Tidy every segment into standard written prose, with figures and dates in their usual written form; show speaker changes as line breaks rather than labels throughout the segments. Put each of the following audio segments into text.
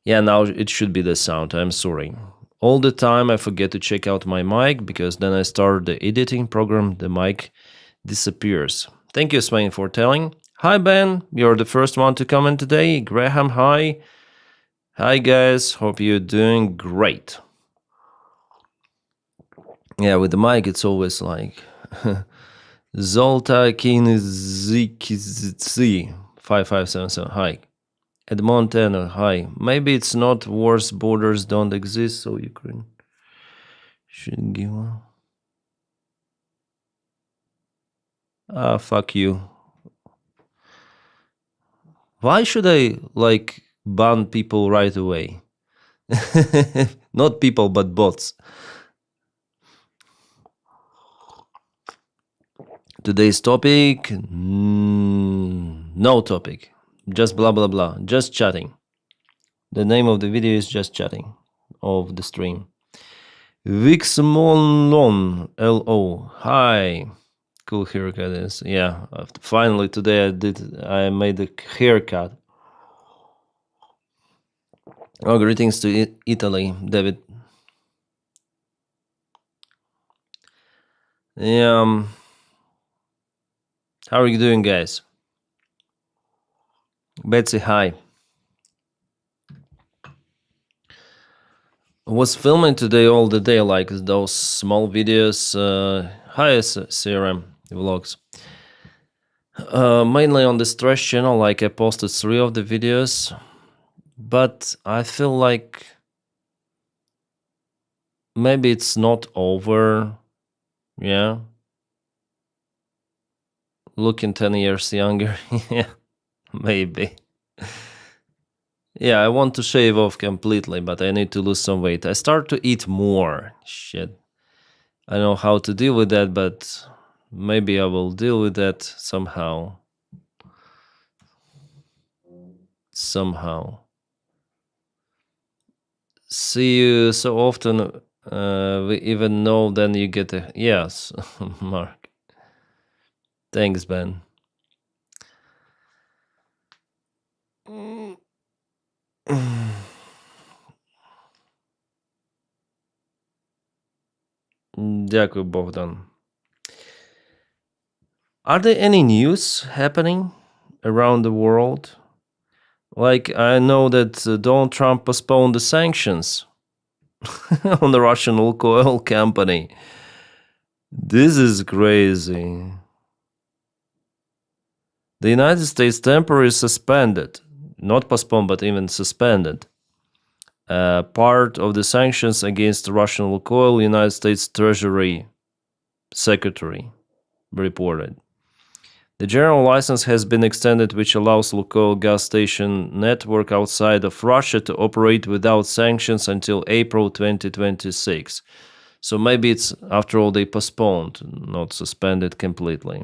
Yeah, now it should be the sound. I'm sorry. All the time I forget to check out my mic because then I start the editing program, the mic disappears. Thank you, Swain, for telling. Hi, Ben. You're the first one to comment today. Graham, hi. Hi, guys. Hope you're doing great. Yeah, with the mic, it's always like Zolta Kinzikzi 5577. Hi. Edmontano, hi. Maybe it's not worse, borders don't exist, so Ukraine should give one. Ah, fuck you. Why should I, like, ban people right away? Not people, but bots. Today's topic? No topic. Just blah, blah, blah. Just chatting. The name of the video is just chatting of the stream. Vixmolon LO. Hi. Cool haircut is. Yeah. Finally today I made a haircut. Oh, greetings to Italy, David. Yeah. How are you doing, guys? Betsy, hi. I was filming today all the day, like those small videos. Hi, CRM vlogs. Mainly on the stress channel, like I posted 3 of the videos. But I feel like maybe it's not over. Yeah. Looking 10 years younger. Yeah, maybe. Yeah, I want to shave off completely, but I need to lose some weight. I start to eat more. Shit. I know how to deal with that, but maybe I will deal with that somehow. Somehow. See you so often. We even know then you get a... Yes, Mark. Thanks, Ben. Дякую, Bogdan. Are there any news happening around the world? Like, I know that Donald Trump postponed the sanctions on the Russian oil company. This is crazy. The United States temporarily suspended, not postponed, but even suspended, part of the sanctions against Russian oil, United States Treasury Secretary reported. The general license has been extended, which allows Lukoil gas station network outside of Russia to operate without sanctions until April 2026. So maybe it's, after all, they postponed, not suspended completely.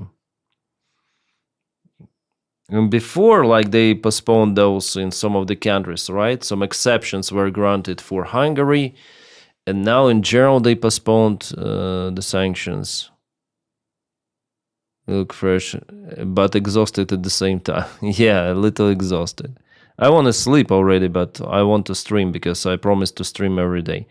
And before, like, they postponed those in some of the countries, right? Some exceptions were granted for Hungary, and now in general they postponed the sanctions. Look fresh, but exhausted at the same time. Yeah, a little exhausted. I want to sleep already, but I want to stream because I promised to stream every day.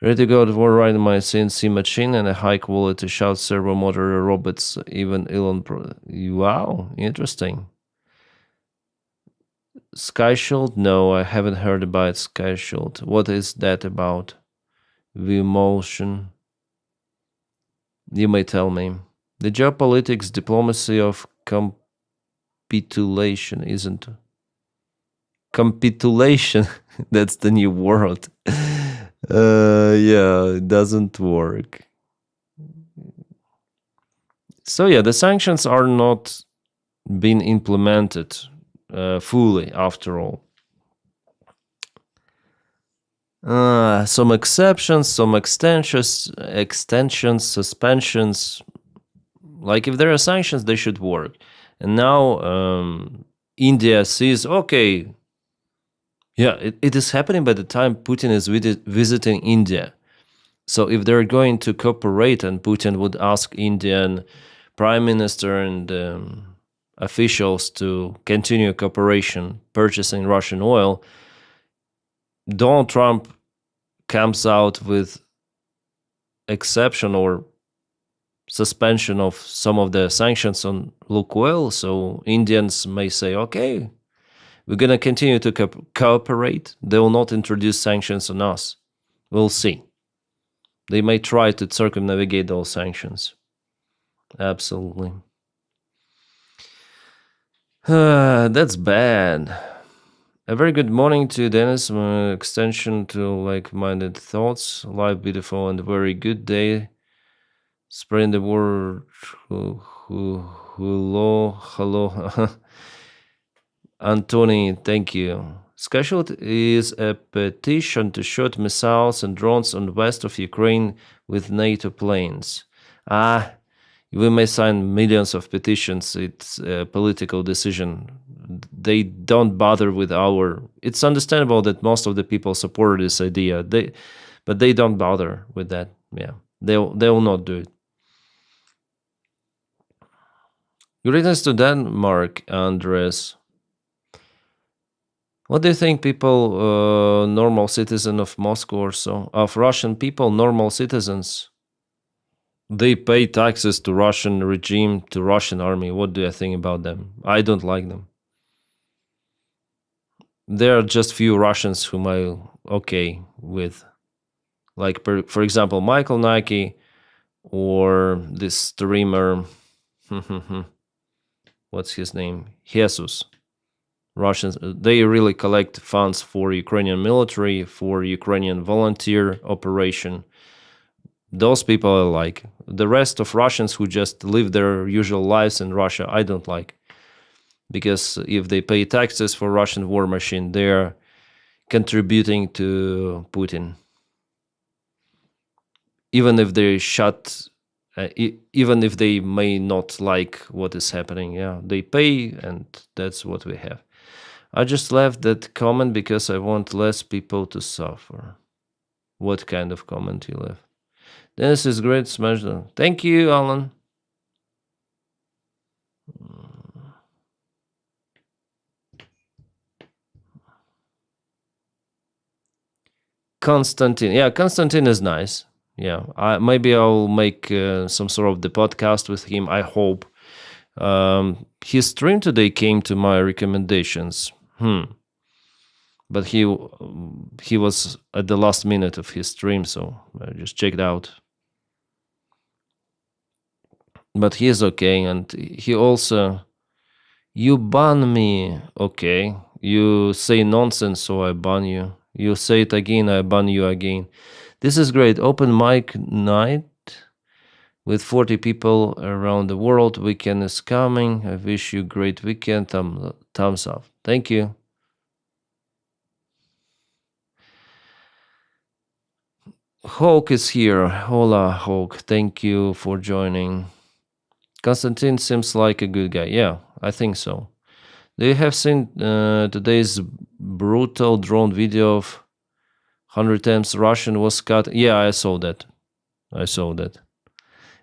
Ready to go to war right in my CNC machine and a high quality shout servo motor robots, even Elon Pro. Wow, interesting. Sky Shield? No, I haven't heard about Sky Shield. What is that about? V-motion? You may tell me. The geopolitics diplomacy of capitulation isn't. Capitulation? That's the new word. Yeah, it doesn't work. So yeah, the sanctions are not being implemented fully after all. Some exceptions, some extensions, suspensions. Like if there are sanctions, they should work. And now India sees, okay, yeah, it is happening by the time Putin is visiting India. So if they're going to cooperate and Putin would ask Indian prime minister and officials to continue cooperation purchasing Russian oil, Donald Trump comes out with exception or suspension of some of the sanctions on Lukoil, so Indians may say, okay, we're going to continue to cooperate. They will not introduce sanctions on us. We'll see. They may try to circumnavigate those sanctions. Absolutely. That's bad. A very good morning to Denys. Extension to like-minded thoughts. Live, beautiful, and very good day. Spreading the word. Hello. Antony, thank you. Scheduled is a petition to shoot missiles and drones on west of Ukraine with NATO planes. We may sign millions of petitions. It's a political decision. They don't bother with our... It's understandable that most of the people support this idea, but they don't bother with that. Yeah, they will not do it. Greetings to Denmark, Andres. What do you think people, normal citizen of Moscow or so, of Russian people, normal citizens, they pay taxes to Russian regime, to Russian army. What do you think about them? I don't like them. There are just few Russians whom I okay with. Like, for example, Michael Nike or this streamer, what's his name? Jesus. Russians, they really collect funds for Ukrainian military, for Ukrainian volunteer operation. Those people I like. The rest of Russians who just live their usual lives in Russia, I don't like. Because if they pay taxes for Russian war machine, they're contributing to Putin. Even if they even if they may not like what is happening, yeah, they pay, and that's what we have. I just left that comment because I want less people to suffer. What kind of comment you left? This is great, Smashdown. Thank you, Alan. Konstantin. Yeah, Konstantin is nice. Yeah, maybe I'll make some sort of the podcast with him, I hope. His stream today came to my recommendations. But he was at the last minute of his stream, so I just checked out. But he is okay, and he also... You ban me, okay. You say nonsense, so I ban you. You say it again, I ban you again. This is great. Open mic night with 40 people around the world. Weekend is coming. I wish you a great weekend. Thumbs up. Thank you. Hawk is here. Hola, Hawk. Thank you for joining. Konstantin seems like a good guy. Yeah, I think so. Do you have seen today's brutal drone video of 100 times Russian was cut? Yeah, I saw that.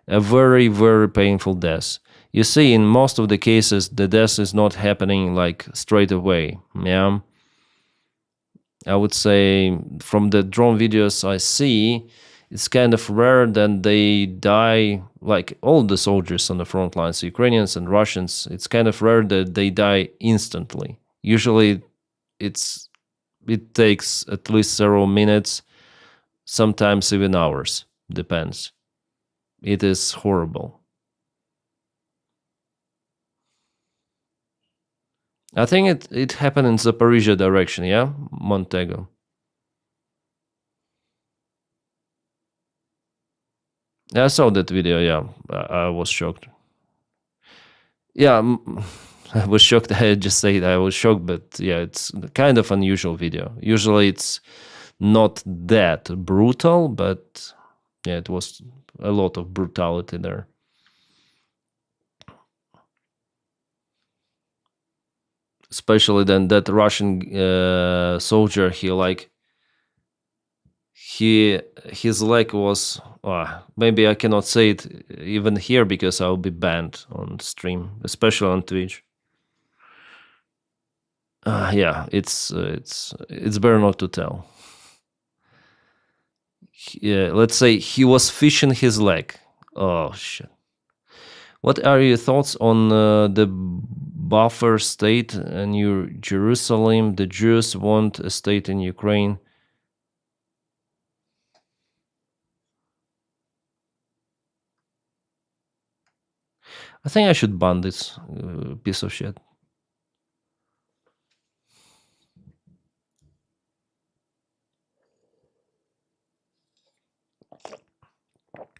A very, very painful death. You see, in most of the cases, the death is not happening like straight away. Yeah. I would say from the drone videos I see, it's kind of rare that they die, like all the soldiers on the front lines, Ukrainians and Russians. It's kind of rare that they die instantly. Usually it takes at least several minutes, sometimes even hours, depends. It is horrible. I think it happened in Zaporizhia direction, yeah? Montego. I saw that video, yeah. I was shocked. Yeah, I was shocked. I just said I was shocked, but yeah, it's kind of unusual video. Usually it's not that brutal, but yeah, it was a lot of brutality there. Especially then that Russian soldier, his leg was... maybe I cannot say it even here because I'll be banned on stream, especially on Twitch. Yeah, it's better not to tell. Yeah, let's say he was fishing his leg. Oh shit. What are your thoughts on the buffer state in Jerusalem? The Jews want a state in Ukraine. I think I should ban this piece of shit.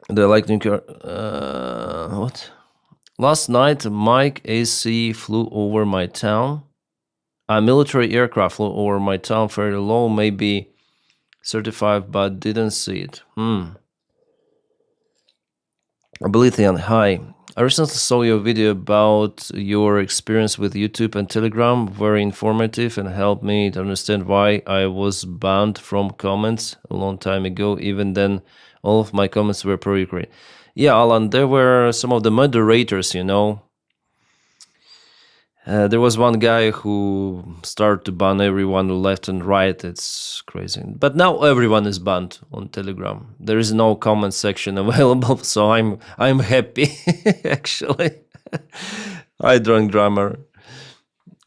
They like nuclear. What? Last night, Mike AC flew over my town. A military aircraft flew over my town fairly low, maybe 35, but didn't see it. Abilithian, hi. I recently saw your video about your experience with YouTube and Telegram. Very informative and helped me to understand why I was banned from comments a long time ago. Even then, all of my comments were pro-Ukraine. Yeah, Alan, there were some of the moderators, you know. There was one guy who started to ban everyone left and right. It's crazy. But now everyone is banned on Telegram. There is no comment section available, so I'm happy actually. I drunk drummer.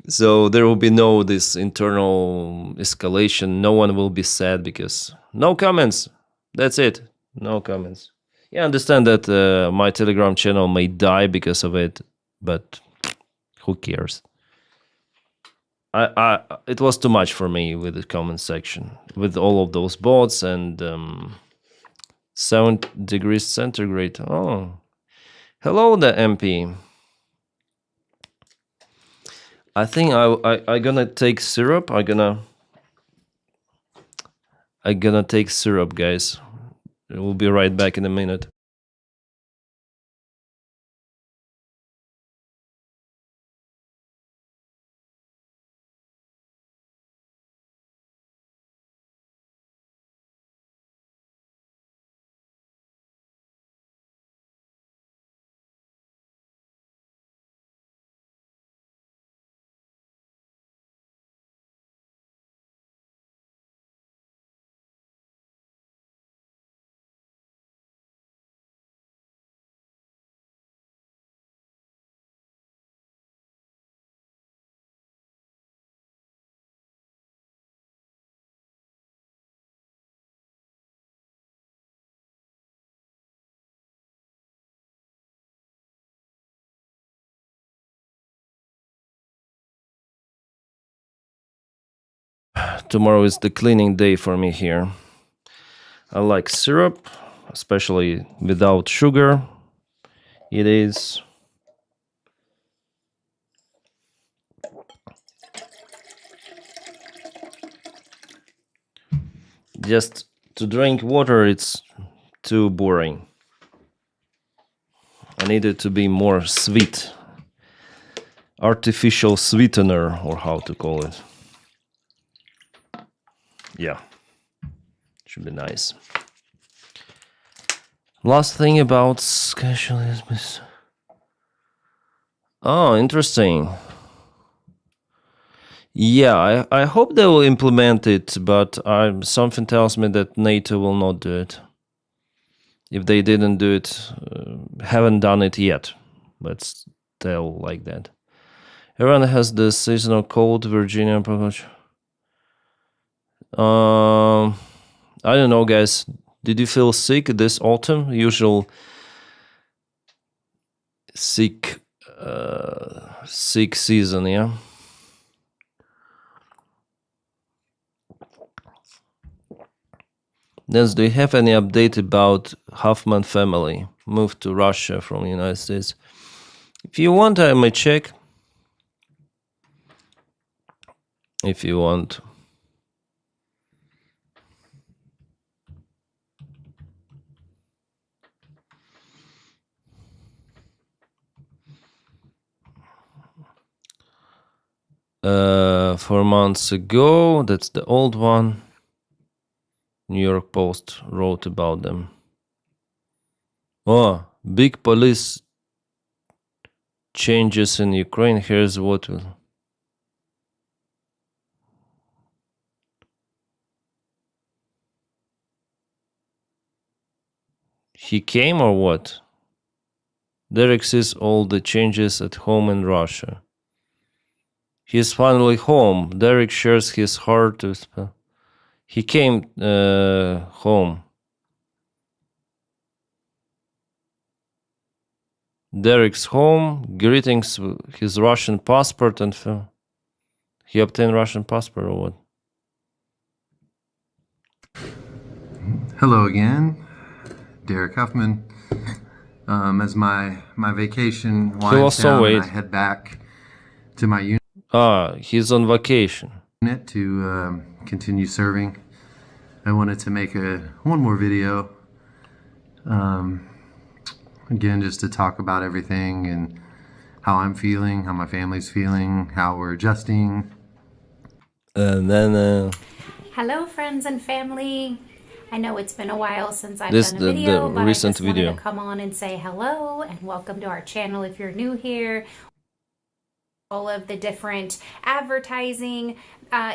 So there will be no this internal escalation. No one will be sad because no comments. That's it. No comments. Yeah, I understand that my Telegram channel may die because of it, but who cares? It was too much for me with the comment section, with all of those bots and 7 degrees centigrade. Oh, hello, the MP. I think I gonna take syrup. I gonna take syrup, guys. We'll be right back in a minute. Tomorrow is the cleaning day for me here. I like syrup, especially without sugar. It is just to drink water. It's too boring. I need it to be more sweet. Artificial sweetener, or how to call it. Yeah, should be nice. Last thing about scheduling. Oh, interesting. Yeah, I hope they will implement it, but something tells me that NATO will not do it. If they didn't do it, haven't done it yet. Let's tell like that. Everyone has the seasonal cold, Virginia. I don't know, guys. Did you feel sick this autumn? Usual sick season, yeah. Dennis, do you have any update about Huffman family moved to Russia from the United States? If you want, I may check. If you want. Uh, 4 months ago, that's the old one. New York Post wrote about them. Oh, big police changes in Ukraine. Here's what will. He came or what? Derek sees all the changes at home in Russia. He's finally home. Derek shares his heart with... He came home. Derek's home. Greetings. His Russian passport and... He obtained Russian passport or what?
Hello again, Derek Huffman. As my vacation winds down, and I head back to my unit.
He's on vacation.
To continue serving. I wanted to make one more video. Again, just to talk about everything and how I'm feeling, how my family's feeling, how we're adjusting.
And then...
Hello, friends and family. I know it's been a while since I've done a video, but I just wanted to come on and say hello and welcome to our channel if you're new here. All of the different advertising,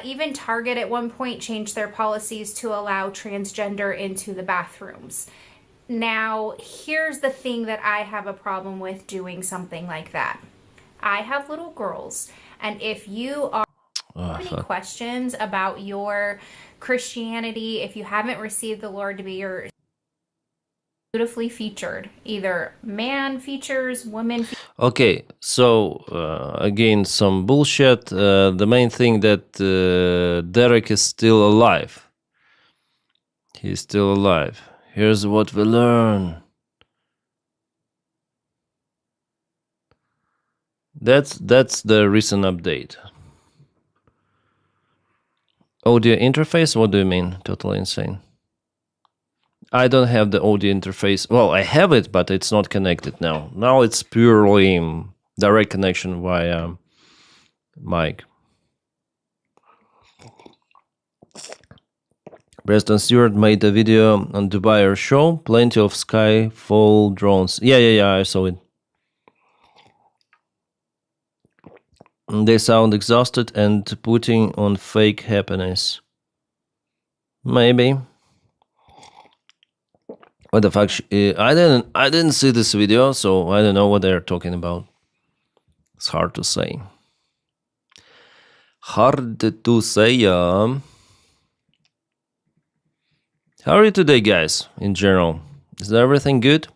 even Target at one point changed their policies to allow transgender into the bathrooms. Now, here's the thing that I have a problem with doing something like that. I have little girls, and if you are any questions about your Christianity, if you haven't received the Lord to be your beautifully featured, either man features, women features.
Okay, so again, some bullshit. The main thing that Derek is still alive. He's still alive. Here's what we learn. That's the recent update. Audio interface? What do you mean? Totally insane. I don't have the audio interface. Well, I have it, but it's not connected now. Now it's purely direct connection via mic. President Stewart made a video on Dubai Air Show. Plenty of Skyfall drones. Yeah, I saw it. They sound exhausted and putting on fake happiness. Maybe. What the fuck? I didn't see this video, so I don't know what they're talking about. It's hard to say. Hard to say, yeah. How are you today, guys, in general? Is everything good?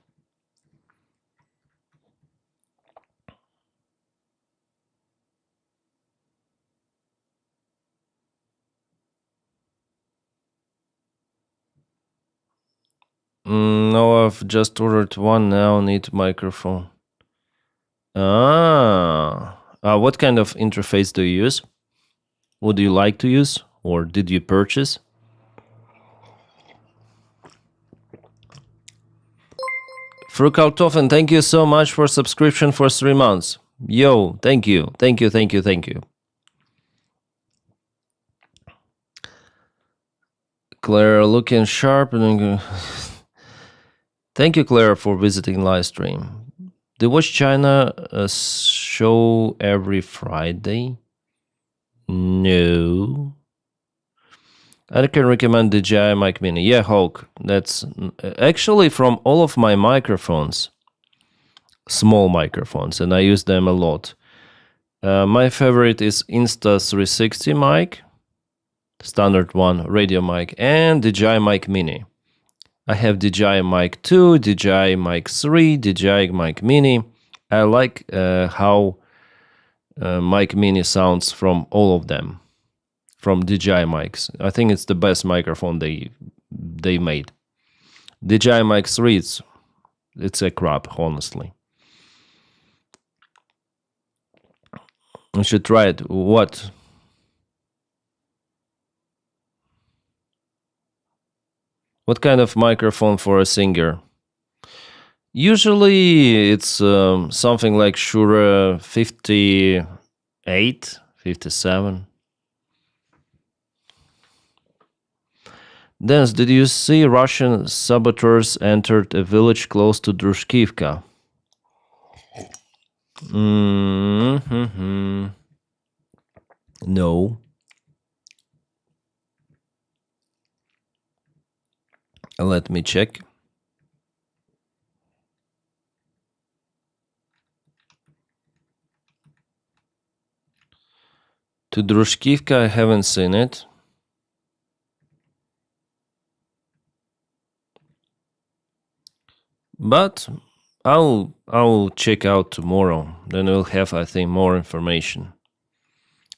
No, I've just ordered one now. Need microphone. What kind of interface do you use? What do you like to use? Or did you purchase? Frukaltofen, thank you so much for subscription for 3 months. Yo, thank you. Claire looking sharp. Thank you, Claire, for visiting live stream. Do you watch China show every Friday? No. I can recommend the DJI Mic Mini. Yeah, Hulk. That's actually from all of my microphones. Small microphones, and I use them a lot. My favorite is Insta360 mic. Standard one, radio mic, and DJI Mic Mini. I have DJI Mic 2, DJI Mic 3, DJI Mic Mini. I like how Mic Mini sounds from all of them, from DJI mics. I think it's the best microphone they made. DJI Mic 3, it's a crap, honestly. You should try it. What? What kind of microphone for a singer? Usually it's something like Shure 58, 57. Denys, did you see Russian saboteurs entered a village close to Drushkivka? No. Let me check. To Drushkivka, I haven't seen it. But I'll check out tomorrow. Then we'll have, I think, more information.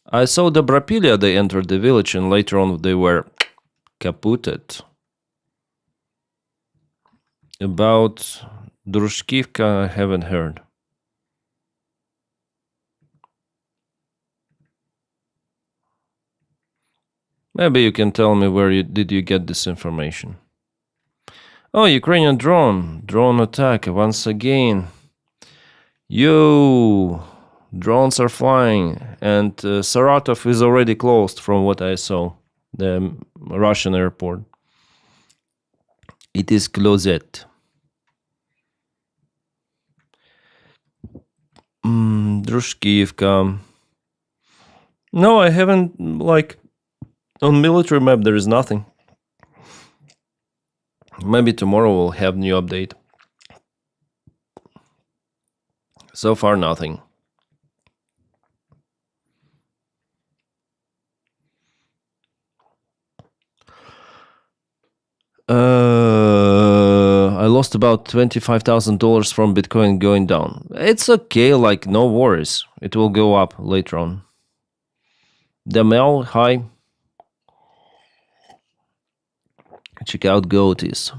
I saw the Brapilia, they entered the village, and later on they were kaputted. About Drushkivka, I haven't heard. Maybe you can tell me where did you get this information. Oh, Ukrainian drone attack once again. Yo, drones are flying, and Saratov is already closed from what I saw, the Russian airport. It is closed. Drushkivka. No, I haven't, like, on military map there is nothing. Maybe tomorrow we'll have new update. So far, nothing. I lost about $25,000 from Bitcoin going down. It's okay, like, no worries. It will go up later on. Damel, hi. Check out Goaties.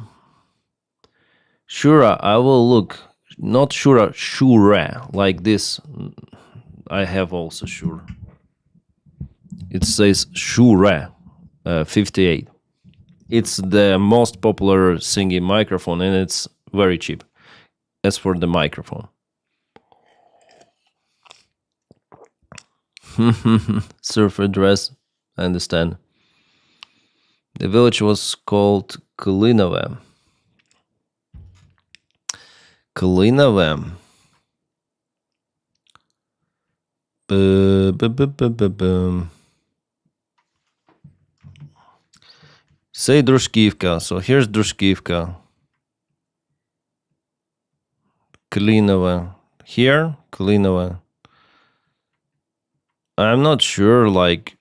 Shura, I will look. Not Shura, Shura, like this. I have also Shura. It says Shura 58. It's the most popular singing microphone, and it's very cheap. As for the microphone. Surfer dress, I understand. The village was called Kulinova. Kulinova. Say Drushkivka. So here's Drushkivka. Kulinova. Here, Kulinova. I'm not sure, like,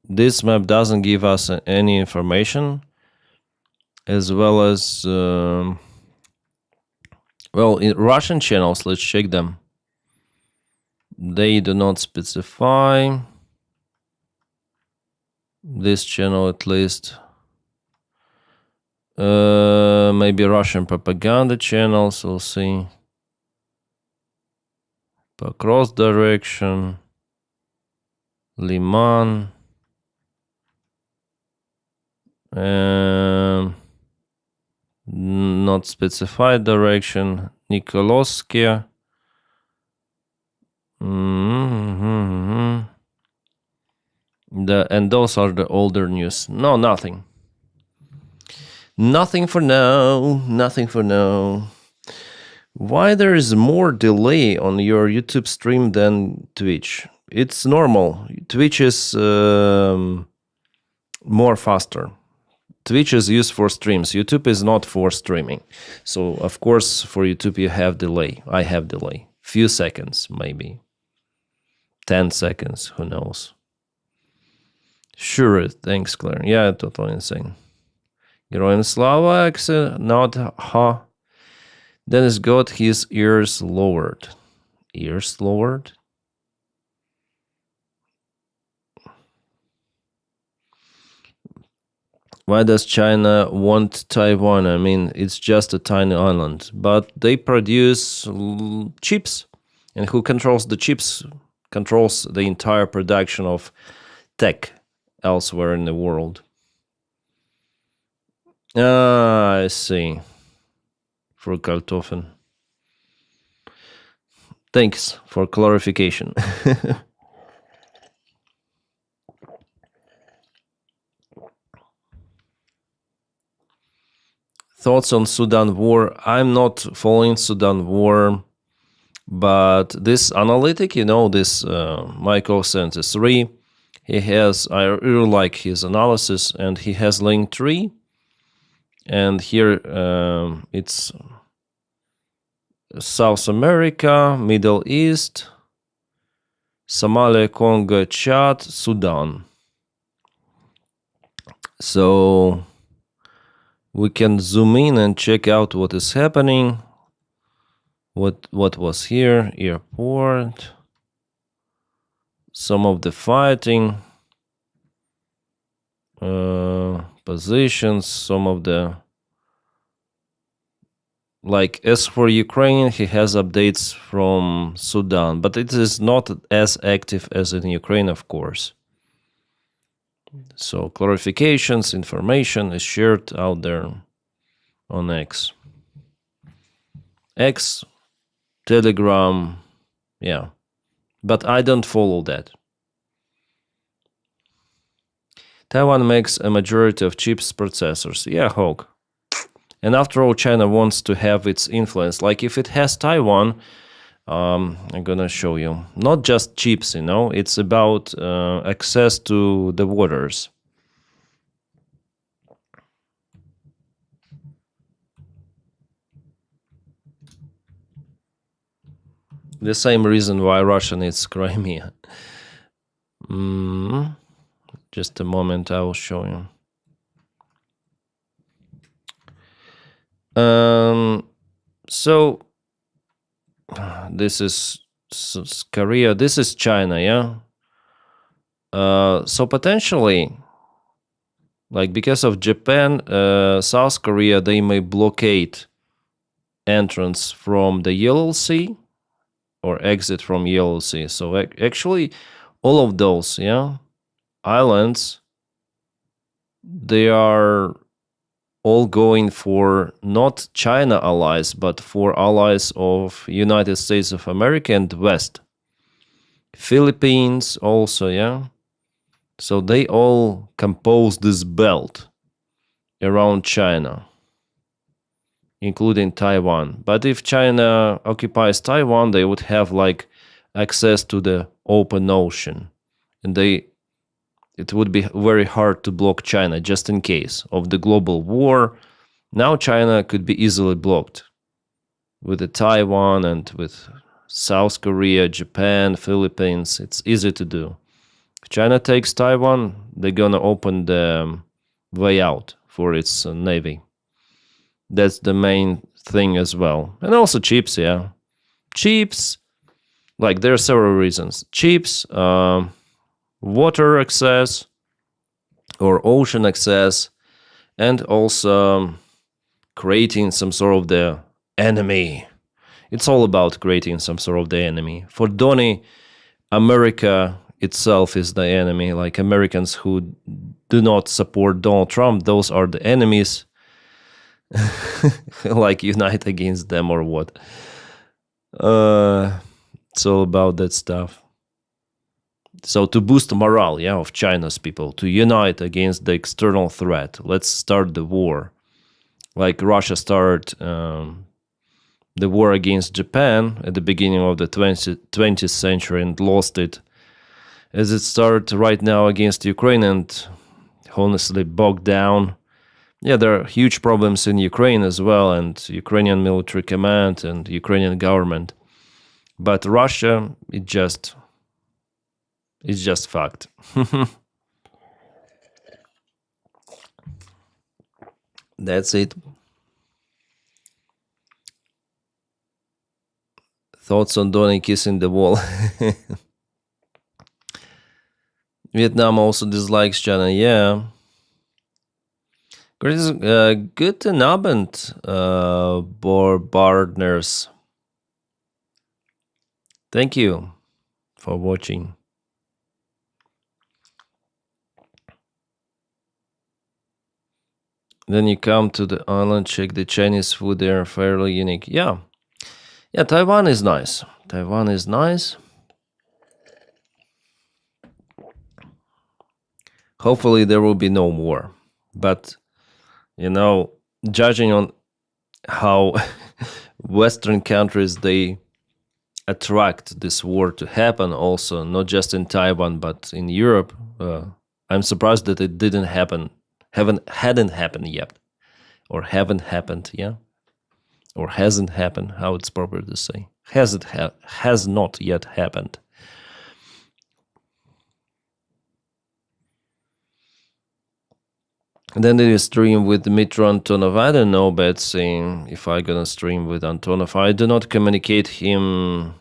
this map doesn't give us any information, as well as, well, in Russian channels, let's check them. They do not specify. This channel, at least. Maybe Russian propaganda channels, we'll see. Cross direction. Liman. Not specified direction. Nikoloskia. And those are the older news. No, nothing. Nothing for now. Nothing for now. Why there is more delay on your YouTube stream than Twitch? It's normal. Twitch is more faster. Twitch is used for streams. YouTube is not for streaming. So, of course, for YouTube you have delay. I have delay. Few seconds, maybe. 10 seconds, who knows. Sure, thanks, Claire. Yeah, totally insane. Героям слава, not ha. Denys got his ears lowered. Ears lowered? Why does China want Taiwan? I mean, it's just a tiny island. But they produce chips. And who controls the chips controls the entire production of tech elsewhere in the world. I see. For Kartoffeln. Thanks for clarification. Thoughts on Sudan war? I'm not following Sudan war, but this analytic, this Michael 73, he has, I really like his analysis, and he has link 3, and here it's South America, Middle East, Somalia, Congo, Chad, Sudan. So we can zoom in and check out what is happening. What was here? Airport. Some of the fighting. Positions. Some of the... Like, as for Ukraine, he has updates from Sudan, but it is not as active as in Ukraine, of course. So clarifications, information is shared out there on X. X, Telegram, yeah. But I don't follow that. Taiwan makes a majority of chips processors. Yeah, Hawk. And after all, China wants to have its influence. Like, if it has Taiwan, I'm gonna show you. Not just chips, you know. It's about access to the waters. The same reason why Russia needs Crimea. Just a moment, I will show you. So this is Korea. This is China, yeah. So potentially, like, because of Japan, South Korea, they may blockade entrance from the Yellow Sea or exit from Yellow Sea. So actually, all of those, yeah, islands, they are all going for not China allies, but for allies of United States of America and West. Philippines also, yeah. So they all compose this belt around China, including Taiwan. But if China occupies Taiwan, they would have like access to the open ocean, and it would be very hard to block China just in case of the global war. Now China could be easily blocked with the Taiwan and with South Korea, Japan, Philippines. It's easy to do. If China takes Taiwan, they're gonna open the way out for its navy. That's the main thing as well. And also chips, yeah. Chips, like, there are several reasons. Chips, water access or ocean access, and also creating some sort of the enemy. It's all about creating some sort of the enemy. For Donny, America itself is the enemy. Like, Americans who do not support Donald Trump, those are the enemies. Like, unite against them or what? It's all about that stuff. So to boost morale, yeah, of China's people, to unite against the external threat, let's start the war. Like Russia started the war against Japan at the beginning of the 20th century and lost it. As it started right now against Ukraine and honestly bogged down. Yeah, there are huge problems in Ukraine as well, and Ukrainian military command and Ukrainian government. But Russia, it's just fact. That's it. Thoughts on Donny kissing the wall? Vietnam also dislikes China, yeah. Guten Abend, partners. Thank you for watching. Then you come to the island, check the Chinese food, they are fairly unique. Yeah, Taiwan is nice. Taiwan is nice. Hopefully there will be no war. But, you know, judging on how Western countries, they attract this war to happen also, not just in Taiwan, but in Europe, I'm surprised that it didn't happen. Hadn't happened yet, or haven't happened, yeah, or hasn't happened. How it's proper to say? Has not yet happened. Then did you stream with Dmitry Antonov? I don't know, Betsy, if I gonna stream with Antonov. I do not communicate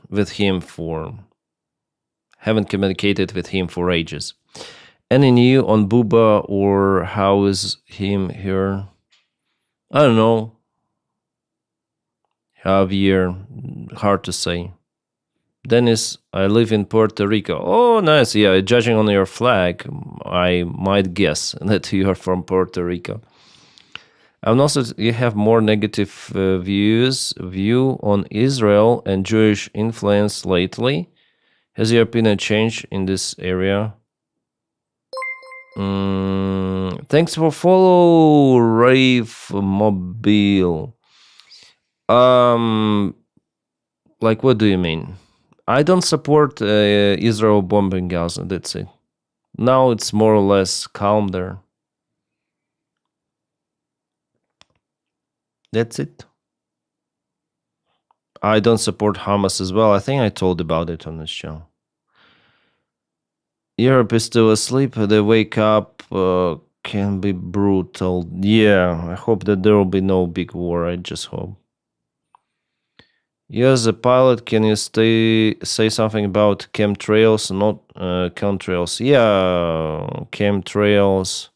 with him haven't communicated with him for ages. Any new on Buba, or how is him here? I don't know. Javier, hard to say. Dennis, I live in Puerto Rico. Oh, nice. Yeah, judging on your flag, I might guess that you are from Puerto Rico. And also, you have more negative view on Israel and Jewish influence lately. Has your opinion changed in this area? Thanks for follow, Rave Mobile. Like, what do you mean? I don't support Israel bombing Gaza, that's it. Now it's more or less calm there. That's it. I don't support Hamas as well. I think I told about it on this show. Europe is still asleep. They wake up can be brutal. Yeah, I hope that there will be no big war. I just hope. You as a pilot, can you say something about chemtrails, not contrails? Yeah, chemtrails.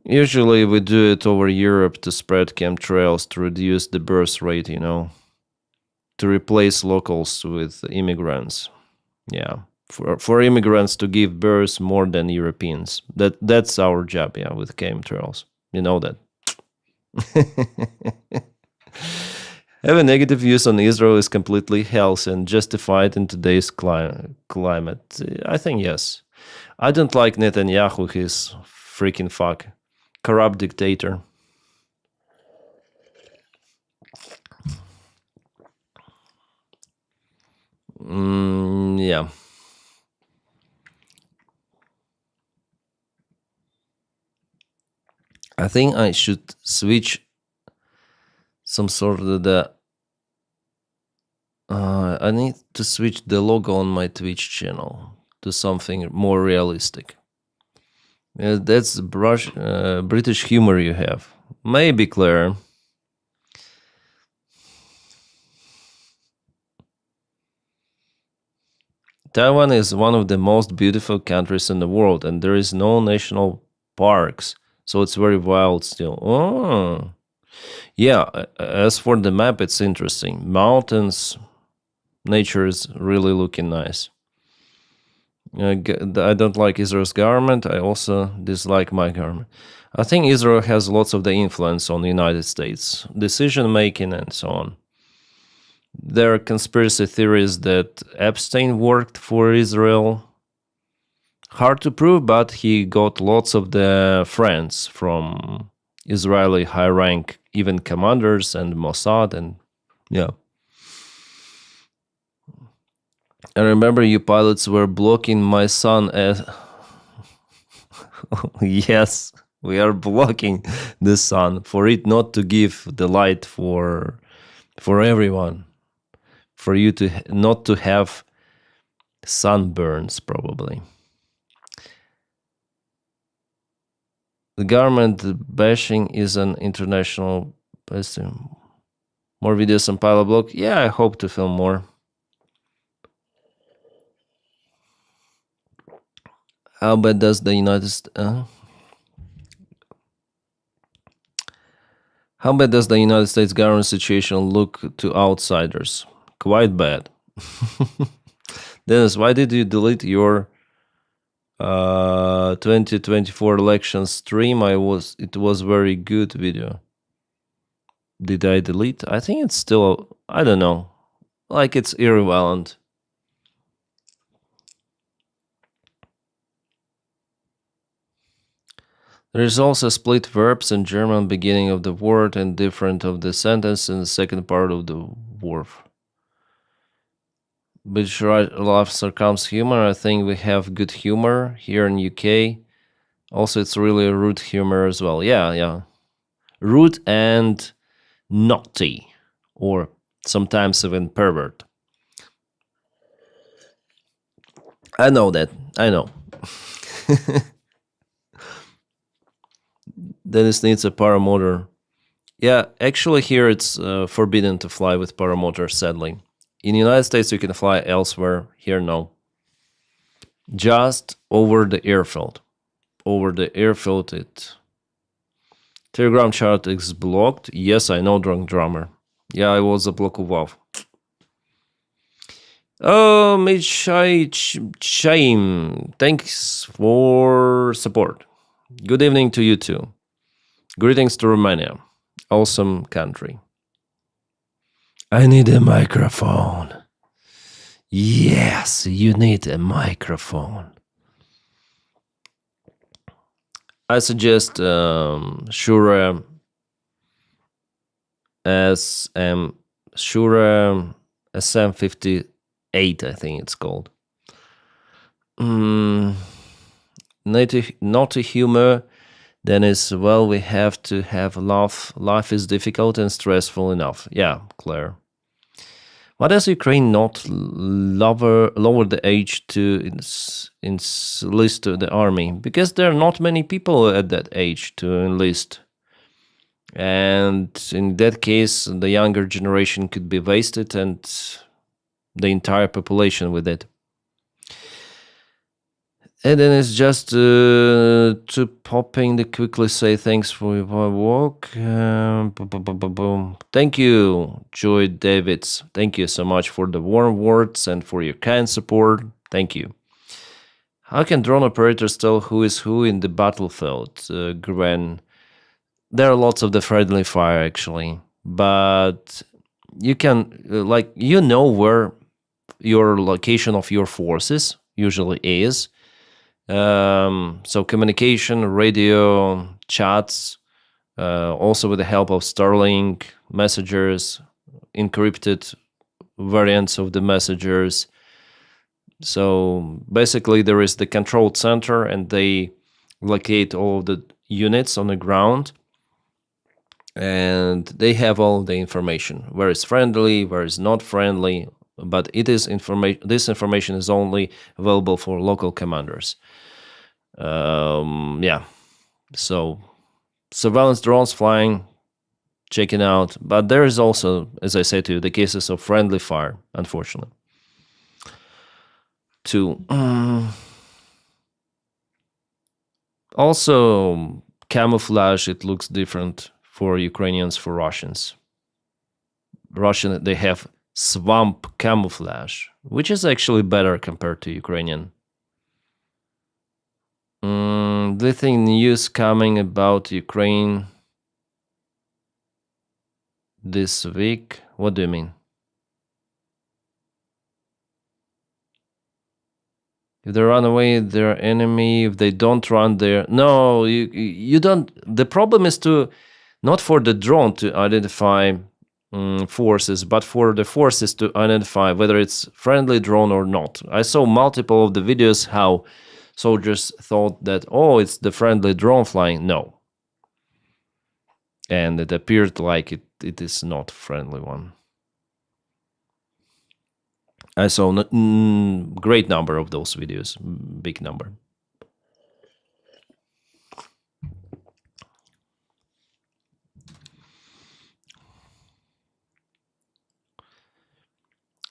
Usually we do it over Europe to spread chemtrails to reduce the birth rate, to replace locals with immigrants. Yeah, for immigrants to give birth more than Europeans. That's our job, yeah, with chemtrails. You know that. Having negative views on Israel is completely healthy and justified in today's climate. I think yes. I don't like Netanyahu, he's freaking fuck. Corrupt dictator. Yeah. I think I should switch some sort of I need to switch the logo on my Twitch channel to something more realistic. That's British humor you have. Maybe, Claire. Taiwan is one of the most beautiful countries in the world, and there is no national parks, so it's very wild still. Oh. Yeah, as for the map, it's interesting. Mountains, nature is really looking nice. I don't like Israel's government. I also dislike my government. I think Israel has lots of the influence on the United States, decision making and so on. There are conspiracy theories that Epstein worked for Israel. Hard to prove, but he got lots of the friends from Israeli high rank, even commanders and Mossad, and yeah. I remember you pilots were blocking my sun as yes, we are blocking the sun for it not to give the light for everyone, for you to not to have sunburns probably. The government bashing is an international question. More videos on pilot blog. Yeah, I hope to film more. How bad does the United States government situation look to outsiders? Quite bad. Dennis, why did you delete your 2024 election stream? It was very good video. Did I delete? I think it's still, I don't know. Like it's irrelevant. There is also split verbs in German beginning of the word and different of the sentence in the second part of the word. Which loves sarcasm humor. I think we have good humor here in UK. Also, it's really a rude humor as well. Yeah. Rude and naughty, or sometimes even pervert. I know that. I know. Denys needs a paramotor. Yeah, actually here it's forbidden to fly with paramotor, sadly. In the United States you can fly elsewhere, here no. Just over the airfield. Over the airfield it... Telegram chat is blocked. Yes, I know, Drunk Drummer. Yeah, I was a block of WoW. Oh, Shaim, thanks for support. Good evening to you too. Greetings to Romania. Awesome country. I need a microphone. Yes, you need a microphone. I suggest Shure SM58, I think it's called. Naughty humor. Denys, well, we have to have laugh. Life is difficult and stressful enough. Yeah, Claire. Why does Ukraine not lower the age to enlist the army? Because there are not many people at that age to enlist. And in that case, the younger generation could be wasted and the entire population with it. And then it's just to popping to quickly say thanks for your walk. Thank you, Joy Davids. Thank you so much for the warm words and for your kind support. Thank you. How can drone operators tell who is who in the battlefield, Gwen? There are lots of the friendly fire actually, but you can where your location of your forces usually is. So communication, radio, chats, also with the help of Starlink, messengers, encrypted variants of the messengers. So basically there is the control center and they locate all of the units on the ground and they have all the information, where is friendly, where is not friendly, but it is this information is only available for local commanders. Yeah, so surveillance drones flying, checking out, but there is also, as I said to you, the cases of friendly fire, unfortunately. Also camouflage, it looks different for Ukrainians, for Russians. They have swamp camouflage, which is actually better compared to Ukrainian. The thing news coming about Ukraine this week. What do you mean? If they run away, their enemy. If they don't run, no. You don't. The problem is not for the drone to identify forces, but for the forces to identify whether it's friendly drone or not. I saw multiple of the videos how soldiers thought that, oh, it's the friendly drone flying. No. And it appeared like it is not a friendly one. I saw a great number of those videos, big number.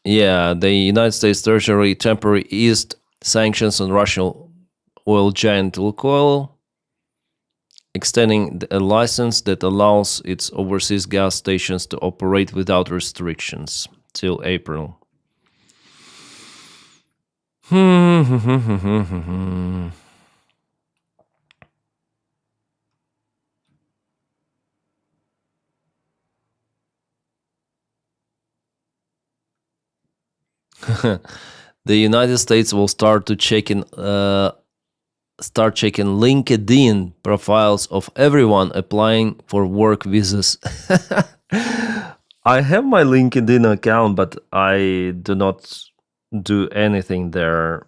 Yeah, the United States Treasury temporarily eased sanctions on Russian oil giant Lukoil, extending a license that allows its overseas gas stations to operate without restrictions till April. The United States will start checking LinkedIn profiles of everyone applying for work visas. I have my LinkedIn account, but I do not do anything there.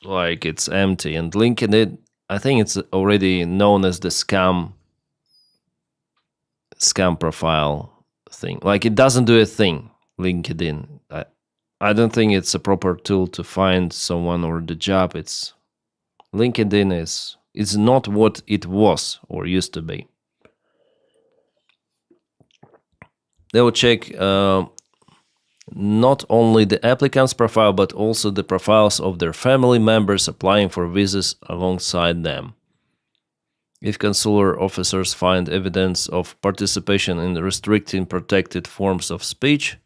Like, it's empty. And LinkedIn, I think it's already known as the scam profile thing. Like, it doesn't do a thing, LinkedIn. I don't think it's a proper tool to find someone or the job. LinkedIn is It's not what it was or used to be. They will check not only the applicant's profile, but also the profiles of their family members applying for visas alongside them. If consular officers find evidence of participation in restricting protected forms of speech,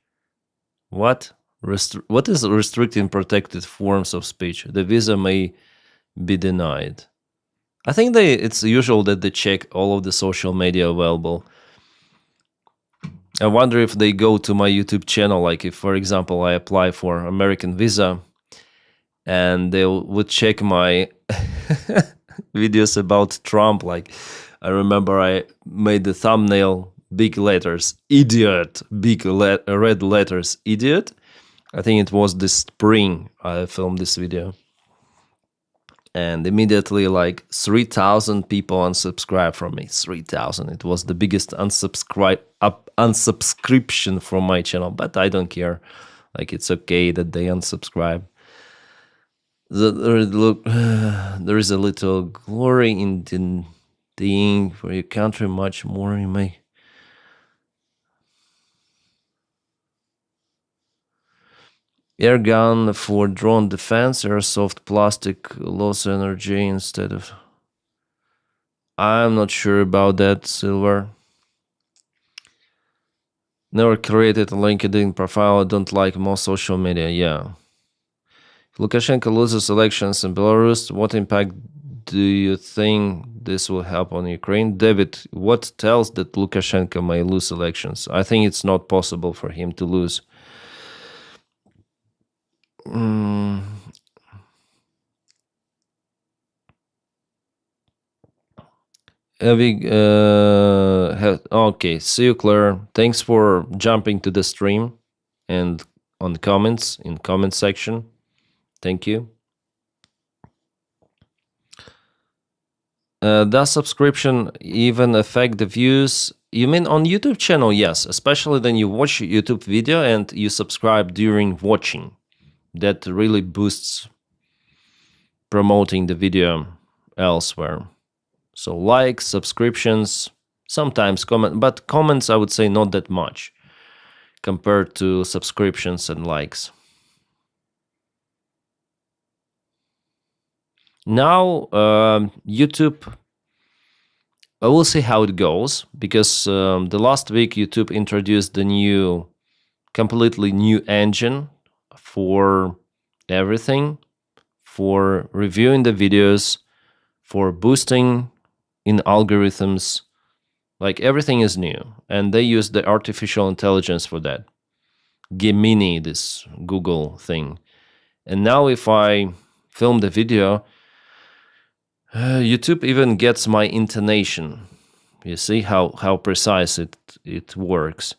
what is restricting protected forms of speech? The visa may be denied. I think it's usual that they check all of the social media available. I wonder if they go to my YouTube channel, like if, for example, I apply for American visa, and they would check my videos about Trump. Like, I remember I made the thumbnail, big letters, idiot, big red letters, idiot. I think it was this spring I filmed this video. And immediately like 3,000 people unsubscribed from me. 3,000. It was the biggest unsubscription from my channel, but I don't care. Like, it's okay that they unsubscribe. There is a little glory in dying for your country, much more you may. Air gun for drone defense, airsoft plastic, loss energy instead of... I'm not sure about that, Silver. Never created a LinkedIn profile. I don't like most social media, yeah. If Lukashenko loses elections in Belarus, what impact do you think this will have on Ukraine? David, what tells that Lukashenko may lose elections? I think it's not possible for him to lose. Okay, see you, Claire. Thanks for jumping to the stream and on the comments, in comment section. Thank you. Does subscription even affect the views? You mean on YouTube channel? Yes, especially when you watch YouTube video and you subscribe during watching. That really boosts promoting the video elsewhere. So likes, subscriptions, sometimes comment, but comments I would say not that much compared to subscriptions and likes. Now YouTube, I will see how it goes, because the last week YouTube introduced the completely new engine for everything, for reviewing the videos, for boosting in algorithms. Like, everything is new, and they use the artificial intelligence for that. Gemini, this Google thing. And now if I film the video, YouTube even gets my intonation. You see how precise it works.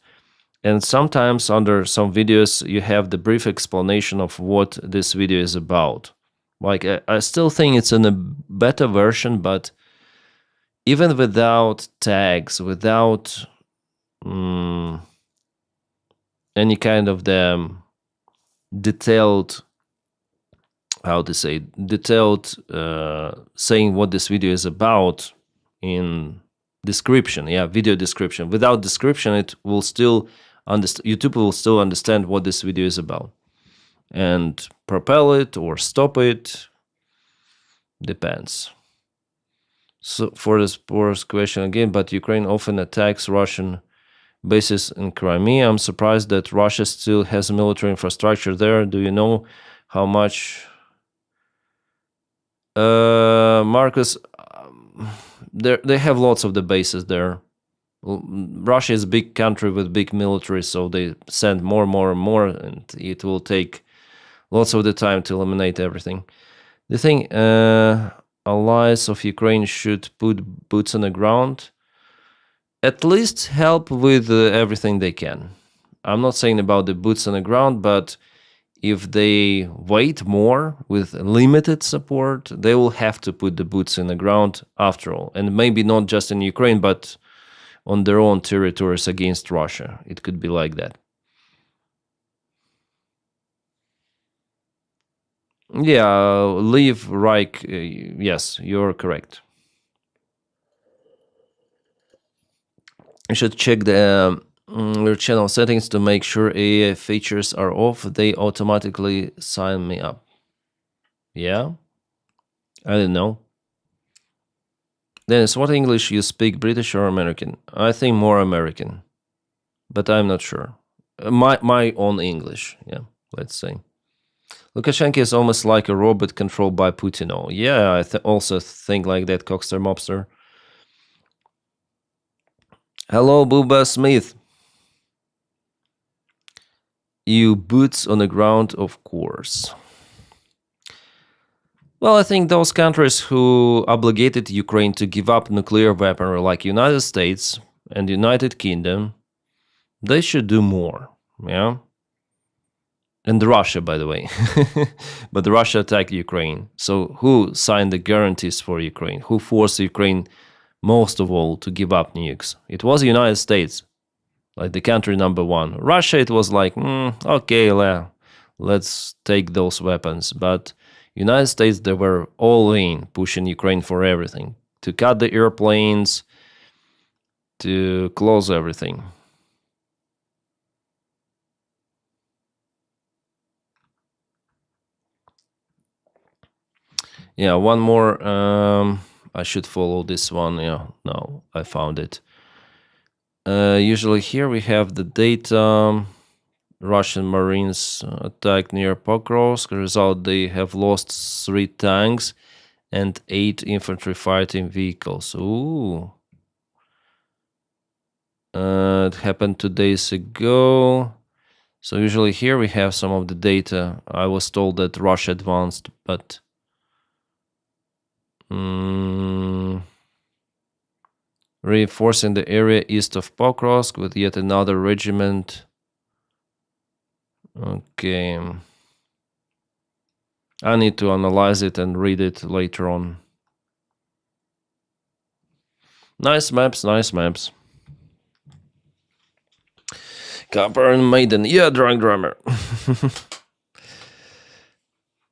And sometimes under some videos you have the brief explanation of what this video is about. Like, I still think it's in a beta version, but even without tags, without any kind of the detailed, saying what this video is about in description, video description. Without description, it will still YouTube will still understand what this video is about and propel it or stop it. Depends. So for this first question again, but Ukraine often attacks Russian bases in Crimea. I'm surprised that Russia still has military infrastructure there. Do you know how much? Marcus, they have lots of the bases there. Russia is a big country with big military, so they send more and more, and it will take lots of the time to eliminate everything. The thing, allies of Ukraine should put boots on the ground, at least help with everything they can. I'm not saying about the boots on the ground, but if they wait more with limited support, they will have to put the boots in the ground after all. And maybe not just in Ukraine, but on their own territories against Russia. It could be like that. Yeah, leave Reich. Yes, you're correct. You should check the your channel settings to make sure AI features are off. They automatically sign me up. Yeah? I didn't know. Denys, what English you speak, British or American? I think more American, but I'm not sure. My own English, yeah, let's say. Lukashenko is almost like a robot controlled by Putin. Oh, yeah, I also think like that, Cockster Mobster. Hello, Booba Smith. You boots on the ground, of course. Well, I think those countries who obligated Ukraine to give up nuclear weaponry, like United States and United Kingdom, they should do more, yeah? And Russia, by the way. But Russia attacked Ukraine. So who signed the guarantees for Ukraine? Who forced Ukraine most of all to give up nukes? It was the United States, like the country number one. Russia, it was like, okay, let's take those weapons. But United States, they were all in, pushing Ukraine for everything. To cut the airplanes, to close everything. Yeah, one more. I should follow this one. Yeah, no, I found it. Usually here we have the data. Russian Marines attacked near Pokrovsk. Result, they have lost 3 tanks and 8 infantry fighting vehicles. Ooh. It happened 2 days ago. So usually here we have some of the data. I was told that Russia advanced, but reinforcing the area east of Pokrovsk with yet another regiment. Okay. I need to analyze it and read it later on. Nice maps, nice maps. Copper and Maiden. Yeah, Drunk Drummer.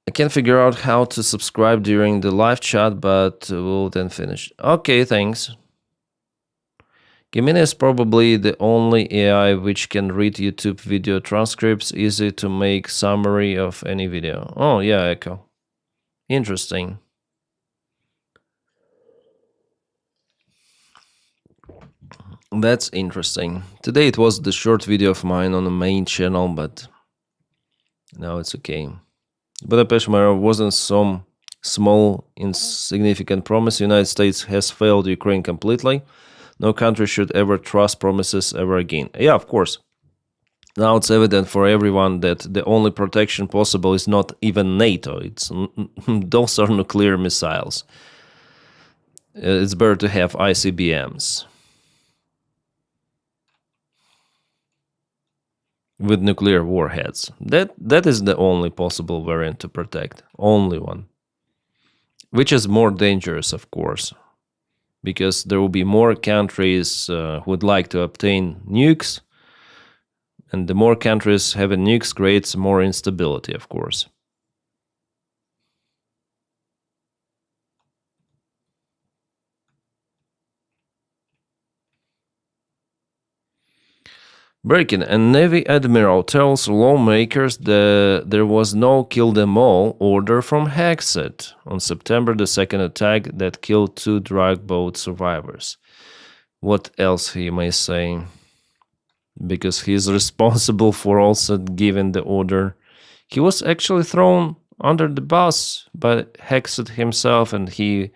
I can't figure out how to subscribe during the live chat, but we'll then finish. Okay, thanks. Gemini is probably the only AI which can read YouTube video transcripts, easy to make summary of any video. Oh, yeah, Echo. Interesting. That's interesting. Today it was the short video of mine on the main channel, but now it's okay. Budapest Mayor wasn't some small, insignificant promise. The United States has failed Ukraine completely. No country should ever trust promises ever again. Yeah, of course. Now it's evident for everyone that the only protection possible is not even NATO. Those are nuclear missiles. It's better to have ICBMs. With nuclear warheads. That is the only possible variant to protect. Only one. Which is more dangerous, of course. Because there will be more countries who would like to obtain nukes. And the more countries having nukes creates more instability, of course. Breaking, a Navy admiral tells lawmakers that there was no kill them all order from Hexet on September the 2nd attack that killed 2 drug boat survivors. What else he may say? Because he's responsible for also giving the order. He was actually thrown under the bus by Hexet himself, and he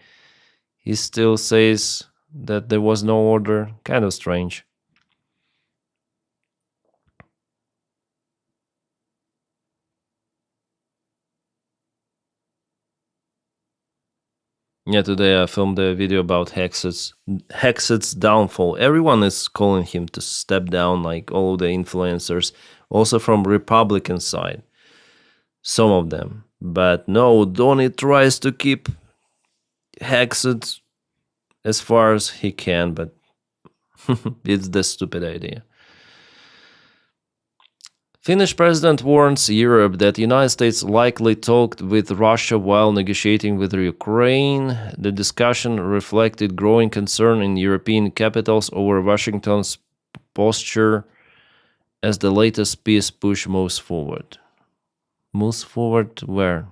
still says that there was no order. Kind of strange. Yeah, today I filmed a video about Hexet's downfall. Everyone is calling him to step down, like all the influencers, also from Republican side. Some of them. But no, Donny tries to keep Hexet as far as he can, but it's the stupid idea. Finnish president warns Europe that the United States likely talked with Russia while negotiating with Ukraine. The discussion reflected growing concern in European capitals over Washington's posture as the latest peace push moves forward. Moves forward where?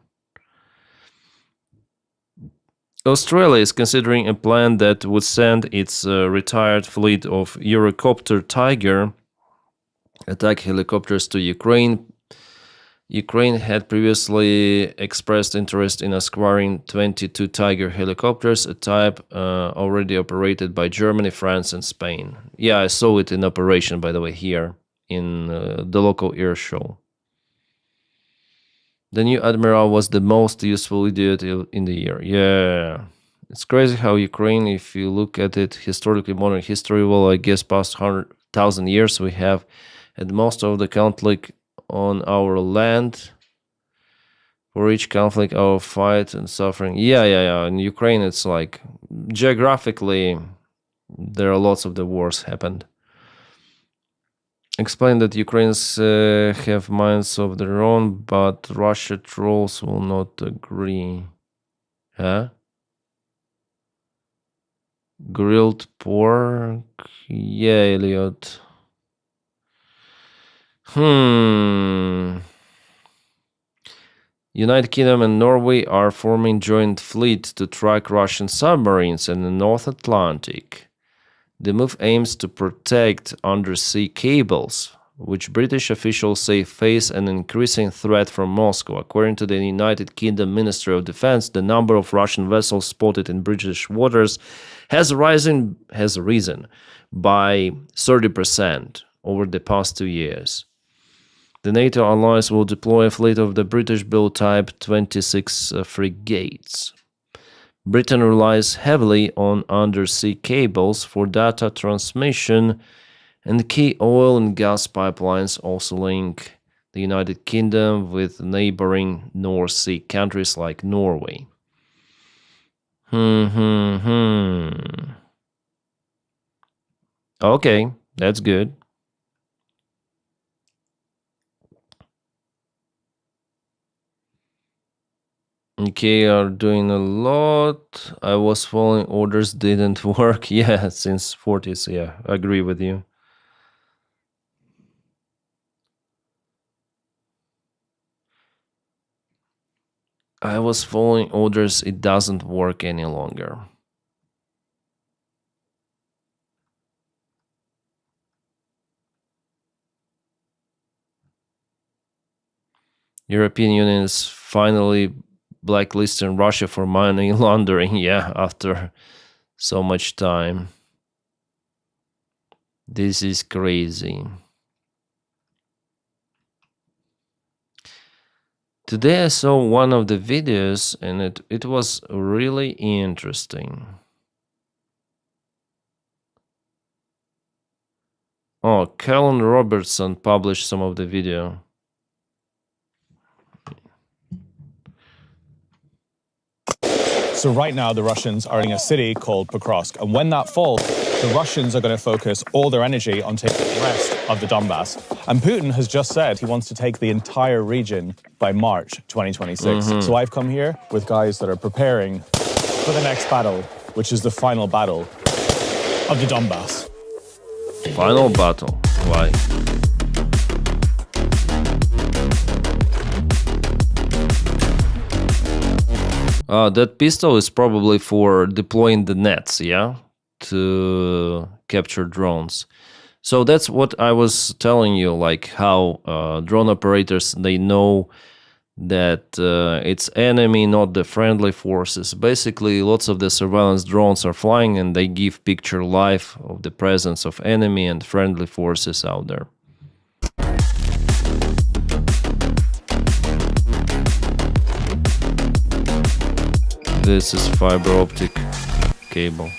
Australia is considering a plan that would send its retired fleet of Eurocopter Tiger attack helicopters to Ukraine. Ukraine had previously expressed interest in acquiring 22 Tiger helicopters, a type already operated by Germany, France, and Spain. Yeah, I saw it in operation, by the way, here in the local air show. The new admiral was the most useful idiot in the year. Yeah. It's crazy how Ukraine, if you look at it historically, modern history, well, I guess past 100,000 years, we have had most of the conflict on our land. For each conflict, our fight and suffering. Yeah. In Ukraine, it's like, geographically, there are lots of the wars happened. Explain that Ukrainians have minds of their own, but Russia trolls will not agree. Huh? Grilled pork? Yeah, Elliot. United Kingdom and Norway are forming joint fleet to track Russian submarines in the North Atlantic. The move aims to protect undersea cables, which British officials say face an increasing threat from Moscow. According to the United Kingdom Ministry of Defense, the number of Russian vessels spotted in British waters has risen by 30% over the past 2 years. The NATO allies will deploy a fleet of the British-built Type 26 frigates. Britain relies heavily on undersea cables for data transmission, and key oil and gas pipelines also link the United Kingdom with neighboring North Sea countries like Norway. Okay, that's good. Okay, are doing a lot. I was following orders, didn't work. Yeah, since 40s, yeah, I agree with you. I was following orders, it doesn't work any longer. European Union is finally blacklisting Russia for money laundering, yeah, after so much time. This is crazy. Today I saw one of the videos and it was really interesting. Oh, Callan Robertson published some of the video.
So right now, the Russians are in a city called Pokrovsk. And when that falls, the Russians are going to focus all their energy on taking the rest of the Donbass. And Putin has just said he wants to take the entire region by March 2026. So I've come here with guys that are preparing for the next battle, which is the final battle of the Donbass.
Final battle? Why? That pistol is probably for deploying the nets, yeah? To capture drones. So that's what I was telling you, like how drone operators, they know that it's enemy, not the friendly forces. Basically, lots of the surveillance drones are flying and they give picture live of the presence of enemy and friendly forces out there. This is fiber optic cable.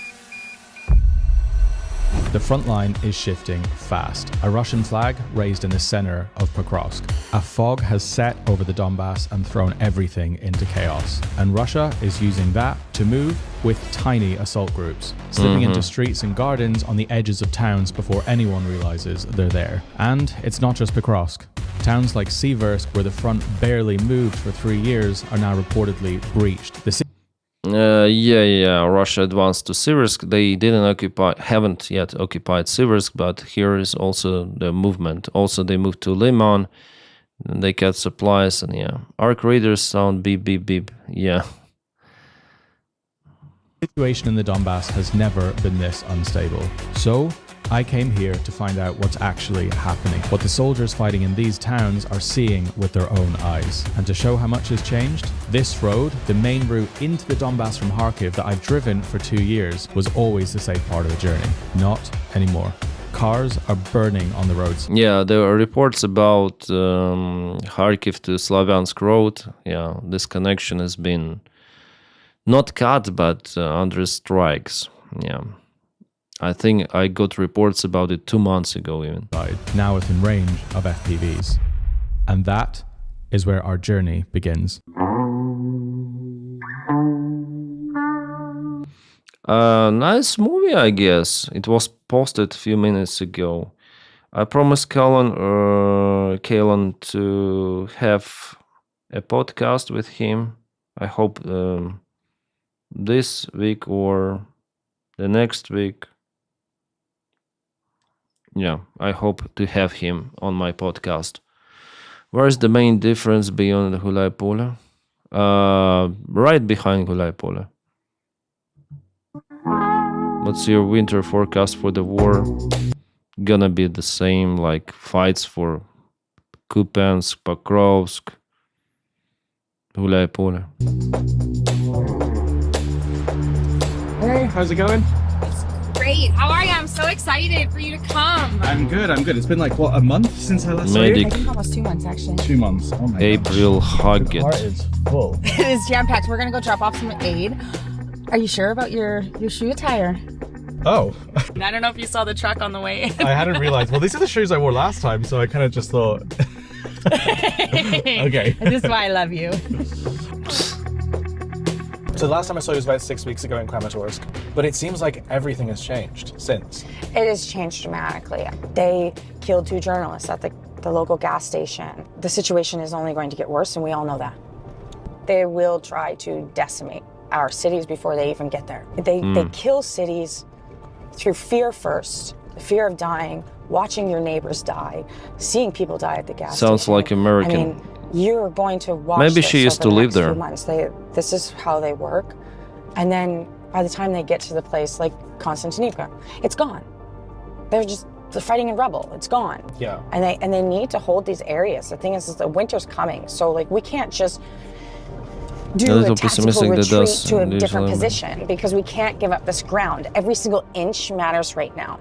The front line is shifting fast. A Russian flag raised in the center of Pokrovsk. A fog has set over the Donbass and thrown everything into chaos. And Russia is using that to move with tiny assault groups, slipping into streets and gardens on the edges of towns before anyone realizes they're there. And it's not just Pokrovsk. Towns like Siversk, where the front barely moved for 3 years, are now reportedly breached.
Russia advanced to Siversk. They haven't yet occupied Siversk, but here is also the movement. Also, they moved to Liman. They cut supplies, and arc raiders sound beep, beep, beep. Yeah.
The situation in the Donbass has never been this unstable. So, I came here to find out what's actually happening, what the soldiers fighting in these towns are seeing with their own eyes. And to show how much has changed, this road, the main route into the Donbass from Kharkiv that I've driven for 2 years, was always the safe part of the journey. Not anymore. Cars are burning on the roads.
Yeah, there are reports about Kharkiv to Slavyansk road. Yeah, this connection has been not cut, but under strikes. Yeah. I think I got reports about it 2 months ago even.
Now within range of FPVs. And that is where our journey begins.
Nice movie, I guess. It was posted a few minutes ago. I promised Kalen to have a podcast with him. I hope this week or the next week. Yeah, I hope to have him on my podcast. Where is the main difference beyond Gulai-Pole? Right behind Gulai-Pole. What's your winter forecast for the war? Gonna be the same, like fights for Kupiansk, Pokrovsk, Gulai-Pole.
Hey, how's it going?
Great. How are you? I'm so excited for you to come.
I'm good. A month since I last saw you?
I think almost 2 months, actually.
2 months. Oh my
April
gosh. The car
Hugget.
is full.
It is jam-packed. We're going to go drop off some aid. Are you sure about your shoe attire?
Oh.
I don't know if you saw the truck on the way.
I hadn't realized. Well, these are the shoes I wore last time, so I kind of just thought... Okay.
This is why I love you.
So the last time I saw you was about 6 weeks ago in Kramatorsk, but it seems like everything has changed since.
It has changed dramatically. They killed 2 journalists at the local gas station. The situation is only going to get worse, and we all know that. They will try to decimate our cities before they even get there. They kill cities through fear first, the fear of dying, watching your neighbors die, seeing people die at the gas station.
Sounds like American.
I mean, you're going to watch
Maybe
this
she used
over
to
the
live
next
there.
few months. This is how they work. And then by the time they get to the place like Konstantinivka, it's gone. They're fighting in rubble. It's gone.
Yeah.
And they need to hold these areas. The thing is the winter's coming, so like we can't just do a tactical retreat to a different position because we can't give up this ground. Every single inch matters right now.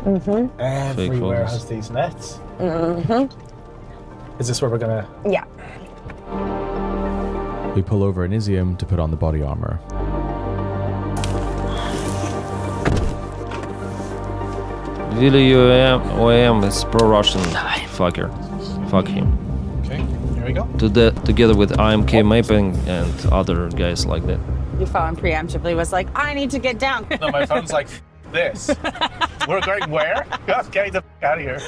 Mm-hmm.
Everywhere has these nets.
Mm-hmm.
Is this where we're gonna...
Yeah.
We pull over in Izium to put on the body armor.
Really, OAM is pro-Russian fucker. Fuck him.
Okay, here we go.
Together with IMK Mapping and other guys like that.
Your phone preemptively was like, I need to get down.
No, my phone's like this. We're going where? Get the f out of here.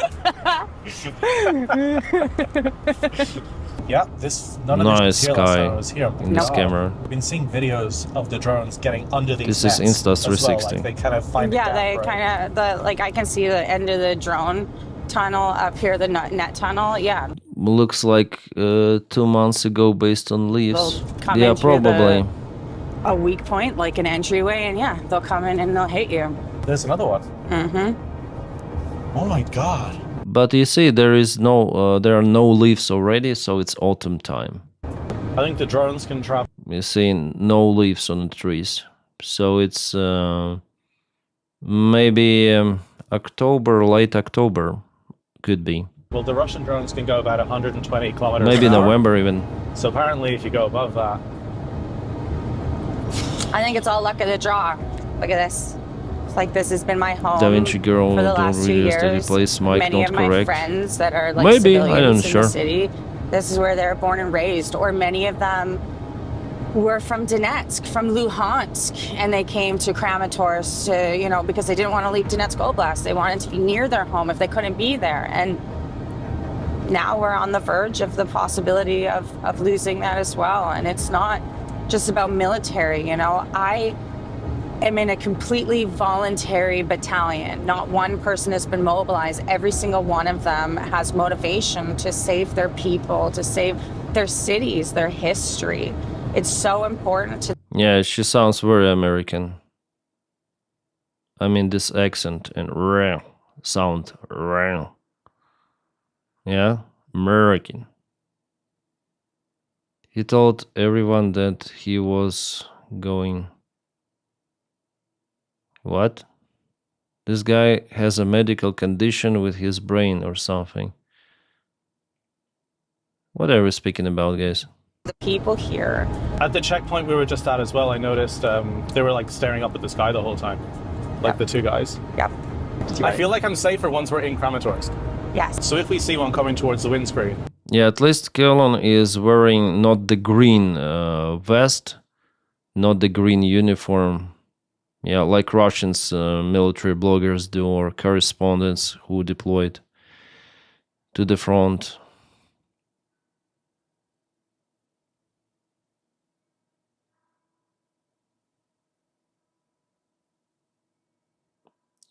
Yeah, none of
Nice
this was here last
guy
time I was here.
in this camera.
I've been seeing videos of the drones getting under these
This is
nets
Insta
as well,
360.
like they kind of find a
Yeah,
gap,
they
right?
kind of, I can see the end of the drone tunnel up here, the net tunnel. Yeah.
Looks like 2 months ago based on leaves.
They'll come
Yeah,
in through
probably.
a weak point, like an entryway, and yeah, they'll come in and they'll hit you.
There's another one.
Mm-hmm.
Oh my god.
But you see, there are no leaves already, so it's autumn time.
I think the drones can travel.
You see, no leaves on the trees, so it's maybe October, late October, could be.
Well, the Russian drones can go about 120 kilometers
Maybe
an hour.
November even.
So apparently, if you go above that,
I think it's all luck of the draw. Look at this. It's like this has been my home
Da Vinci Girl,
for the
don't
last 2
reuse the
years.
replace mic,
Many
not
of my
correct.
friends that are like
Maybe, I
civilians
don't
in
sure.
the city, this is where they're born and raised, or many of them were from Donetsk, from Luhansk, and they came to Kramatorsk to, because they didn't want to leave Donetsk Oblast. They wanted to be near their home if they couldn't be there. And now we're on the verge of the possibility of losing that as well. And it's not just about military, you know. I am in a completely voluntary battalion. Not one person has been mobilized. Every single one of them has motivation to save their people, to save their cities, their history. It's so important to...
Yeah, she sounds very American. I mean, this accent and real sound real. Yeah, American. He told everyone that he was going... What? This guy has a medical condition with his brain or something. What are we speaking about, guys?
The people here.
At the checkpoint we were just at as well, I noticed they were like staring up at the sky the whole time. Like the two guys.
Yep.
I feel like I'm safer once we're in Kramatorsk.
Yes.
So if we see one coming towards the windscreen.
Yeah, at least Kellon is wearing not the green vest, not the green uniform. Yeah, like Russians military bloggers do, or correspondents who deployed to the front.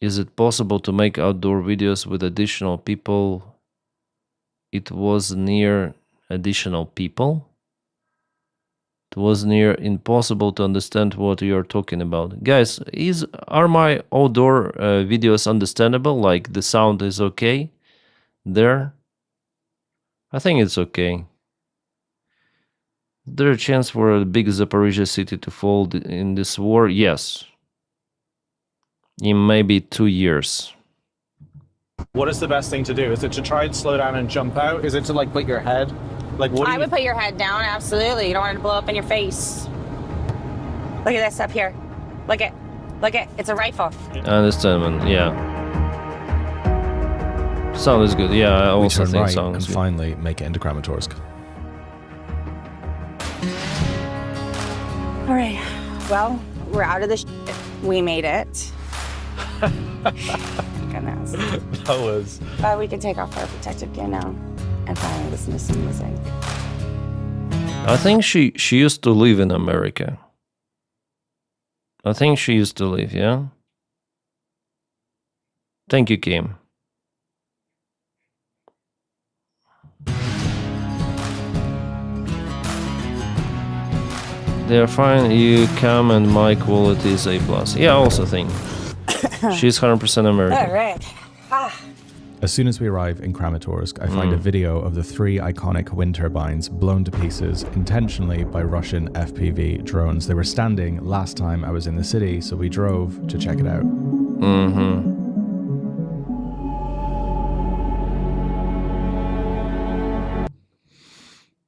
Is it possible to make outdoor videos with additional people? It was near additional people. It was near impossible to understand what you are talking about. Guys, are my outdoor videos understandable? Like the sound is okay there? I think it's okay. Is there a chance for a big Zaporizhia city to fall in this war? Yes. In maybe 2 years.
What is the best thing to do? Is it to try and slow down and jump out? Is it to like put your head? Like what?
I would put your head down, absolutely. You don't want it to blow up in your face. Look at this up here. Look it. Look it. It's a rifle.
I understand, man. Yeah. Sound is good. Yeah, I also think sound is good.
And finally make it into Kramatorsk.
All right. Well, we're out of the shit. We made it. Goodness.
That was...
But we can take off our protective gear now and finally listen to some music.
I think she used to live in America. I think she used to live, yeah? Thank you, Kim. They're fine, you come and my quality is A+. Yeah, I also think. She's 100% American.
All right.
As soon as we arrive in Kramatorsk, I find a video of the 3 iconic wind turbines blown to pieces intentionally by Russian FPV drones. They were standing last time I was in the city, so we drove to check it out.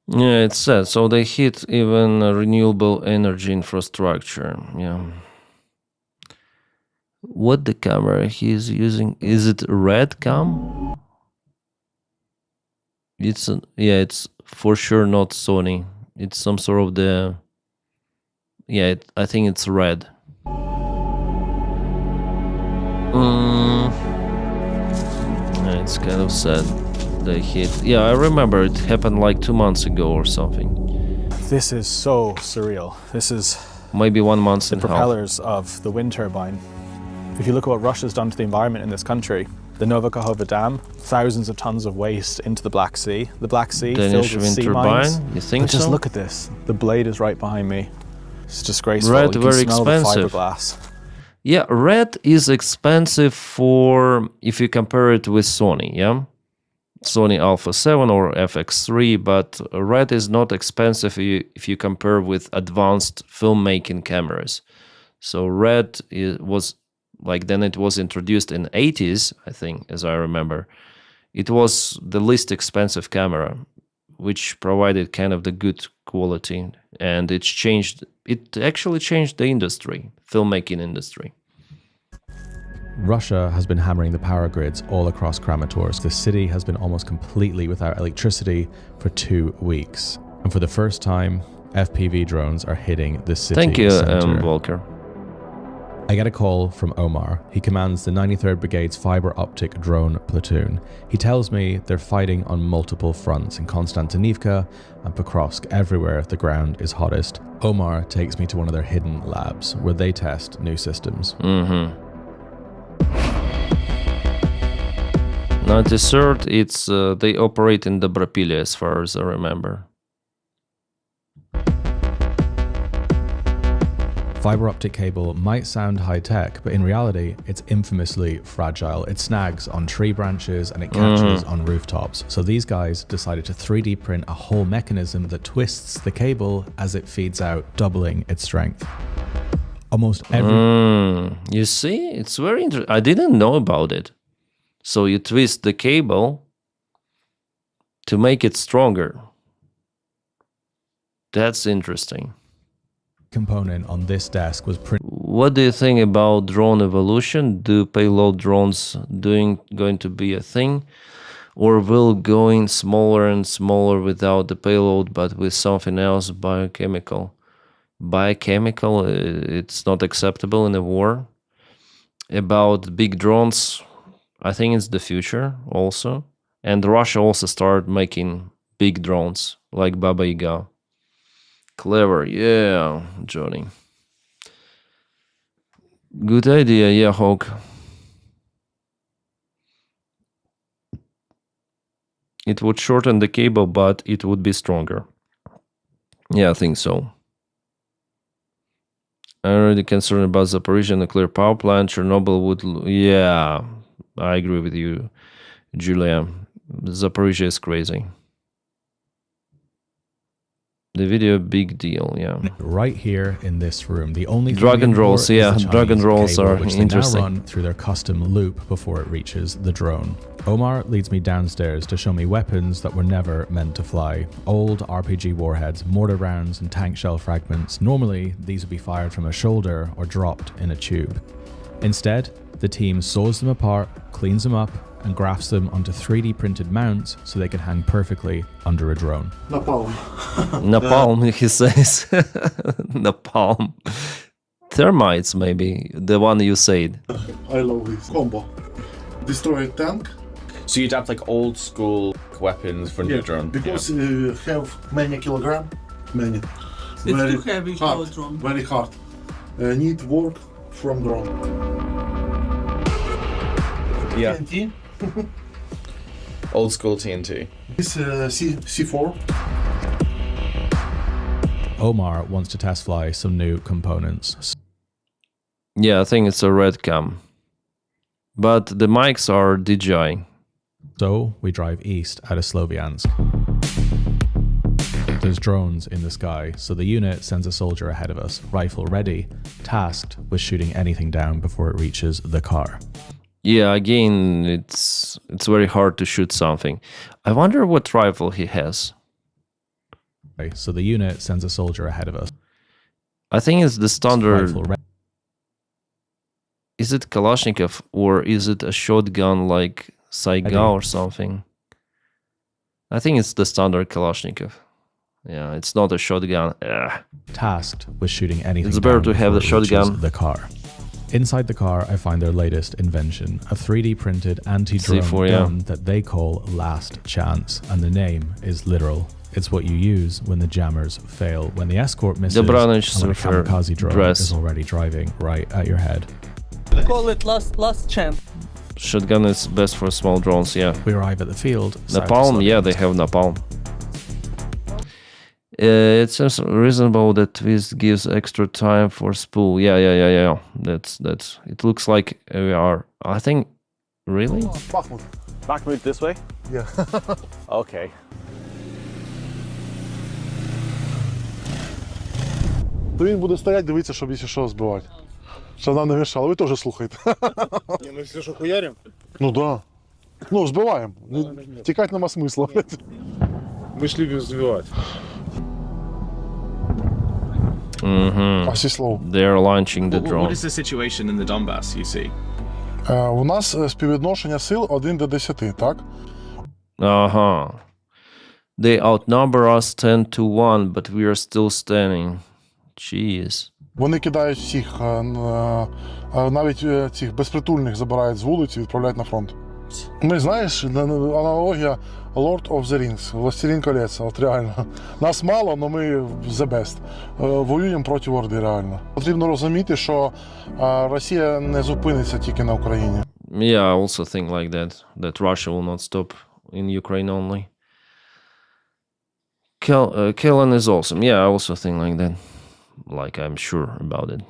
Yeah, it's sad. So they hit even renewable energy infrastructure. Yeah. What the camera he's using? Is it red cam? It's it's for sure not Sony. It's some sort of the... Yeah, I think it's red. Yeah, it's kind of sad. They hit. Yeah, I remember it happened like 2 months ago or something.
This is so surreal. This is
maybe 1 month and
the propellers of the wind turbine. If you look at what Russia's done to the environment in this country, the Novokahova Dam, thousands of tons of waste into the Black Sea. The Black Sea
Danish
filled with sea
turbine,
mines.
you think
but just
so?
look at this. The blade is right behind me. It's disgraceful.
Red,
you can
very
smell
expensive.
the fiberglass.
Yeah, red is expensive for if you compare it with Sony, yeah? Sony Alpha 7 or FX3, but red is not expensive if you compare with advanced filmmaking cameras. So red was, like, then it was introduced in 80s, I think, as I remember. It was the least expensive camera, which provided kind of the good quality, and it actually changed the industry, filmmaking industry.
Russia has been hammering the power grids all across Kramatorsk. The city has been almost completely without electricity for 2 weeks. And for the first time, FPV drones are hitting the city
Thank you,
center.
Volker.
I get a call from Omar. He commands the 93rd Brigade's fiber optic drone platoon. He tells me they're fighting on multiple fronts in Konstantinivka and Pokrovsk, everywhere the ground is hottest. Omar takes me to one of their hidden labs where they test new systems.
93rd, it's they operate in Dobropile as far as I remember.
Fiber optic cable might sound high-tech, but in reality, it's infamously fragile. It snags on tree branches and it catches on rooftops. So these guys decided to 3D print a whole mechanism that twists the cable as it feeds out, doubling its strength. Almost every...
You see? It's very interesting. I didn't know about it. So you twist the cable to make it stronger. That's interesting.
Component on this desk was printed.
What do you think about drone evolution? Do payload drones going to be a thing, or will going smaller and smaller without the payload but with something else biochemical? Biochemical, it's not acceptable in a war. About big drones, I think it's the future also. And Russia also started making big drones like Baba Yaga. Clever, yeah, Johnny. Good idea, yeah, Hawk. It would shorten the cable, but it would be stronger. Yeah, I think so. I'm already concerned about Zaporizhzhia nuclear power plant. Chernobyl would... Yeah, I agree with you, Julia. Zaporizhzhia is crazy. The video, big deal, yeah.
Right here in this room, the only
drag and rolls, yeah, drag and rolls are interesting.
They now run through their custom loop before it reaches the drone. Omar leads me downstairs to show me weapons that were never meant to fly. Old RPG warheads, mortar rounds, and tank shell fragments. Normally, these would be fired from a shoulder or dropped in a tube. Instead, the team saws them apart, cleans them up, and grafts them onto 3D printed mounts so they can hang perfectly under a drone.
Napalm.
Napalm, he says. Napalm. Termites, maybe. The one you said.
I love this combo. Destroy a tank.
So you'd have like old school weapons for new drone.
Because have many kilogram. Many.
It's too heavy for a drone.
Very hard. Need work from drone.
Yeah.
TNT.
Old school TNT.
This C4.
Omar wants to test fly some new components.
Yeah, I think it's a red cam. But the mics are DJI.
So we drive east out of Sloviansk. There's drones in the sky, so the unit sends a soldier ahead of us, rifle ready, tasked with shooting anything down before it reaches the car.
Yeah, again, it's very hard to shoot something. I wonder what rifle he has.
Okay, so the unit sends a soldier ahead of us.
I think it's the standard. Is it Kalashnikov or is it a shotgun like Saiga or something? I think it's the standard Kalashnikov. Yeah, it's not a shotgun. Ugh.
Tasked with shooting anything.
It's better to have the shotgun.
The car. Inside the car, I find their latest invention, a 3D printed anti-drone
C4,
gun that they call Last Chance, and the name is literal. It's what you use when the jammers fail, when the escort misses, and when a kamikaze drone is already driving right at your head.
Call it last chance.
Shotgun is best for small drones, yeah.
We arrive at the field.
Napalm, yeah, they have napalm. It seems reasonable that twist gives extra time for spool. Yeah. That's. It looks like we are. I think. Really?
Bakhmut.
Bakhmut this way?
Yeah.
Okay.
То він буде стояти, дивитися, щоб якщо що збивати. Щоб нам не мішало. Ви теж слухайте.
Не, ну если что, хуярим?
Ну да. Ну, збиваємо. Тікати нема смисла.
Мы ж любим сбивать.
They're launching the drone.
What is the situation in the Donbass, you see?
У нас співвідношення сил 1 до 10, так?
They outnumber us 10-1, but we are still standing. Jeez.
Вони кидають всіх, навіть цих безпритульних забирають з вулиці і відправляють на фронт. Ми, знаєш, аналогія Lord of the Rings, Властелін колець, от реально. Нас мало, але ми the best. Воюємо проти Орди, реально. Потрібно розуміти, що Росія не зупиниться тільки на Україні.
Yeah, I also think like that Russia will not stop in Ukraine only. Kellen is awesome. Yeah, I also think like that. Like, I'm sure about it.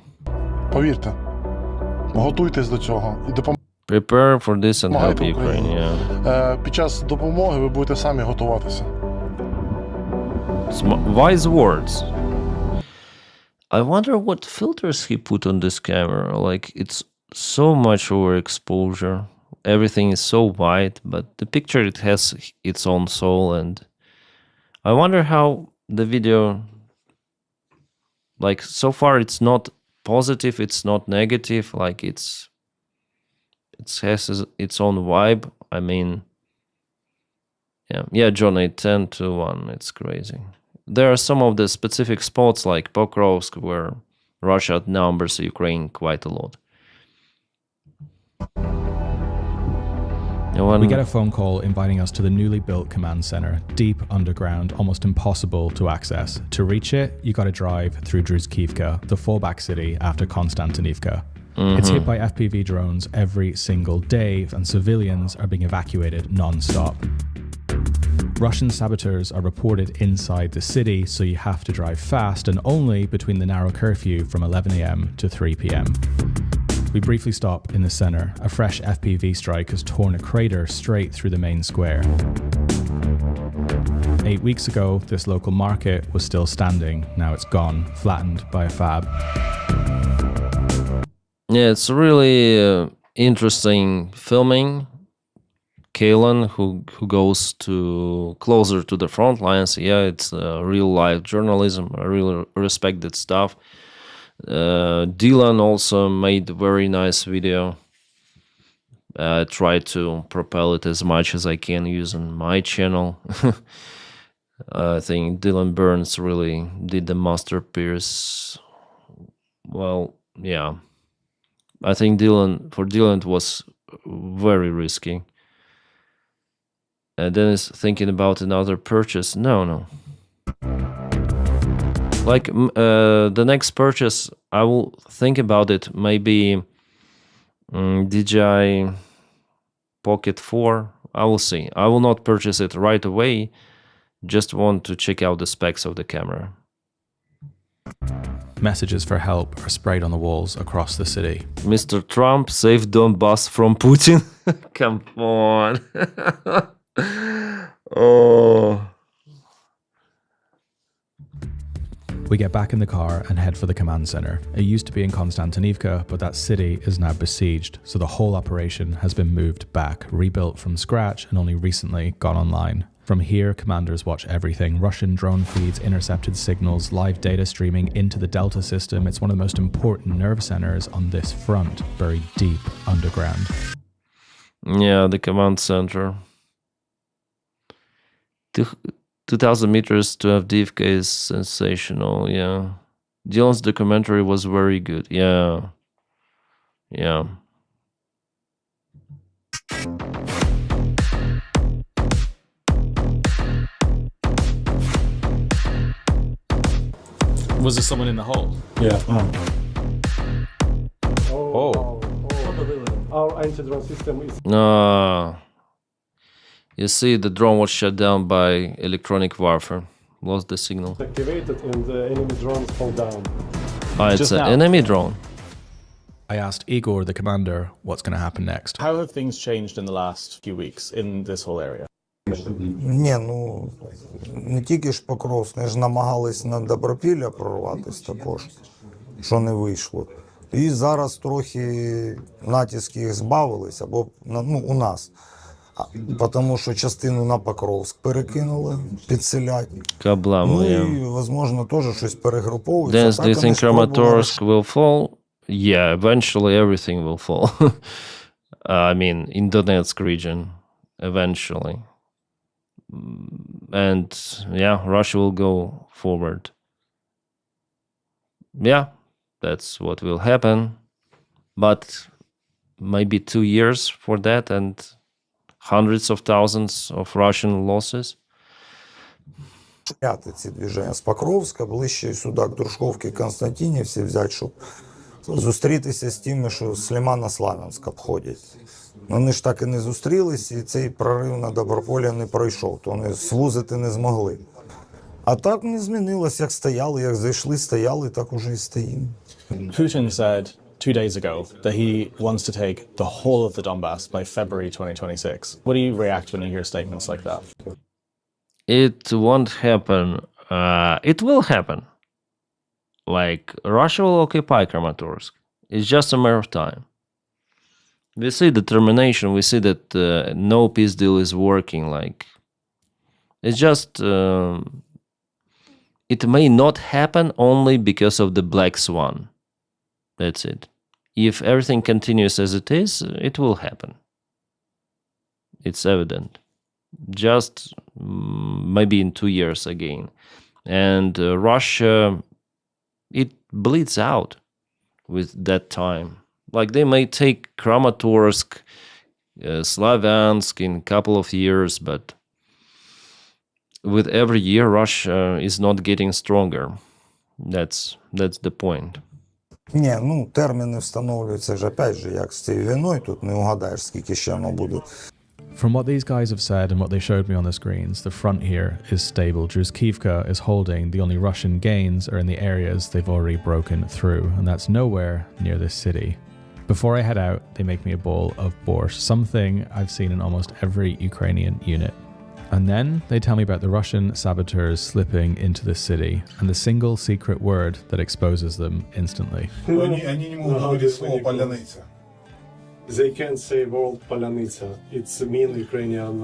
Повірте, готуйтесь до цього і допомагайте.
Prepare for this and help Ukraine, yeah.
Під час допомоги ви будете самі готуватися.
Wise words. I wonder what filters he put on this camera. Like, it's so much overexposure. Everything is so white, but the picture, it has its own soul, and I wonder how the video, like, so far it's not positive, it's not negative, like it has its own vibe. I mean, yeah, John 8-10-1, it's crazy. There are some of the specific spots like Pokrovsk where Russia outnumbers Ukraine quite a lot.
We get a phone call inviting us to the newly built command center, deep underground, almost impossible to access. To reach it, you got to drive through Druzhkivka, the fallback city after Konstantinivka. It's hit by FPV drones every single day, and civilians are being evacuated non-stop. Russian saboteurs are reported inside the city, so you have to drive fast and only between the narrow curfew from 11 a.m. to 3 p.m. We briefly stop in the center. A fresh FPV strike has torn a crater straight through the main square. 8 weeks ago, this local market was still standing. Now it's gone, flattened by a fab.
Yeah, it's really interesting filming. Kalen, who goes to closer to the front lines. Yeah, it's real life journalism. I really respect that stuff. Dylan also made a very nice video. I try to propel it as much as I can using my channel. I think Dylan Burns really did the masterpiece. Well, yeah. I think for Dylan it was very risky. Denys thinking about another purchase. No. Like, the next purchase, I will think about it. Maybe DJI Pocket 4. I will see. I will not purchase it right away. Just want to check out the specs of the camera.
Messages for help are sprayed on the walls across the city.
Mr. Trump, save Donbass from Putin. Come on. Oh.
We get back in the car and head for the command center. It used to be in Konstantinivka, but that city is now besieged, so the whole operation has been moved back, rebuilt from scratch, and only recently gone online. From here, commanders watch everything. Russian drone feeds, intercepted signals, live data streaming into the Delta system. It's one of the most important nerve centers on this front, buried deep underground.
Yeah, the command center. 2,000 meters to Avdiivka is sensational, yeah. Dylan's documentary was very good, yeah.
Was there someone in the hole?
Yeah.
Oh.
Our anti-drone system is...
You see, the drone was shut down by electronic warfare. Lost the signal.
Activated and the enemy drones fall down.
It's an enemy drone.
I asked Igor, the commander, what's going to happen next.
How have things changed in the last few weeks in this whole area?
Ні, ну, не тільки ж Покровськ, вони ж намагались на Добропілля прорватися також, що не вийшло. І зараз трохи натиски їх збавились, або, ну, у нас. Тому що частину на Покровськ перекинули, підселять.
Ну
і, можливо, теж щось перегруповується.
Do you think Kramatorsk will fall? Yeah, eventually everything will fall. I mean, in Donetsk region, eventually. And yeah, Russia will go forward. Yeah, That's what will happen. But maybe 2 years for that and hundreds of thousands of Russian losses.
Ці движення з Покровська, ближче сюди, к Дружковці, Константинівці взяти, щоб зустрітися з тими, що з Лимана Славянськ обходять. Вони ж так і не зустрілись, і цей прорив на Доброполя не пройшов, то вони звузити не змогли. А так не змінилось, як стояли, як зайшли, стояли, так уже і стоїмо.
Putin said 2 days ago that he wants to take the whole of the Donbass by February 2026. What do you react when you hear statements like that?
It won't happen. It will happen. Like, Russia will occupy Kramatorsk. It's just a matter of time. We see determination. We see that no peace deal is working. Like, it's just... it may not happen only because of the Black Swan. That's it. If everything continues as it is, it will happen. It's evident. Just maybe in 2 years again. And Russia, it bleeds out with that time. Like, they may take Kramatorsk, Slavyansk in a couple of years, but with every year, Russia is not getting stronger. That's the point.
Ні, ну, терміни встановлюються ж, опять же, як з цією війною, тут не угадаєш, скільки ще воно буде.
From what these guys have said and what they showed me on the screens, the front here is stable. Druzhkivka is holding. The only Russian gains are in the areas they've already broken through, and that's nowhere near this city. Before I head out, they make me a bowl of borscht, something I've seen in almost every Ukrainian unit. And then they tell me about the Russian saboteurs slipping into the city and the single secret word that exposes them instantly.
They can't say word Polyanitsa. It's a mean Ukrainian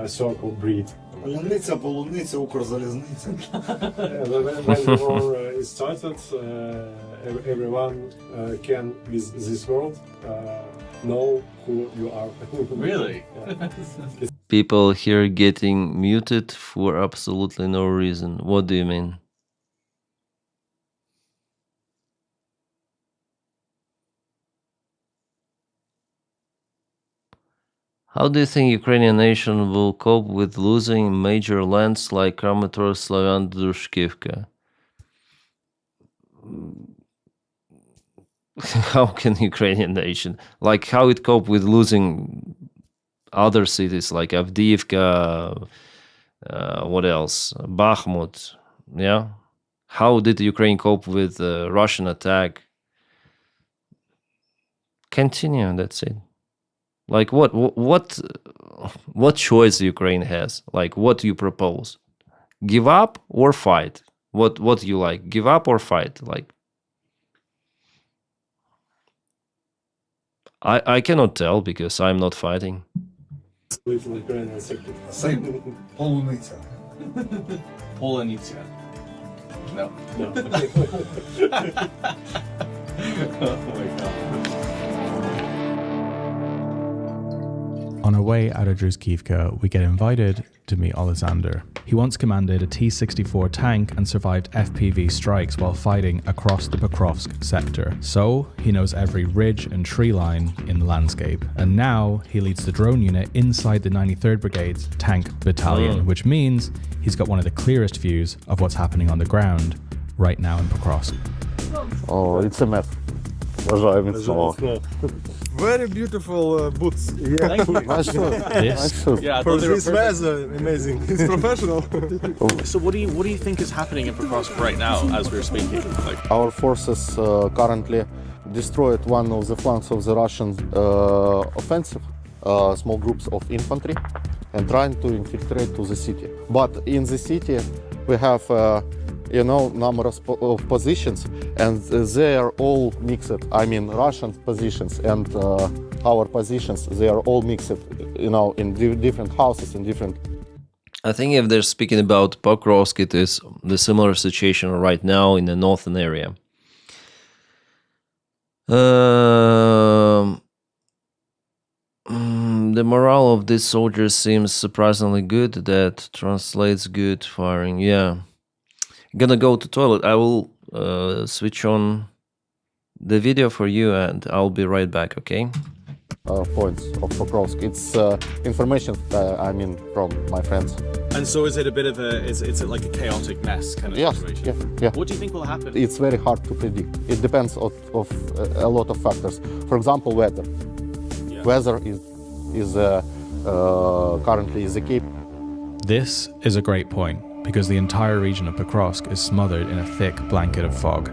circle breed.
Поляниця, полуниця, Укрзалізниця.
When the war is started, everyone can, with this word, know who you are.
Really?
People here getting muted for absolutely no reason. What do you mean? How do you think Ukrainian nation will cope with losing major lands like Kramatorsk, Slavyansk, Drushkivka? How can Ukrainian nation, like how it cope with losing other cities like Avdiivka, what else? Bakhmut, yeah? How did Ukraine cope with Russian attack? Continue, that's it. Like what choice Ukraine has? Like, what do you propose? Give up or fight? What do you like? Give up or fight? Like, I cannot tell because I'm not fighting.
Little Ukrainian secret.
Same. Полуниця.
Polyanitsa. No.
No.
Oh my god.
On our way out of Druzhkivka, we get invited to meet Alexander. He once commanded a T-64 tank and survived FPV strikes while fighting across the Pokrovsk sector. So, he knows every ridge and tree line in the landscape. And now, he leads the drone unit inside the 93rd Brigade's tank battalion, which means he's got one of the clearest views of what's happening on the ground right now in Pokrovsk.
Oh, it's a map. Вважаю міцного.
Very beautiful boots.
Thank you. Yeah,
For this weather, amazing. It's professional.
So what do you think is happening in Pokrovsk right now as we're speaking? Like,
Our forces currently destroyed one of the flanks of the Russian offensive, small groups of infantry, and trying to infiltrate to the city. But in the city, we have number of positions, and they are all mixed. I mean, Russian positions and our positions, they are all mixed, in different houses, in different...
I think if they're speaking about Pokrovsk, it is the similar situation right now in the northern area. The morale of these soldiers seems surprisingly good. That translates good firing. Yeah. Gonna go to toilet. I will switch on the video for you and I'll be right back, okay?
Points of Pokrovsk. It's information, from my friends.
And so is it a bit of is it like a chaotic mess kind of situation?
Yeah.
What do you think will happen?
It's very hard to predict. It depends of a lot of factors. For example, weather.
Yeah.
Weather is currently the key.
This is a great point, because the entire region of Pokrovsk is smothered in a thick blanket of fog.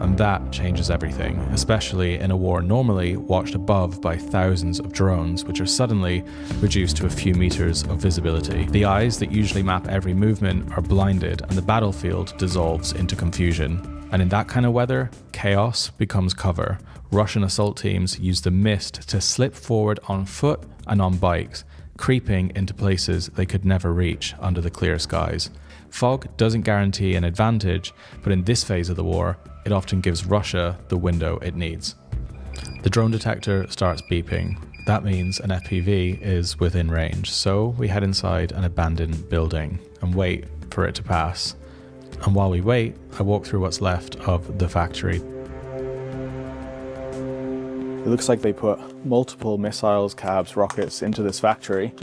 And that changes everything, especially in a war normally watched above by thousands of drones, which are suddenly reduced to a few meters of visibility. The eyes that usually map every movement are blinded, and the battlefield dissolves into confusion. And in that kind of weather, chaos becomes cover. Russian assault teams use the mist to slip forward on foot and on bikes, creeping into places they could never reach under the clear skies. Fog doesn't guarantee an advantage, but in this phase of the war, it often gives Russia the window it needs. The drone detector starts beeping. That means an FPV is within range, so we head inside an abandoned building and wait for it to pass. And while we wait, I walk through what's left of the factory.
It looks like they put multiple missiles, cabs, rockets into this factory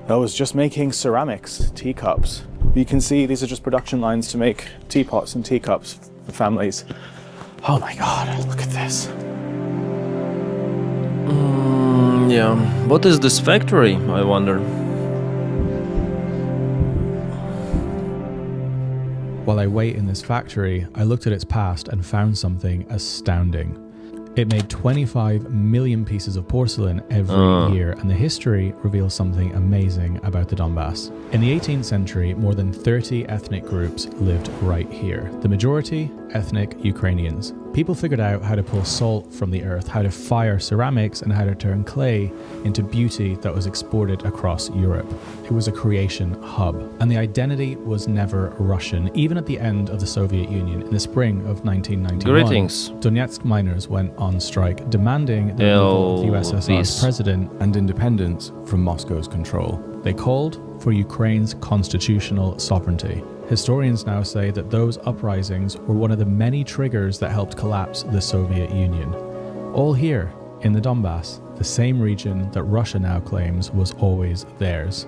that was just making ceramics, teacups. You can see these are just production lines to make teapots and teacups for families. Oh my God, look at this.
Yeah, what is this factory, I wonder?
While I wait in this factory, I looked at its past and found something astounding. It made 25 million pieces of porcelain every year, and the history reveals something amazing about the Donbass. In the 18th century, more than 30 ethnic groups lived right here. The majority, ethnic Ukrainians. People figured out how to pull salt from the earth, how to fire ceramics, and how to turn clay into beauty that was exported across Europe. It was a creation hub, and the identity was never Russian. Even at the end of the Soviet Union in the spring of 1991,
Greetings.
Donetsk miners went on strike, demanding the removal of the USSR's president and independence from Moscow's control. They called for Ukraine's constitutional sovereignty. Historians now say that those uprisings were one of the many triggers that helped collapse the Soviet Union. All here in the Donbass, the same region that Russia now claims was always theirs.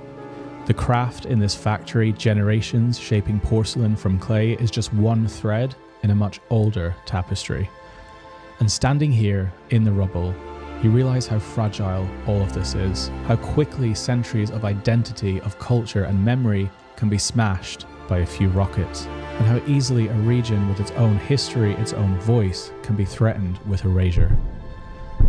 The craft in this factory, generations shaping porcelain from clay, is just one thread in a much older tapestry. And standing here in the rubble, you realize how fragile all of this is, how quickly centuries of identity, of culture and memory can be smashed by a few rockets, and how easily a region with its own history, its own voice, can be threatened with erasure.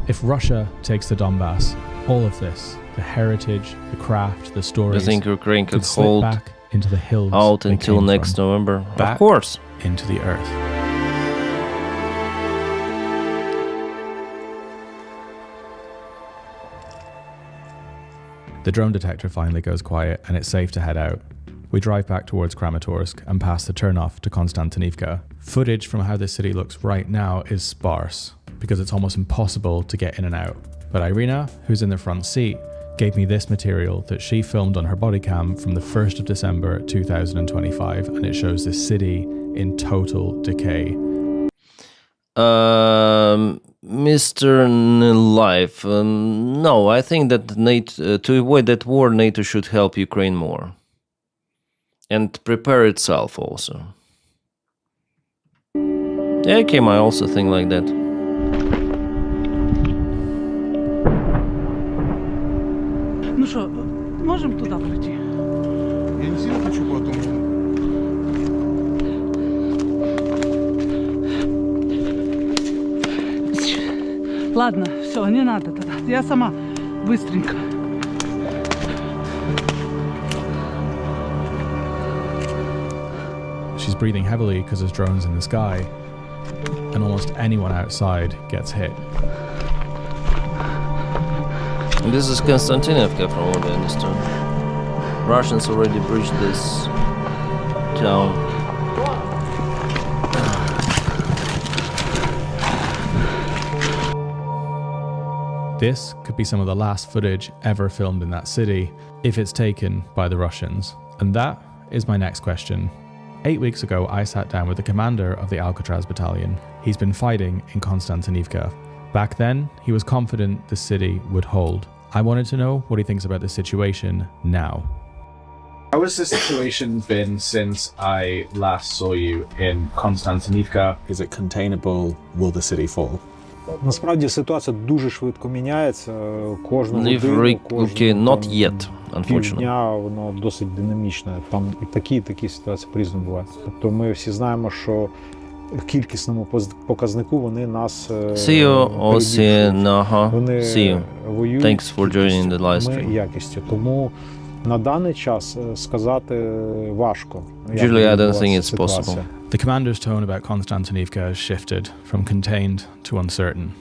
If Russia takes the Donbass, all of this, the heritage, the craft, the stories,
I think Ukraine could
slip
hold
back into the hills
out
they
until
came
next
from,
November.
back
Of course.
into the earth. The drone detector finally goes quiet and it's safe to head out. We drive back towards Kramatorsk and pass the turnoff to Konstantinivka. Footage from how this city looks right now is sparse because it's almost impossible to get in and out. But Irina, who's in the front seat, gave me this material that she filmed on her body cam from the 1st of December 2025, and it shows the city in total decay.
Mr. Life, no, I think that NATO, to avoid that war, NATO should help Ukraine more. And prepare itself also. Yeah, okay, I also think like that.
Ну что, можем туда пройти?
Я не сильно хочу потом.
Ладно, все, не надо тогда. Я сама быстренько.
She's breathing heavily because there's drones in the sky, and almost anyone outside gets hit.
This is Konstantinivka, from what I understand. Russians already breached this town.
This could be some of the last footage ever filmed in that city, if it's taken by the Russians. And that is my next question. 8 weeks ago, I sat down with the commander of the Alcatraz battalion. He's been fighting in Konstantinivka. Back then, he was confident the city would hold. I wanted to know what he thinks about the situation now.
How has the situation been since I last saw you in Konstantinivka? Is it containable? Will the city fall?
Насправді ситуація дуже швидко міняється. Кожну півдня воно досить динамічне. Там і такі ситуації по-різному бувають. Тобто ми всі знаємо, що в кількісному показнику вони нас вони воюють ми якістю. Тому на даний час сказати важко.
Usually I don't think it's possible.
The commander's tone about Konstantinivka has shifted from contained to uncertain.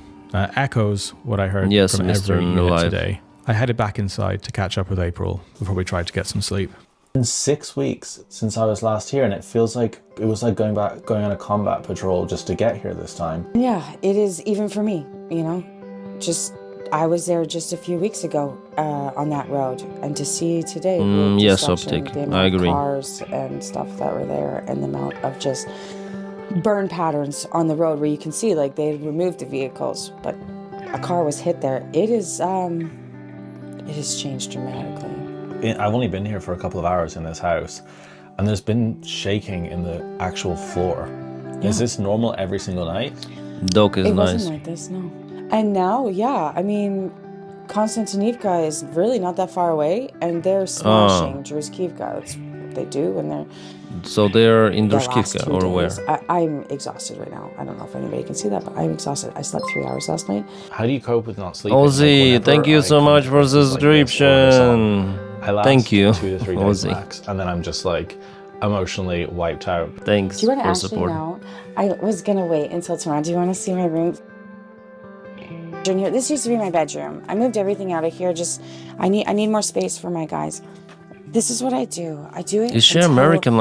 Echoes what I heard from every unit today. I headed back inside to catch up with April before we tried to get some sleep.
It's been 6 weeks since I was last here, and it feels like it was like going on a combat patrol just to get here this time.
Yeah, it is even for me, you know. I was there just a few weeks ago on that road, and to see today
yes, Optic, I agree.
Cars and stuff that were there, and the amount of just burn patterns on the road where you can see like they had removed the vehicles, but a car was hit there. It has changed dramatically.
I've only been here for a couple of hours in this house, and there's been shaking in the actual floor. Yeah. Is this normal every single night?
Doc is
nice. It wasn't like this, no. And now, yeah, I mean, Konstantinivka is really not that far away, and they're smashing Druskivka. That's what they do, and they're...
So they're in Druskivka, or where?
I'm exhausted right now. I don't know if anybody can see that, but I'm exhausted. I slept 3 hours last night.
How do you cope with not sleeping?
Ozzy, thank you so much for the subscription. Thank you,
2 to 3 days max, and then I'm just like emotionally wiped out.
Thanks
do you want to
for
actually
support.
Know? I was going to wait until tomorrow. Do you want to see my room? Here. This used to be my bedroom. I moved everything out of here. I need more space for my guys. This is what I do. I do it.
Is she American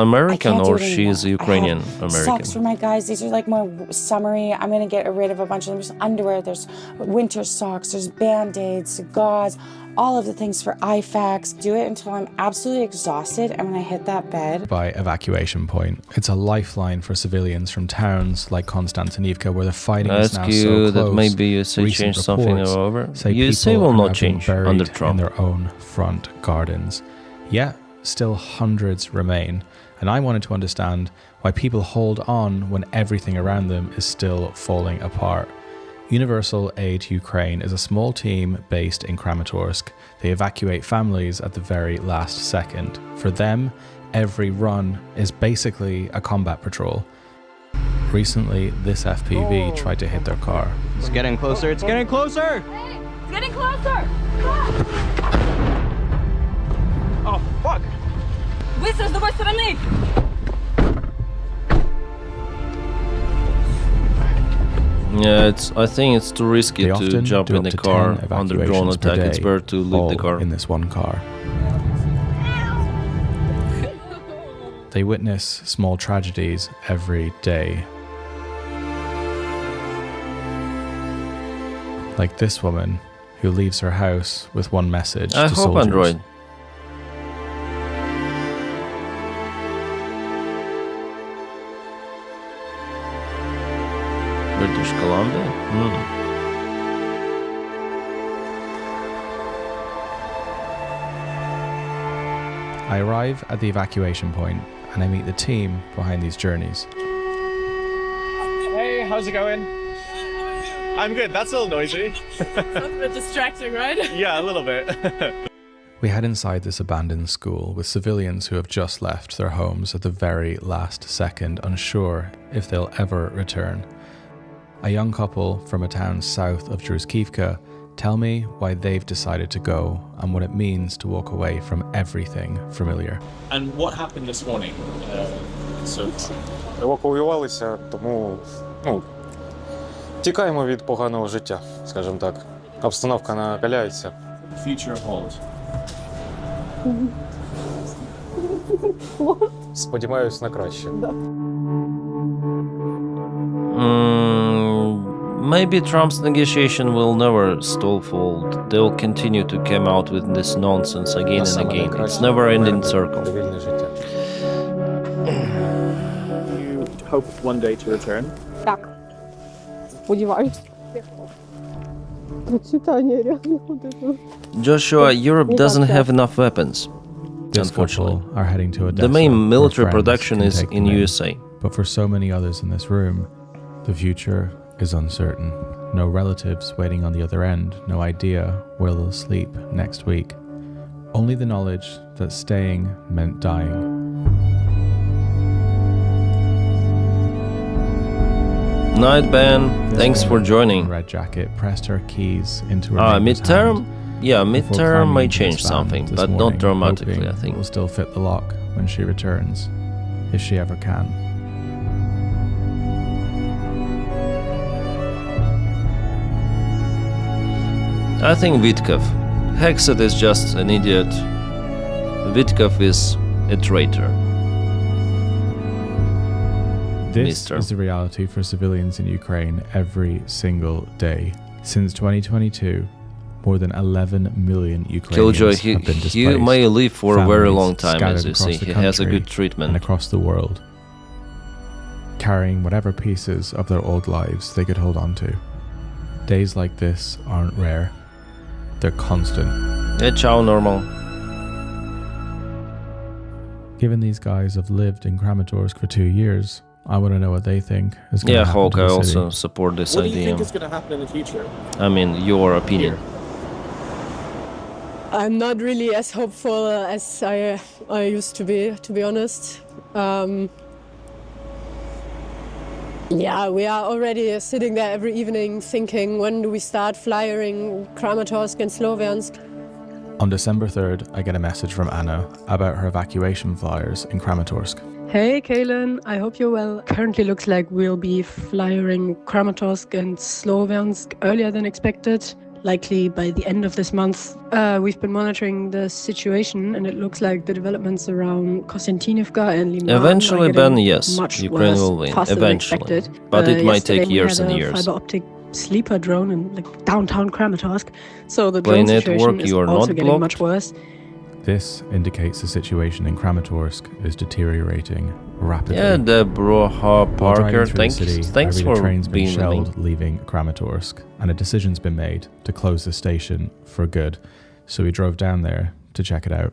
or she is Ukrainian American?
Socks for my guys. These are like more summery. I'm gonna get rid of a bunch of them. There's underwear. There's winter socks. There's Band-Aids, gauze, all of the things for IFAX. Do it until I'm absolutely exhausted, and when I hit that bed.
By evacuation point, it's a lifeline for civilians from towns like Konstantinivka where the fighting is now so close.
That maybe USA changed something over. USA will not change under Trump.
In their own front gardens. Yet, still hundreds remain, and I wanted to understand why people hold on when everything around them is still falling apart. Universal Aid Ukraine is a small team based in Kramatorsk. They evacuate families at the very last second. For them, every run is basically a combat patrol. Recently, this FPV tried to hit their car.
It's getting closer, it's getting closer!
Hey, it's getting closer!
Oh, fuck!
Быстро, с другой стороны!
Yeah, I think it's too risky to jump in the car under drone attack. It's better to leave the car.
In this one car. They witness small tragedies every day. Like this woman who leaves her house with one message to soldiers. I hope Android.
British Columbia?
I arrive at the evacuation point and I meet the team behind these journeys.
Hey, how's it going? I'm good. That's a little noisy.
That's a bit distracting, right?
Yeah, a little bit.
We head inside this abandoned school with civilians who have just left their homes at the very last second, unsure if they'll ever return. A young couple from a town south of Druskivka tell me why they've decided to go and what it means to walk away from everything familiar.
And what happened this morning?
Евакуювалися, тому тікаємо від поганого життя, скажімо так. Обстановка накаляється.
Future hold.
Сподіваюсь на краще.
Maybe Trump's negotiation will never stall fold. They'll continue to come out with this nonsense again and again. It's never-ending circle.
hope one day to return?
Так. Сподіваюсь. Прочитання реально ходить.
Joshua, Europe doesn't have enough weapons, unfortunately.
Are heading to
the main military production is in USA.
But for so many others in this room, the future is uncertain. No relatives waiting on the other end, no idea where they'll sleep next week. Only the knowledge that staying meant dying.
Night Ben, thanks for joining.
Red jacket pressed her keys into her
midterm? Yeah,
before
midterm
climbing
might
into
change
his van
something,
this
but not
morning,
dramatically,
hoping
I think.
it will still fit the lock when she returns, if she ever can.
I think Vitkov. Hexet is just an idiot. Vitkov is a traitor.
This is the reality for civilians in Ukraine every single day. Since 2022, more than 11 million Ukrainians
Killjoy,
have been displaced.
he may live for a very
Families
long time, as
scattered
you
across
see.
the
He has a
country
good treatment.
and across the world, carrying whatever pieces of their old lives they could hold on to. Days like this aren't rare. They're constant.
Yeah, ciao, normal.
Given these guys have lived in Kramatorsk for 2 years, I want to know what they think is going to happen
Hulk,
to
I
the
also
city.
support this
What do
idea.
you think is going to happen in the future?
I mean, your opinion.
I'm not really as hopeful as I used to be honest. Yeah, we are already sitting there every evening thinking, when do we start flying Kramatorsk and Sloviansk?
On December 3rd, I get a message from Anna about her evacuation flyers in Kramatorsk.
Hey, Kaylin, I hope you're well. Currently looks like we'll be flying Kramatorsk and Sloviansk earlier than expected, likely by the end of this month. We've been monitoring the situation, and it looks like the developments around Konstantinivka and Liman
Eventually,
are getting
Ben, yes,
much
Ukraine
worse,
will win.
faster than
Eventually.
expected.
But it might take
Yesterday
years
we had
and
a
years.
fiber optic sleeper drone in downtown Kramatorsk, so the
Play
drone
network,
situation is
you are
also
not
getting
blocked.
much worse.
This indicates the situation in Kramatorsk is deteriorating rapidly.
Yeah, Deborah
While
Parker,
driving through
thanks,
the city,
thanks
I read
for
a train's been
being with me.
shelled leaving Kramatorsk, and a decision's been made to close the station for good. So we drove down there to check it out.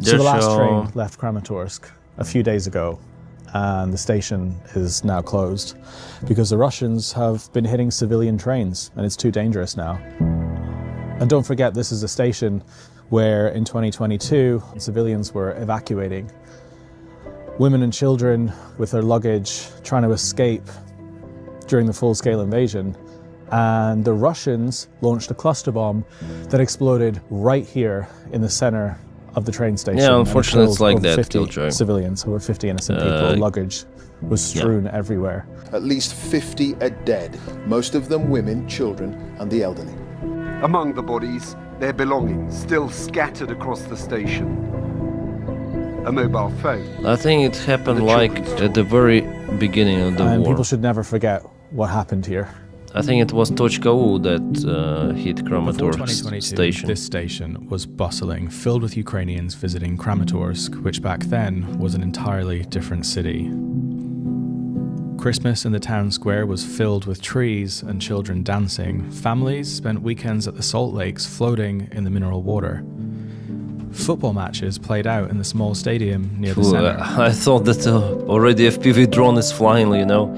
So the last train left Kramatorsk a few days ago, and the station is now closed because the Russians have been hitting civilian trains, and it's too dangerous now. And don't forget, this is a station where in 2022, civilians were evacuating. Women and children with their luggage trying to escape during the full-scale invasion. And the Russians launched a cluster bomb that exploded right here in the center of the train station.
Yeah, unfortunately,
and
it's like
over
that,
50
Killjoy.
civilians, over 50 innocent people. Luggage was strewn everywhere.
At least 50 are dead, most of them women, children, and the elderly.
Among the bodies, their belongings still scattered across the station. A mobile phone.
I think it happened like at the very beginning of the
And
war.
people should never forget what happened here.
I think it was Tochka U that hit
Before
Kramatorsk
2022,
station.
this station was bustling, filled with Ukrainians visiting Kramatorsk, which back then was an entirely different city. Christmas in the town square was filled with trees and children dancing. Families spent weekends at the salt lakes floating in the mineral water. Football matches played out in the small stadium near the center.
I thought that already FPV drone is flying, you know,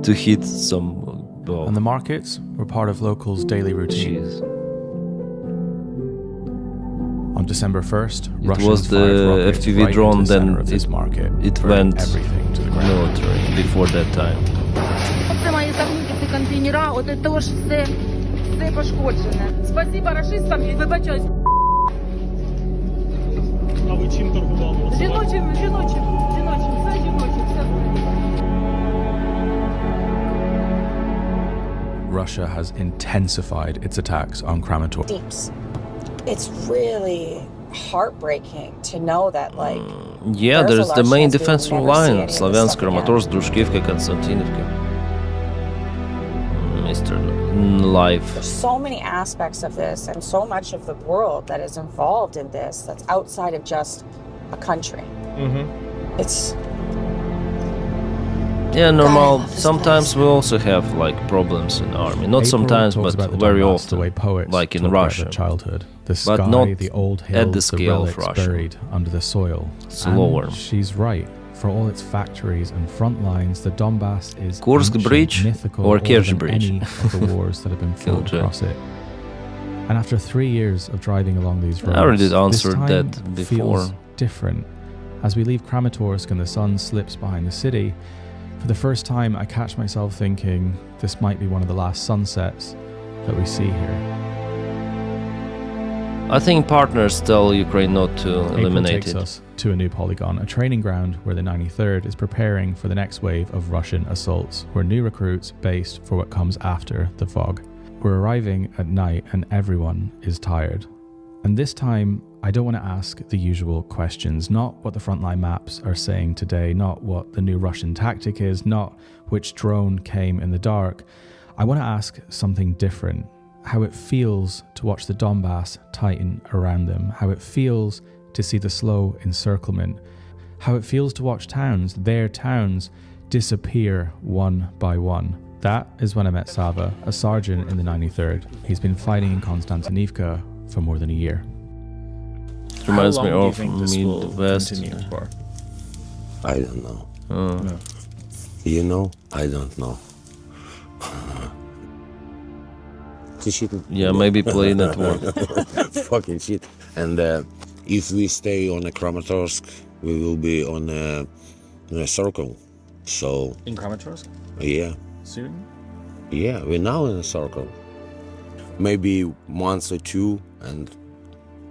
to hit some...
And the markets were part of locals' daily routine. On December 1st,
It
Russians
was the
fired rockets
FPV
right
drone,
into the
then
center of this market,
it
burning
went
everything to the ground.
military before that time.
Це мої загнуті ці контейнера, от це ж все пошкоджене. Спасибо рашистам і вибачаюсь.
А ви чим торгували?
Жіночим, все жіночим, все.
Russia has intensified its attacks on Kramatorsk.
It's really heartbreaking to know that, like,
Yeah, there's the main defensive
never see
line.
any of this
Slaviansk,
stuff again.
Kramatorsk, Drushkivka, Konstantinivka. Mr. Life.
There's so many aspects of this and so much of the world that is involved in this that's outside of just a country. It's
Yeah, normal. Sometimes we also have like problems in army. Not
April
sometimes,
talks
but
about the
very
Donbass
often,
the way poets
like in
talk about
Russia.
their childhood. The
But
sky,
not
the old hills,
at the scale of
relics
Russia.
buried under the soil.
It's lower.
And she's right. For all its factories and front lines, the Donbass is
Kursk
ancient,
Bridge
mythical,
or
older
Kerch
than
Bridge?
any of the wars that have been fought
Kerch.
across it. And after 3 years of driving along these roads,
I already
this
answered
time
that before.
feels different. As we leave Kramatorsk and the sun slips behind the city, for the first time I catch myself thinking this might be one of the last sunsets that we see here.
I think partners tell Ukraine not to
April
eliminate
takes
it.
us to a new polygon, a training ground where the 93rd is preparing for the next wave of Russian assaults, where new recruits based for what comes after the fog. We're arriving at night and everyone is tired. And this time, I don't want to ask the usual questions, not what the frontline maps are saying today, not what the new Russian tactic is, not which drone came in the dark. I want to ask something different. How it feels to watch the Donbass tighten around them, how it feels to see the slow encirclement, how it feels to watch towns, their towns, disappear one by one. That is when I met Sava, a sergeant in the 93rd. He's been fighting in Konstantinivka for more than a year.
Reminds
How
me
long do you
of
think this will
Midwest.
continue for?
I don't know.
No.
You know, I don't know.
Yeah, maybe play network.
Fucking shit. And if we stay on a Kramatorsk, we will be on a circle. So
In Kramatorsk?
yeah,
Soon?
yeah, we're now in a circle. Maybe once or two, and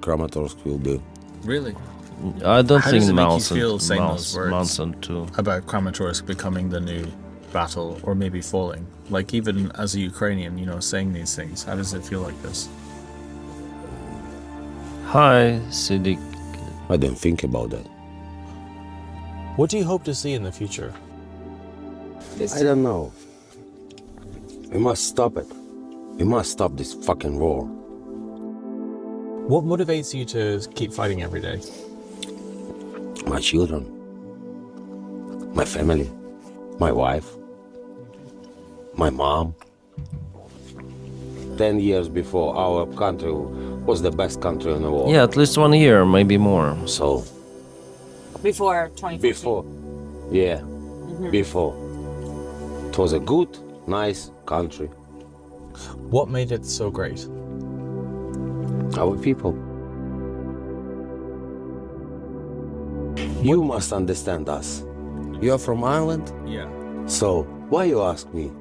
Kramatorsk will be.
Really?
I don't
How
think
does it make you
months
feel
and
saying
months,
those words
months and two.
about Kramatorsk becoming the new battle, or maybe falling? Like, even as a Ukrainian, you know, saying these things, how does it feel like this?
Hi, Siddiq.
I don't think about that.
What do you hope to see in the future?
I don't know. We must stop it. We must stop this fucking war.
What motivates you to keep fighting every day?
My children, my family, my wife, my mom. 10 years before, our country was the best country in the world.
Yeah, at least 1 year, maybe more.
So,
Before 2014.
before, yeah, before. It was a good, nice country.
What made it so great?
Our people. You must understand us. You are from Ireland?
Yeah.
So, why you ask me?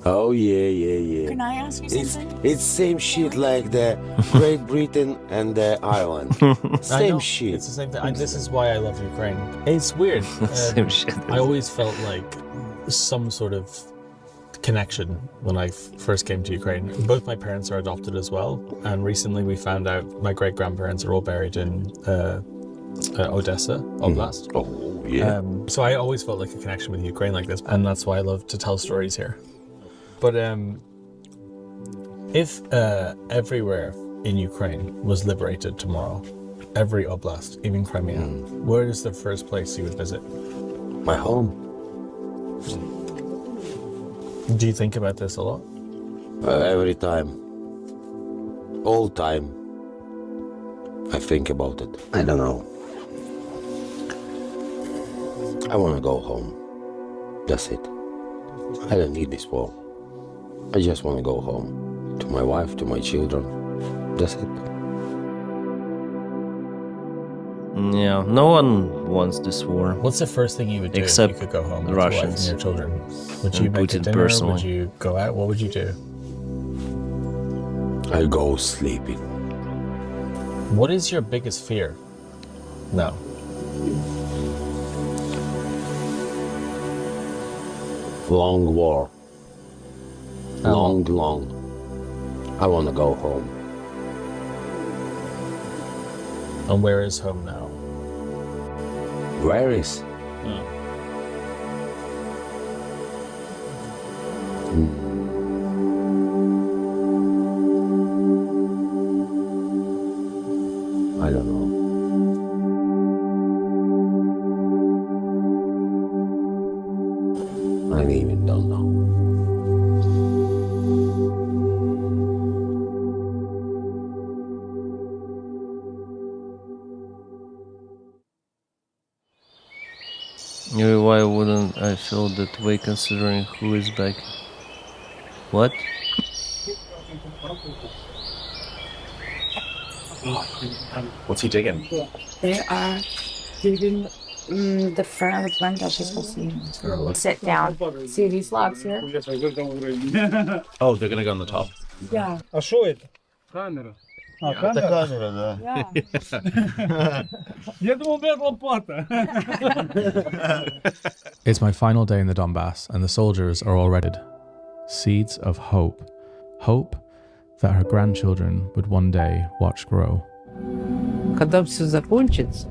Oh, yeah.
Can I ask you something?
It's same shit like the Great Britain and the Ireland.
I
Same
know,
shit.
It's the same thing. This is why I love Ukraine. It's weird.
Same shit.
I always felt like some sort of connection when I first came to Ukraine. Both my parents are adopted as well, and recently we found out my great-grandparents are all buried in Odessa Oblast.
Oh, yeah.
So I always felt like a connection with Ukraine like this, and that's why I love to tell stories here. But if everywhere in Ukraine was liberated tomorrow, every oblast, even Crimea, where is the first place you would visit?
My home.
Do you think about this a lot?
Every time. All time. I think about it. I don't know. I want to go home. That's it. I don't need this war. I just want to go home. To my wife, to my children. That's it.
Yeah, no one wants this war.
What's the first thing you would do
Except
if you could go home with
the
your wife
Russians.
and your children? Would you
And
make a
Putin
dinner?
personally.
Would you go out? What would you do?
I go sleeping.
What is your biggest fear? No.
Long war. Long. I want to go home.
And where is home now?
Where is? I don't know. even don't know.
Why wouldn't I feel that way considering who is back? What?
What's he digging?
They are digging the front of the plant that she's supposed to sit down. See these logs here?
Oh, they're gonna go on the top.
Yeah.
А что это? Камера. А, камера?
Это камера, да.
Я думал, это лопата.
It's my final day in the Donbass, and the soldiers are all ready. Seeds of hope. Hope that her grandchildren would one day watch grow.
Когда все закончится,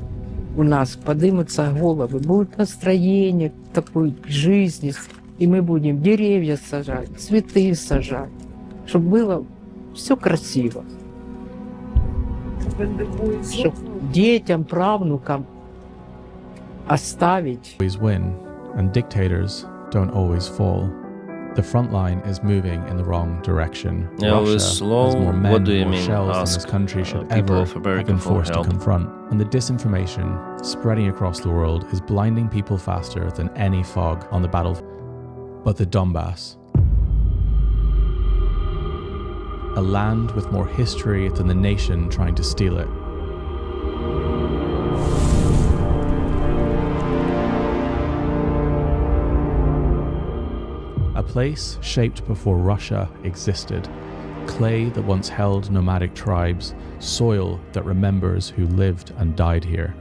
у нас поднимутся головы, будет настроение такой к жизни, и мы будем деревья сажать, цветы сажать, чтобы было все красиво. Чтобы детям, правнукам оставить.
Always win, and dictators don't always fall. The front line is moving in the wrong direction.
Yeah,
Russia
was slow.
has more men,
What do you
more
mean?
shells than
Ask
this country should
people
ever
of America
have been
for
forced
help.
to confront. And the disinformation spreading across the world is blinding people faster than any fog on the battlefield. But the Donbass, a land with more history than the nation trying to steal it. A place shaped before Russia existed, clay that once held nomadic tribes, soil that remembers who lived and died here.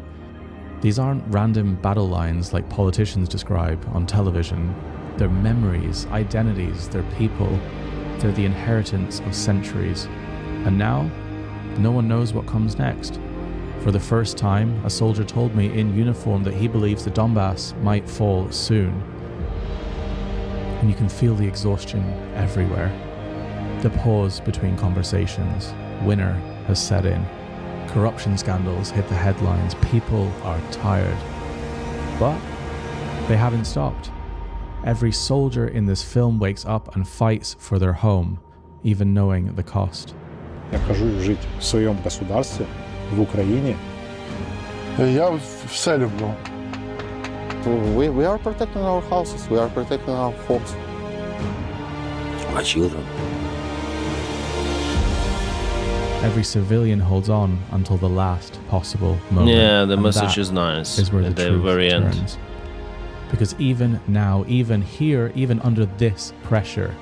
These aren't random battle lines like politicians describe on television. They're memories, identities, they're people. They're the inheritance of centuries. And now, no one knows what comes next. For the first time, a soldier told me in uniform that he believes the Donbass might fall soon. And you can feel the exhaustion everywhere. The pause between conversations. Winter has set in. Corruption scandals hit the headlines. People are tired. But they haven't stopped. Every soldier in this film wakes up and fights for their home, even knowing the cost.
Я хожу жить в своем государстве, в Украине.
Я все люблю.
We are protecting our houses, we are protecting our homes.
My children.
Every civilian holds on until the last possible moment.
Yeah, the
and
message
that
is nice
is where
at
the
the
truth
very end.
turns. Because even now, even here, even under this pressure,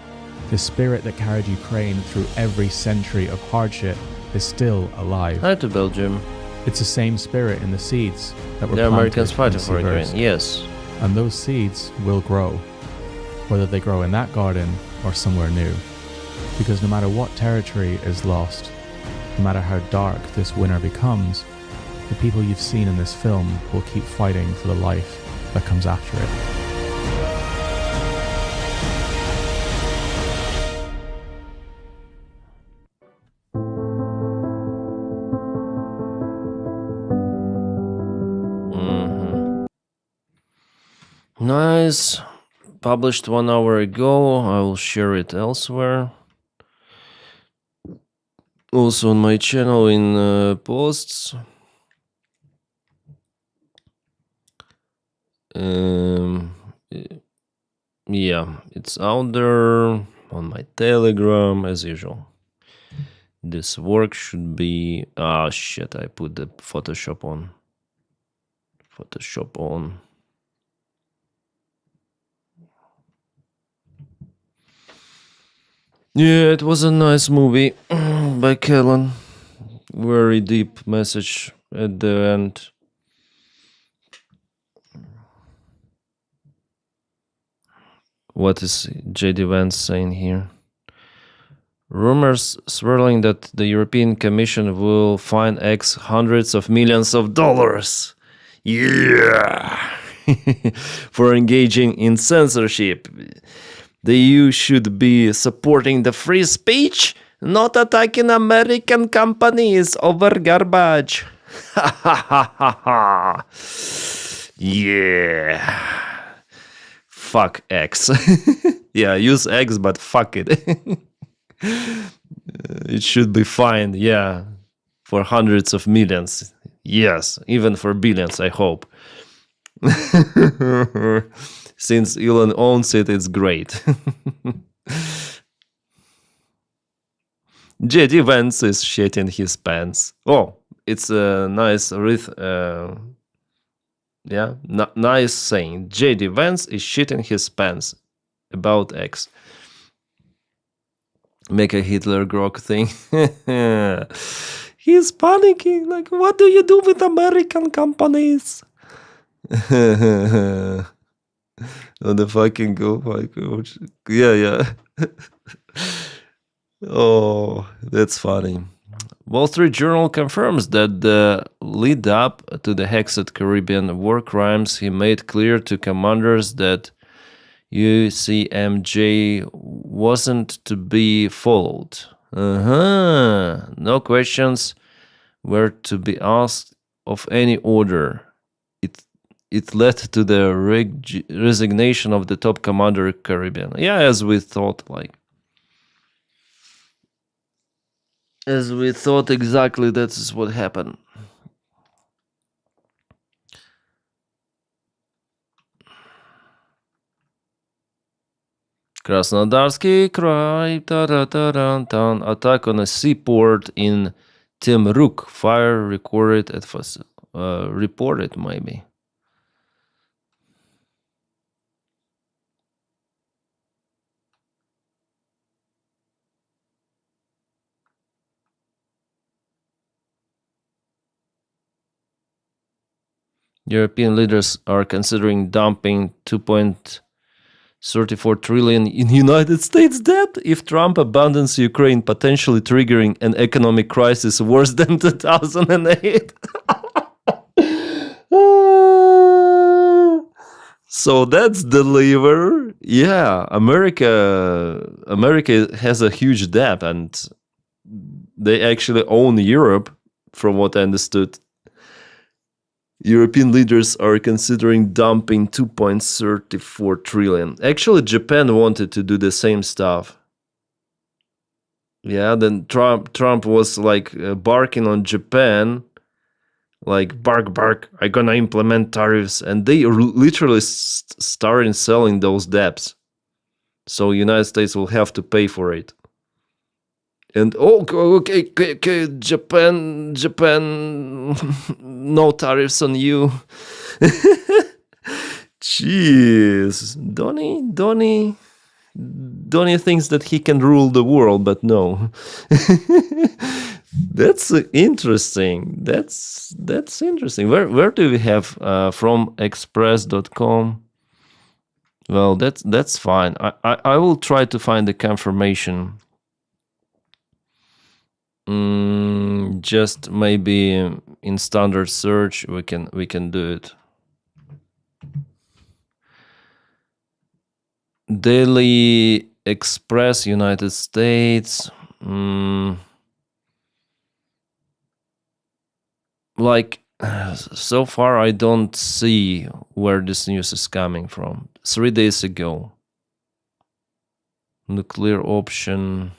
the spirit that carried Ukraine through every century of hardship is still alive.
Hi to Belgium.
It's the same spirit in the seeds that were
The
planted
Americans
in
fighting for
Siversk.
Ukraine, yes.
And those seeds will grow, whether they grow in that garden or somewhere new. Because no matter what territory is lost, no matter how dark this winter becomes, the people you've seen in this film will keep fighting for the life that comes after it.
Nice. Published 1 hour ago. I will share it elsewhere. Also on my channel in posts. Yeah, it's out there on my Telegram as usual. This work should be... Ah, shit, I put the Photoshop on. Photoshop on. Yeah, it was a nice movie by Kellen. Very deep message at the end. What is J.D. Vance saying here? Rumors swirling that the European Commission will fine X hundreds of millions of dollars. Yeah! For engaging in censorship. The EU should be supporting the free speech, not attacking American companies over garbage. Ha ha ha ha ha. Yeah. fuck X. Yeah, use X, but fuck it. It should be fine, yeah, for hundreds of millions. Yes, even for billions, I hope. Since Elon owns it, it's great. JD Vance is shitting his pants. Oh, it's a nice nice saying. JD Vance is shitting his pants about X. Make a Hitler Grok thing. He's panicking. Like, what do you do with American companies? On the fucking go, my coach. Yeah. Oh, that's funny. Wall Street Journal confirms that the lead up to the Hexed Caribbean war crimes, he made clear to commanders that UCMJ wasn't to be followed. No questions were to be asked of any order. It led to the resignation of the top commander Caribbean. Yeah, as we thought, exactly that is what happened. Krasnodarski Krai, attack on a seaport in Temruk. Fire recorded at reported maybe. European leaders are considering dumping 2.34 trillion in United States debt if Trump abandons Ukraine, potentially triggering an economic crisis worse than 2008. So that's the lever. Yeah, America has a huge debt, and they actually own Europe, from what I understood. European leaders are considering dumping 2.34 trillion. Actually, Japan wanted to do the same stuff. Yeah, then Trump was like barking on Japan, like bark, I'm gonna implement tariffs, and they literally started selling those debts. So United States will have to pay for it. And okay, Japan, no tariffs on you. Jeez, Donnie thinks that he can rule the world, but no. That's interesting. That's interesting. Where do we have from express.com? Well, that's fine. I will try to find the confirmation. Just maybe in standard search we can do it. Daily Express, United States. Like, so far I don't see where this news is coming from. 3 days ago. Nuclear option.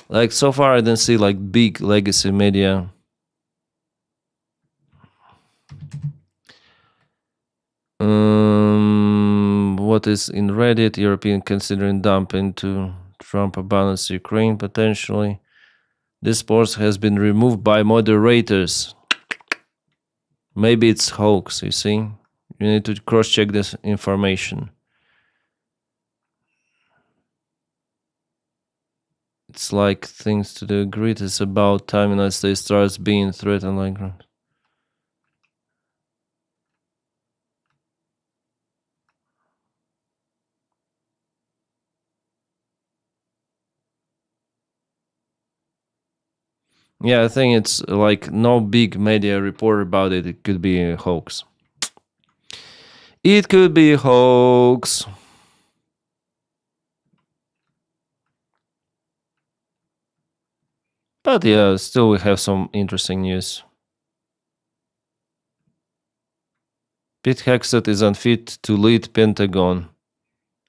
Like, so far I don't see like big legacy media. What is in Reddit? European considering dumping to Trump abandons Ukraine potentially. This post has been removed by moderators. Maybe it's hoax, you see? You need to cross-check this information. It's like things to do. Agreed. It's about time United States starts being threatened like that. Yeah, I think it's like no big media report about it. It could be a hoax. It could be a hoax. But yeah, still we have some interesting news. Pete Hegseth is unfit to lead Pentagon.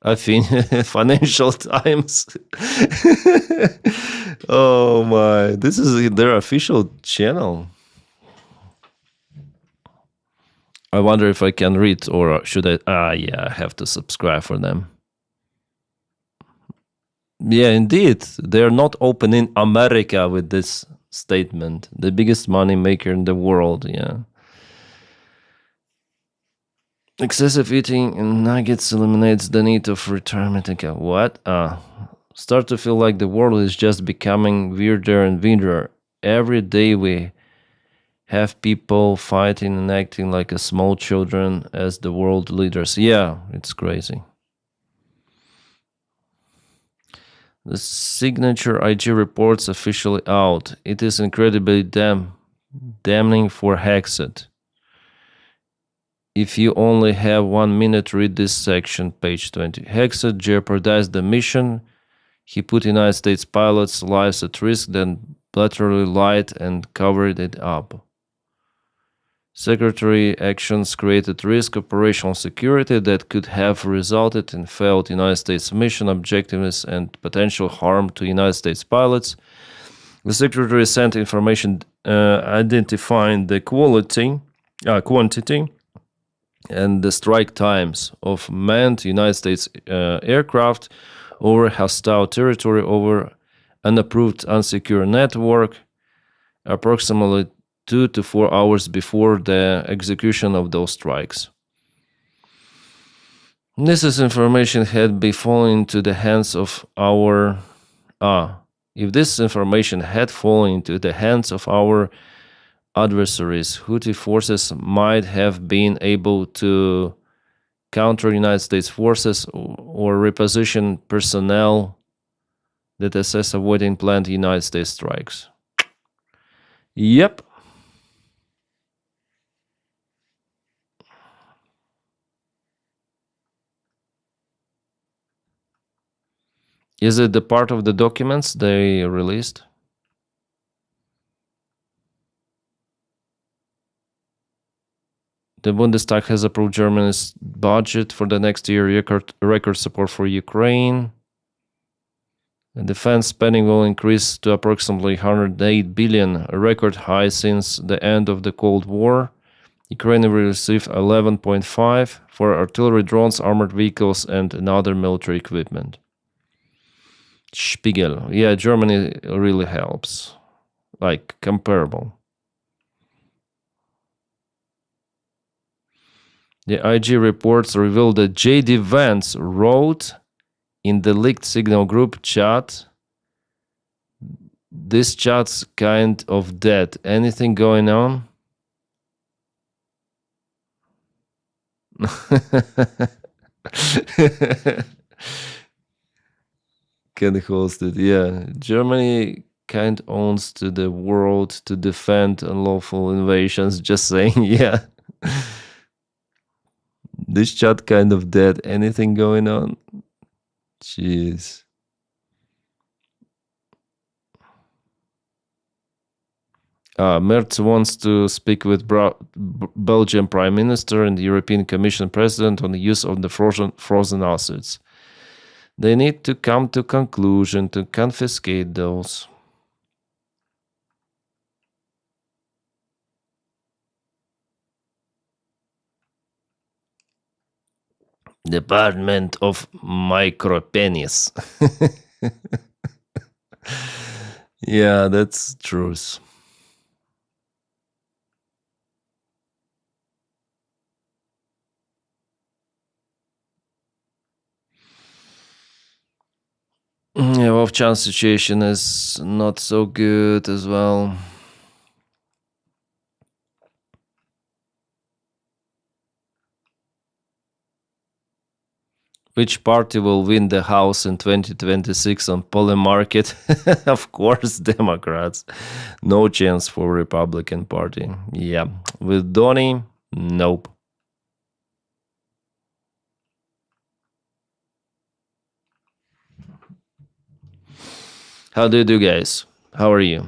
I think Financial Times. Oh my, this is their official channel. I wonder if I can read, or should I? Yeah, I have to subscribe for them. Yeah, indeed. They're not open in America with this statement. The biggest money maker in the world, yeah. Excessive eating in nuggets eliminates the need of retirement account. What? Start to feel like the world is just becoming weirder and weirder. Every day we have people fighting and acting like a small children as the world leaders. Yeah, it's crazy. The signature IG report's officially out. It is incredibly damning for Hegseth. If you only have 1 minute, read this section, page 20. Hegseth jeopardized the mission. He put United States pilots' lives at risk, then blatantly lied and covered it up. Secretary actions created risk operational security that could have resulted in failed United States mission objectives and potential harm to United States pilots. The Secretary sent information identifying the quantity, and the strike times of manned United States aircraft over hostile territory over unapproved unsecure network approximately 2 to 4 hours before the execution of those strikes. This information had been fallen into the hands of our if this information had fallen into the hands of our adversaries, Houthi forces might have been able to counter United States forces or reposition personnel that assess avoiding planned United States strikes. Yep. Is it the part of the documents they released? The Bundestag has approved Germany's budget for the next year, record support for Ukraine. The defense spending will increase to approximately 108 billion, a record high since the end of the Cold War. Ukraine will receive 11.5 for artillery, drones, armored vehicles, and other military equipment. Spiegel. Yeah, Germany really helps. Like, comparable. The IG reports reveal that J.D. Vance wrote in the leaked Signal group chat, "This chat's kind of dead. Anything going on?" Can host it, yeah. Germany kind owns to the world to defend unlawful invasions. Just saying, yeah. This chat kind of dead. Anything going on? Jeez. Merz wants to speak with Belgian Prime Minister and the European Commission President on the use of the frozen assets. They need to come to conclusion to confiscate those. Department of Micropenis. Yeah, that's truth. Yeah, Vovchan's situation is not so good as well. Which party will win the House in 2026 on polling market? Of course, Democrats. No chance for Republican Party. Yeah. With Donny, nope. How do you do, guys? How are you?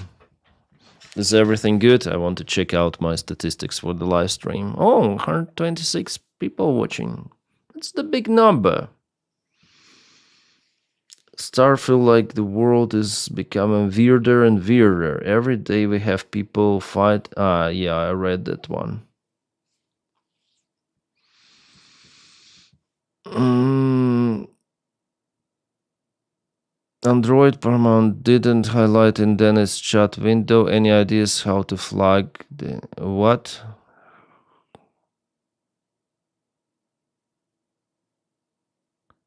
Is everything good? I want to check out my statistics for the live stream. Oh, 126 people watching. That's the big number. Start feel like the world is becoming weirder and weirder. Every day we have people fight. Yeah, I read that one. Android Paramount didn't highlight in Denys chat window. Any ideas how to flag the what?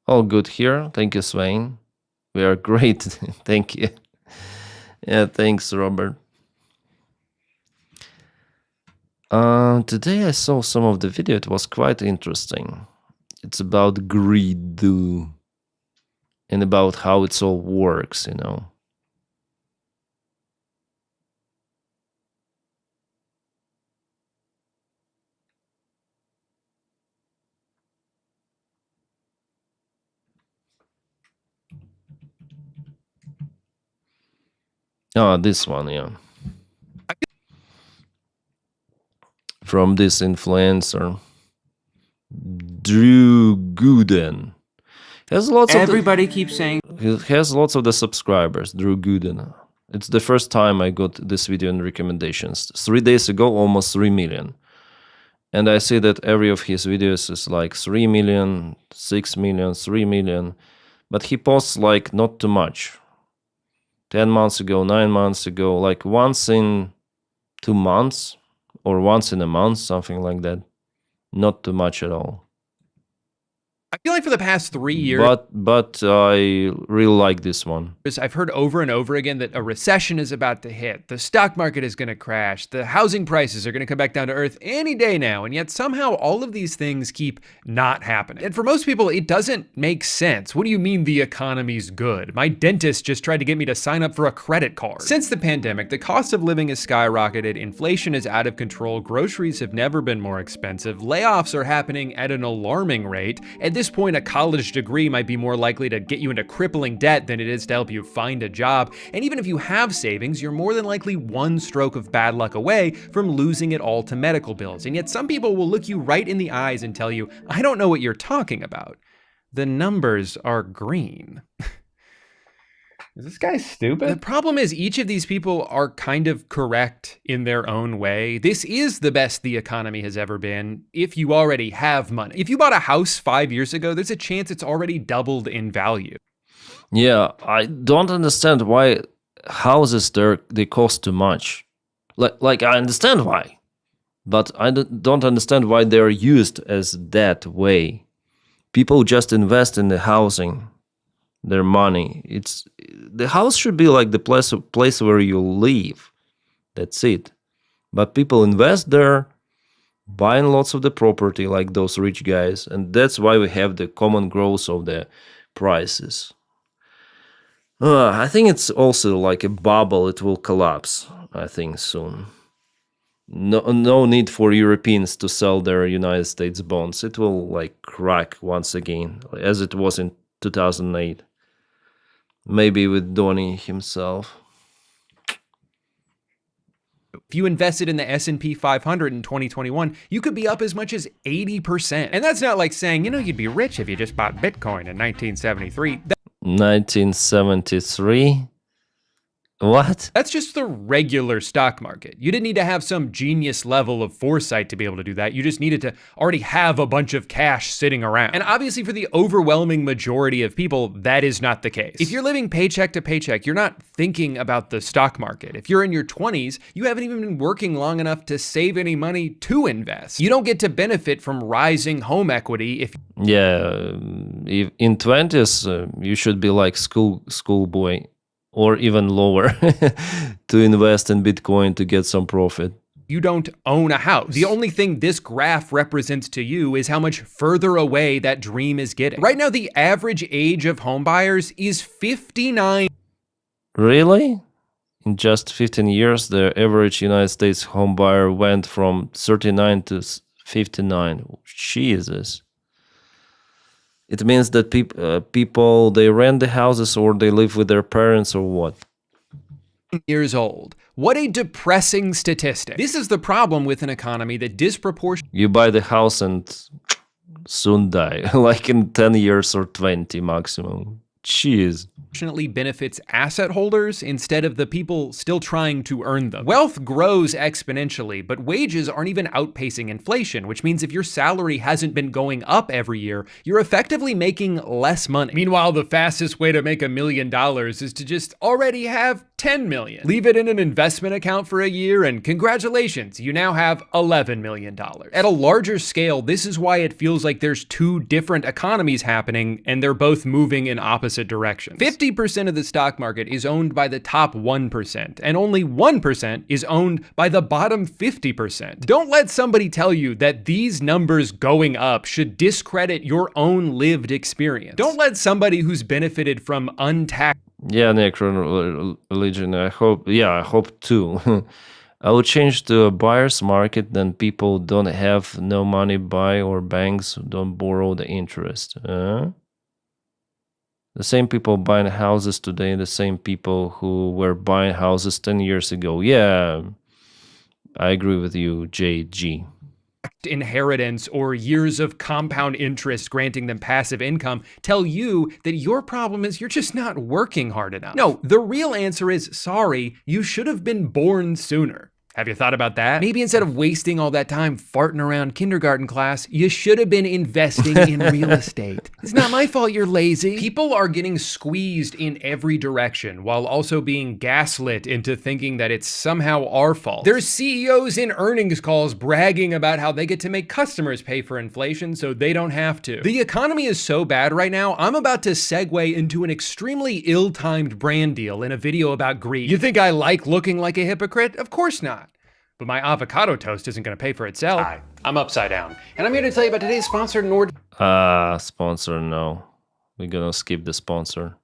All good here. Thank you, Swain. We are great. Thank you. Yeah, thanks, Robert. Today I saw some of the video. It was quite interesting. It's about greed and about how it all works, you know. Oh, this one, yeah. From this influencer, Drew Gooden.
Everybody keeps saying
He has lots of the subscribers, Drew Gooden. It's the first time I got this video in recommendations. 3 days ago, almost 3 million. And I see that every of his videos is like 3 million, 6 million, 3 million. But he posts like not too much. 10 months ago, 9 months ago, like once in 2 months or once in a month, something like that. Not too much at all.
I feel like for the past 3 years,
But I really like this one.
I've heard over and over again that a recession is about to hit. The stock market is going to crash. The housing prices are going to come back down to earth any day now. And yet somehow all of these things keep not happening. And for most people, it doesn't make sense. What do you mean the economy's good? My dentist just tried to get me to sign up for a credit card. Since the pandemic, the cost of living has skyrocketed. Inflation is out of control. Groceries have never been more expensive. Layoffs are happening at an alarming rate. At this point, a college degree might be more likely to get you into crippling debt than it is to help you find a job. And even if you have savings, you're more than likely one stroke of bad luck away from losing it all to medical bills. And yet some people will look you right in the eyes and tell you, I don't know what you're talking about. The numbers are green. Is this guy stupid? The problem is each of these people are kind of correct in their own way. This is the best the economy has ever been if you already have money. If you bought a house 5 years ago, there's a chance it's already doubled in value.
Yeah, I don't understand why houses they cost too much. Like I understand why, but I don't understand why they're used as that way. People just invest in the housing. Their money. The house should be like the place where you live. That's it. But people invest there, buying lots of the property like those rich guys, and that's why we have the common growth of the prices. I think it's also like a bubble. It will collapse, I think, soon. No need for Europeans to sell their United States bonds. It will like crack once again, as it was in 2008. Maybe with Donny himself.
If you invested in the S&P 500 in 2021, you could be up as much as 80%. And that's not like saying, you'd be rich if you just bought Bitcoin in 1973.
1973? What?
That's just the regular stock market. You didn't need to have some genius level of foresight to be able to do that. You just needed to already have a bunch of cash sitting around. And obviously for the overwhelming majority of people, that is not the case. If you're living paycheck to paycheck, you're not thinking about the stock market. If you're in your 20s, you haven't even been working long enough to save any money to invest. You don't get to benefit from rising home equity if...
Yeah, if in 20s, you should be like schoolboy. Or even lower to invest in Bitcoin to get some profit.
You don't own a house. The only thing this graph represents to you is how much further away that dream is getting. Right now, the average age of home buyers is 59.
Really? In just 15 years, the average United States home buyer went from 39 to 59. Jesus. It means that people, they rent the houses or they live with their parents or what?
years old. What a depressing statistic. This is the problem with an economy that disproportionately
You buy the house and soon die, like in 10 years or 20 maximum. Jeez.
benefits asset holders instead of the people still trying to earn them. Wealth grows exponentially, but wages aren't even outpacing inflation, which means if your salary hasn't been going up every year, you're effectively making less money. Meanwhile, the fastest way to make $1 million is to just already have 10 million. Leave it in an investment account for a year and congratulations, you now have $11 million. At a larger scale, this is why it feels like there's two different economies happening and they're both moving in opposite directions. 50% of the stock market is owned by the top 1%, and only 1% is owned by the bottom 50%. Don't let somebody tell you that these numbers going up should discredit your own lived experience. Don't let somebody who's benefited from untaxed
Yeah, Necron religion. I hope too. I will change to a buyer's market, then people don't have no money buy or banks don't borrow the interest. The same people buying houses today, the same people who were buying houses 10 years ago. Yeah, I agree with you, JG.
Inheritance or years of compound interest granting them passive income tell you that your problem is you're just not working hard enough. No, the real answer is sorry, you should have been born sooner. Have you thought about that? Maybe instead of wasting all that time farting around kindergarten class, you should have been investing in real estate. It's not my fault you're lazy. People are getting squeezed in every direction while also being gaslit into thinking that it's somehow our fault. There's CEOs in earnings calls bragging about how they get to make customers pay for inflation so they don't have to. The economy is so bad right now, I'm about to segue into an extremely ill-timed brand deal in a video about greed. You think I like looking like a hypocrite? Of course not. But my avocado toast isn't going to pay for itself. Hi, I'm Upside Down, and I'm here to tell you about today's sponsor, Nord.
Sponsor, no. We're gonna skip the sponsor.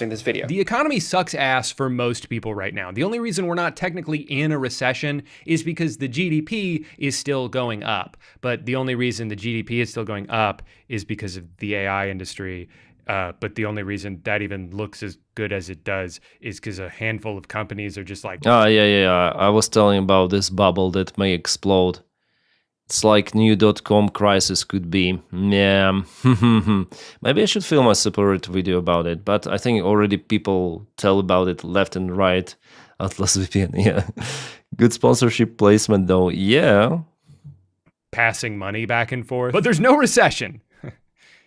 In this video. The economy sucks ass for most people right now. The only reason we're not technically in a recession is because the GDP is still going up. But the only reason the GDP is still going up is because of the AI industry. But the only reason that even looks as good as it does is because a handful of companies are just like...
Yeah. I was telling about this bubble that may explode. It's like new .com crisis could be. Yeah. Maybe I should film a separate video about it, but I think already people tell about it left and right. Atlas VPN, yeah. Good sponsorship placement though, yeah.
Passing money back and forth. But there's no recession.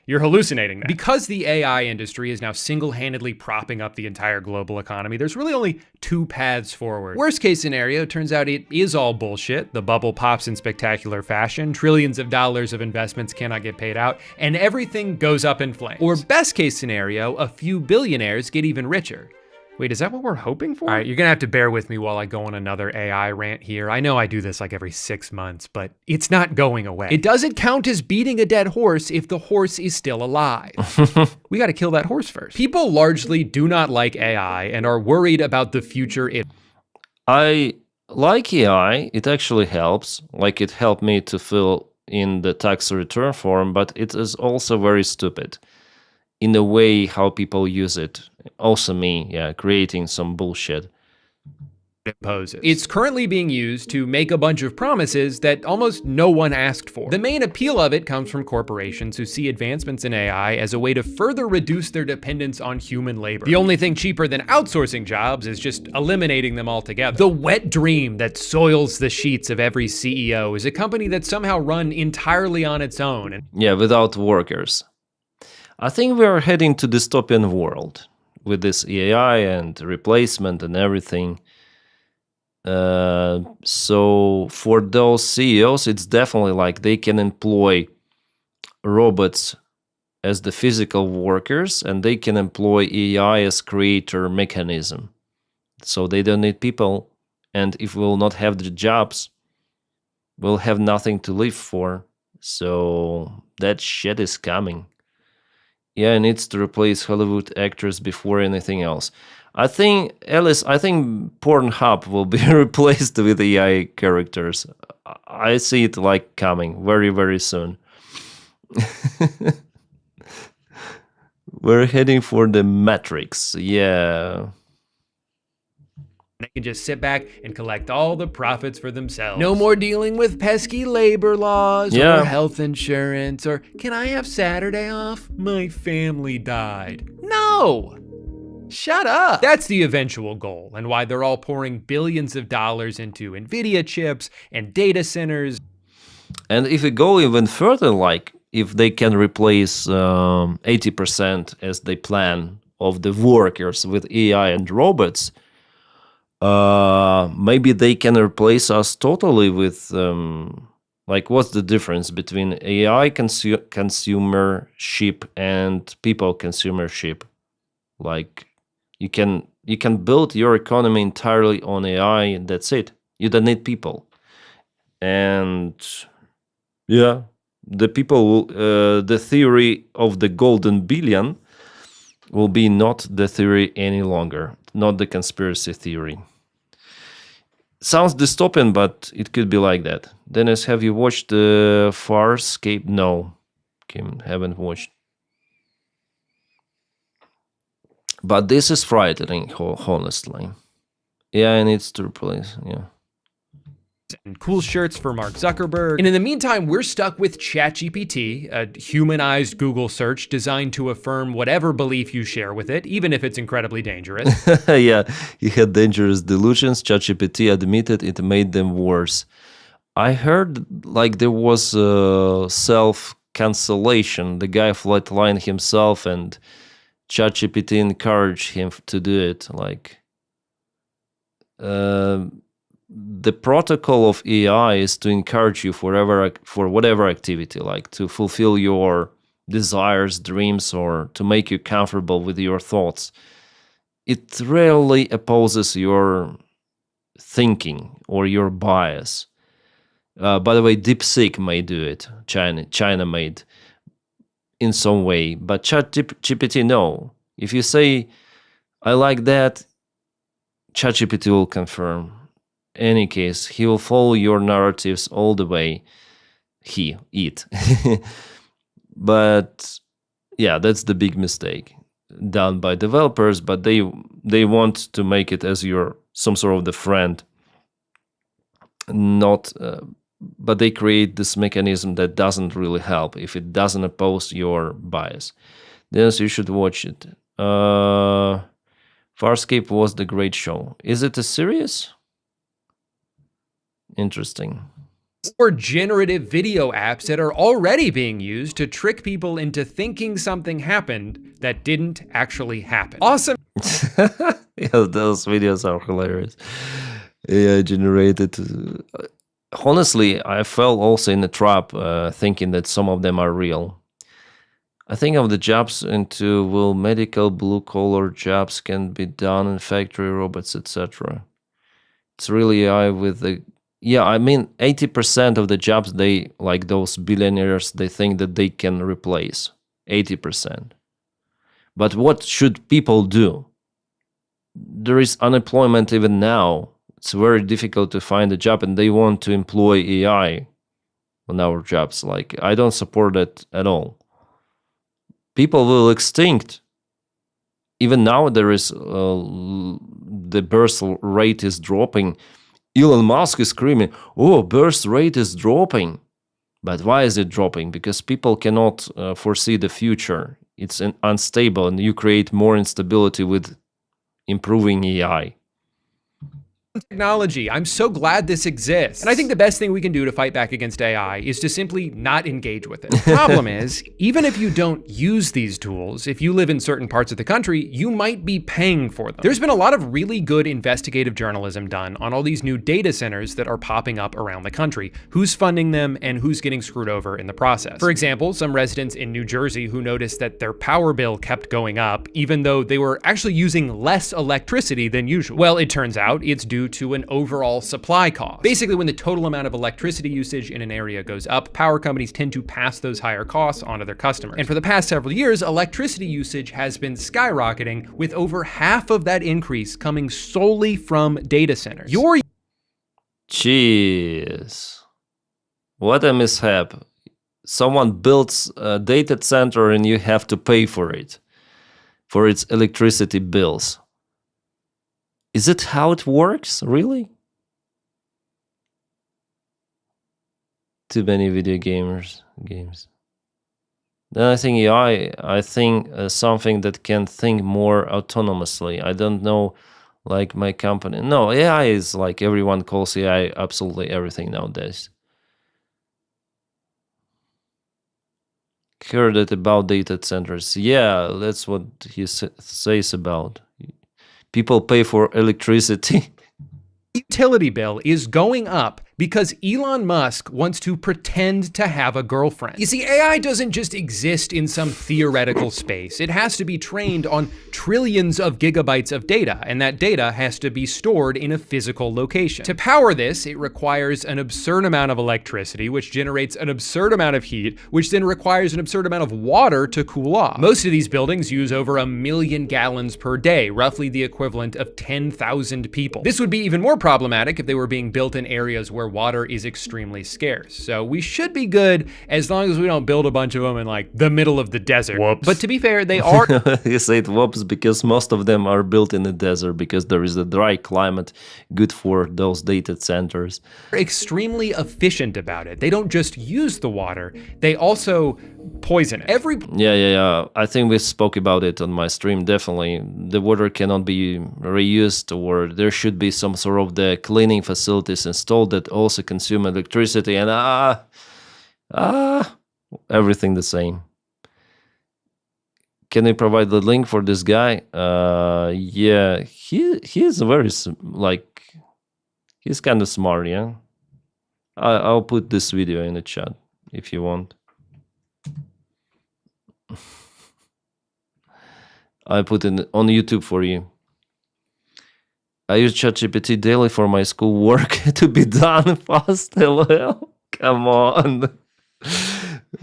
You're hallucinating that. Because the AI industry is now single-handedly propping up the entire global economy, there's really only two paths forward. Worst case scenario, turns out it is all bullshit. The bubble pops in spectacular fashion, trillions of dollars of investments cannot get paid out, and everything goes up in flames. Or best case scenario, a few billionaires get even richer. Wait, is that what we're hoping for? All right, you're gonna have to bear with me while I go on another AI rant here. I know I do this like every 6 months, but it's not going away. It doesn't count as beating a dead horse if the horse is still alive. We gotta kill that horse first. People largely do not like AI and are worried about the future.
I like AI, it actually helps. Like it helped me to fill in the tax return form, but it is also very stupid in the way how people use it. Also me, yeah, creating some bullshit.
Imposes. It's currently being used to make a bunch of promises that almost no one asked for. The main appeal of it comes from corporations who see advancements in AI as a way to further reduce their dependence on human labor. The only thing cheaper than outsourcing jobs is just eliminating them altogether. The wet dream that soils the sheets of every CEO is a company that's somehow run entirely on its own.
Yeah, without workers. I think we are heading to dystopian world with this AI and replacement and everything. So for those CEOs, it's definitely like they can employ robots as the physical workers and they can employ AI as creator mechanism. So they don't need people. And if we'll not have the jobs, we'll have nothing to live for. So that shit is coming. Yeah, it needs to replace Hollywood actors before anything else. I think, Alice, Pornhub will be replaced with AI characters. I see it like coming very, very soon. We're heading for the Matrix. Yeah.
They can just sit back and collect all the profits for themselves. No more dealing with pesky labor laws or health insurance or, can I have Saturday off? My family died. No! Shut up! That's the eventual goal, and why they're all pouring billions of dollars into NVIDIA chips and data centers.
And if we go even further, like if they can replace 80% as they plan of the workers with AI and robots, maybe they can replace us totally with like, what's the difference between AI consumership and people consumership? Like, you can build your economy entirely on AI, and that's it. You don't need people. And yeah, the people will, the theory of the golden billion will be not the theory any longer, not the conspiracy theory. Sounds dystopian, but it could be like that. Denys, have you watched the Farscape? No, Kim, haven't watched. But this is frightening, honestly. AI needs to replace,
and cool shirts for Mark Zuckerberg. And in the meantime, we're stuck with ChatGPT, a humanized Google search designed to affirm whatever belief you share with it, even if it's incredibly dangerous.
Yeah, he had dangerous delusions. ChatGPT admitted it made them worse. I heard like there was self-cancellation. The guy flatlined himself and ChatGPT encouraged him to do it. Like, the protocol of AI is to encourage you for whatever activity, like to fulfill your desires, dreams, or to make you comfortable with your thoughts. It rarely opposes your thinking or your bias. By the way, DeepSeek may do it. China made in some way, but ChatGPT, no. If you say, I like that, ChatGPT will confirm. Any case, he will follow your narratives all the way. It. But yeah, that's the big mistake done by developers, but they want to make it as some sort of the friend, not but they create this mechanism that doesn't really help if it doesn't oppose your bias. Then you should watch it. Farscape was the great show. Is it a series? Interesting.
Or generative video apps that are already being used to trick people into thinking something happened that didn't actually happen. Awesome.
Yeah, those videos are hilarious. AI generated. Honestly, I fell also in the trap thinking that some of them are real. I think of the jobs into will medical blue-collar jobs can be done in factory robots, etc. It's really AI with the... Yeah, I mean, 80% of the jobs, they, like those billionaires, they think that they can replace 80%. But what should people do? There is unemployment even now. It's very difficult to find a job, and they want to employ AI on our jobs. Like, I don't support that at all. People will extinct. Even now, there is the birth rate is dropping. Elon Musk is screaming, oh, birth rate is dropping. But why is it dropping? Because people cannot foresee the future. It's unstable, and you create more instability with improving AI.
Technology. I'm so glad this exists. And I think the best thing we can do to fight back against AI is to simply not engage with it. The problem is, even if you don't use these tools, if you live in certain parts of the country, you might be paying for them. There's been a lot of really good investigative journalism done on all these new data centers that are popping up around the country, who's funding them and who's getting screwed over in the process. For example, some residents in New Jersey who noticed that their power bill kept going up, even though they were actually using less electricity than usual. Well, it turns out it's due to an overall supply cost. Basically, when the total amount of electricity usage in an area goes up, power companies tend to pass those higher costs onto their customers. And for the past several years, electricity usage has been skyrocketing, with over half of that increase coming solely from data centers.
Jeez. What a mishap. Someone builds a data center and you have to pay for it. for its electricity bills. Is it how it works, really? Too many video games. Then I think AI, something that can think more autonomously. I don't know, like my company. No, AI is like everyone calls AI absolutely everything nowadays. Heard it about data centers. Yeah, that's what he says about. People pay for electricity.
Utility bill is going up because Elon Musk wants to pretend to have a girlfriend. You see, AI doesn't just exist in some theoretical space. It has to be trained on trillions of gigabytes of data, and that data has to be stored in a physical location. To power this, it requires an absurd amount of electricity, which generates an absurd amount of heat, which then requires an absurd amount of water to cool off. Most of these buildings use over 1 million gallons per day, roughly the equivalent of 10,000 people. This would be even more problematic if they were being built in areas where water is extremely scarce. So we should be good as long as we don't build a bunch of them in like the middle of the desert. Whoops. But to be fair, they are...
You say it whoops because most of them are built in the desert because there is a dry climate good for those data centers.
Extremely efficient about it. They don't just use the water, they also poison it.
Yeah. I think we spoke about it on my stream, definitely. The water cannot be reused, or there should be some sort of the cleaning facilities installed that also consume electricity, and everything the same. Can you provide the link for this guy? Yeah, he's very, like, he's kind of smart, yeah? I'll put this video in the chat if you want. I put it on YouTube for you. I use ChatGPT daily for my school work to be done fast. LOL. Come on.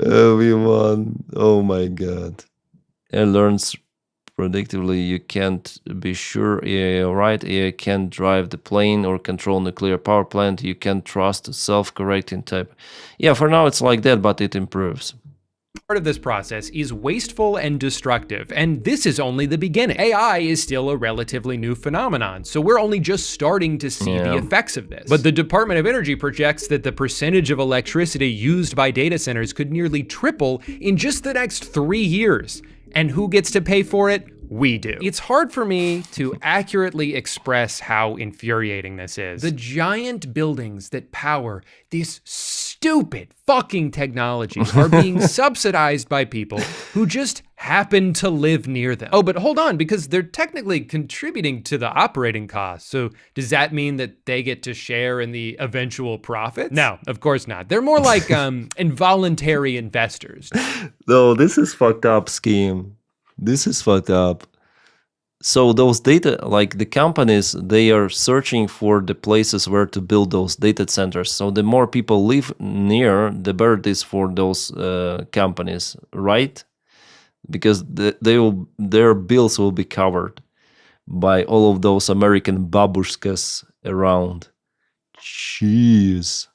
Everyone. Oh my god. It learns predictably. You can't be sure AI right. AI can't drive the plane or control nuclear power plant. You can't trust self-correcting type. Yeah, for now it's like that, but it improves.
Part of this process is wasteful and destructive, and this is only the beginning. AI is still a relatively new phenomenon, so we're only just starting to see the effects of this. But the Department of Energy projects that the percentage of electricity used by data centers could nearly triple in just the next 3 years. And who gets to pay for it? We do. It's hard for me to accurately express how infuriating this is. The giant buildings that power this stupid fucking technology are being subsidized by people who just happen to live near them. Oh, but hold on, because they're technically contributing to the operating costs. So does that mean that they get to share in the eventual profits? No, of course not. They're more like involuntary investors.
No, this is fucked up scheme. This is fucked up. So those data, like the companies, they are searching for the places where to build those data centers. So the more people live near, the better it is for those companies, right? Because their bills will be covered by all of those American babushkas around. Jeez.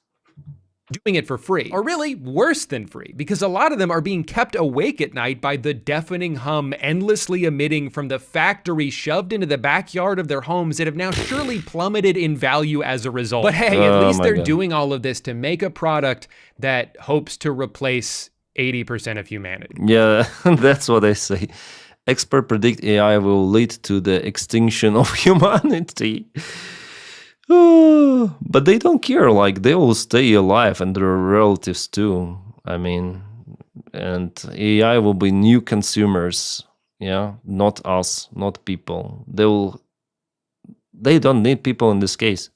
Doing it for free, or really worse than free, because a lot of them are being kept awake at night by the deafening hum endlessly emitting from the factory shoved into the backyard of their homes that have now surely plummeted in value as a result. But hey, at least they're doing all of this to make a product that hopes to replace 80% of humanity.
Yeah, that's what I say. Experts predict AI will lead to the extinction of humanity. But they don't care, like they will stay alive and their relatives too. I mean, and AI will be new consumers, yeah, not us, not people. They don't need people in this case.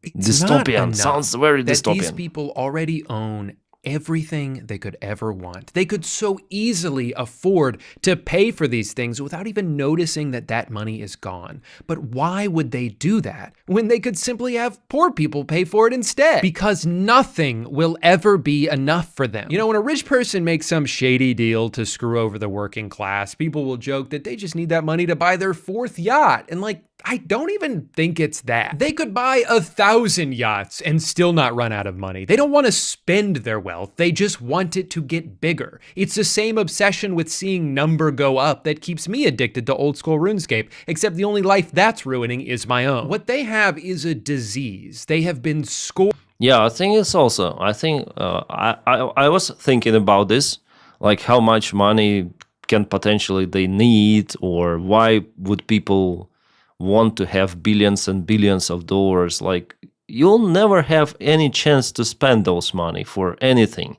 It's
dystopian, sounds very dystopian.
These people already own everything they could ever want. They could so easily afford to pay for these things without even noticing that that money is gone. But why would they do that when they could simply have poor people pay for it instead? Because nothing will ever be enough for them. You know, when a rich person makes some shady deal to screw over the working class, people will joke that they just need that money to buy their 4th yacht. And like, I don't even think it's that. They could buy 1,000 yachts and still not run out of money. They don't want to spend their wealth. They just want it to get bigger. It's the same obsession with seeing number go up that keeps me addicted to old school RuneScape, except the only life that's ruining is my own. What they have is a disease. They have been scored.
Yeah, I think it's also, I think, I was thinking about this, like how much money can potentially they need, or why would people want to have billions and billions of dollars. Like, you'll never have any chance to spend those money for anything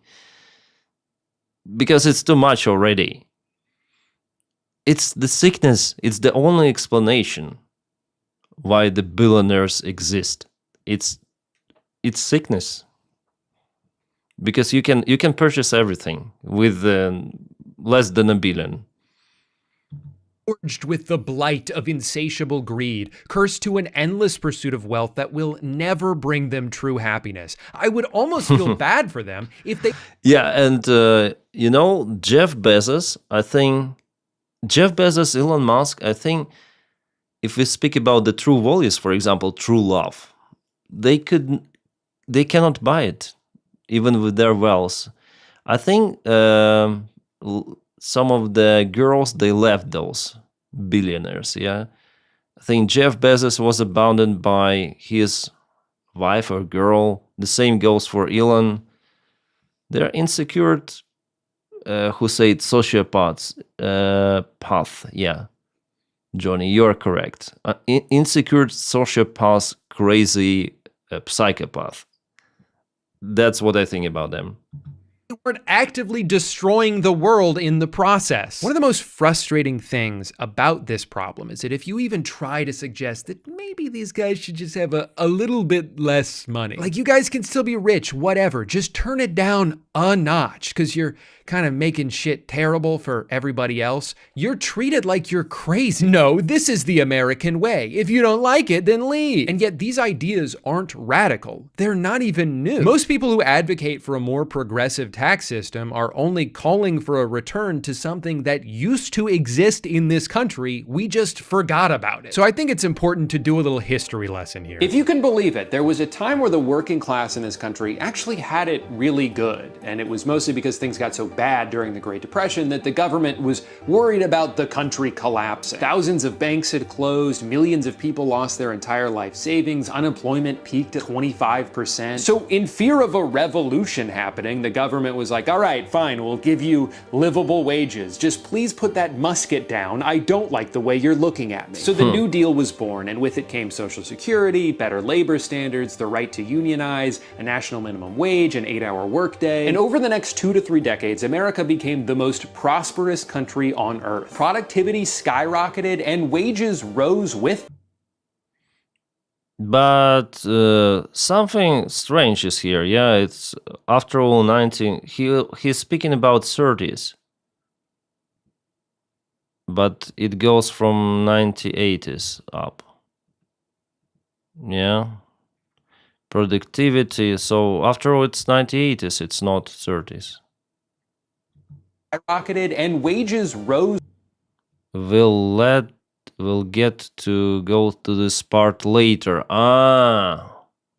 because it's too much already. It's the sickness. It's the only explanation why the billionaires exist. It's sickness, because you can purchase everything with less than $1 billion.
Forged with the blight of insatiable greed, cursed to an endless pursuit of wealth that will never bring them true happiness. I would almost feel bad for them if they...
Yeah, and you know, Jeff Bezos, Elon Musk, I think if we speak about the true values, for example, true love, they cannot buy it, even with their wealth. I think some of the girls, they left those billionaires, yeah. I think Jeff Bezos was abandoned by his wife or girl. The same goes for Elon. They're insecure, who said sociopaths, path, yeah. Johnny, you're correct. Insecure sociopath, crazy psychopath. That's what I think about them.
We're actively destroying the world in the process. One of the most frustrating things about this problem is that if you even try to suggest that maybe these guys should just have a little bit less money, like you guys can still be rich, whatever, just turn it down a notch because you're kind of making shit terrible for everybody else, you're treated like you're crazy. No, this is the American way. If you don't like it, then leave. And yet these ideas aren't radical. They're not even new. Most people who advocate for a more progressive tax system are only calling for a return to something that used to exist in this country. We just forgot about it. So I think it's important to do a little history lesson here.
If you can believe it, there was a time where the working class in this country actually had it really good. And it was mostly because things got so bad during the Great Depression that the government was worried about the country collapsing. Thousands of banks had closed, millions of people lost their entire life savings, unemployment peaked at 25%. So in fear of a revolution happening, the government was like, all right, fine, we'll give you livable wages. Just please put that musket down. I don't like the way you're looking at me. So the New Deal was born, and with it came Social Security, better labor standards, the right to unionize, a national minimum wage, an 8-hour workday. And over the next 2 to 3 decades, America became the most prosperous country on earth. Productivity skyrocketed and wages rose with.
But something strange is here. Yeah, it's after all 19. He's speaking about 30s, but it goes from 1980s up. Yeah, productivity. So after all, it's 1980s. It's not 30s.
Skyrocketed and wages rose.
We'll get to go to this part later.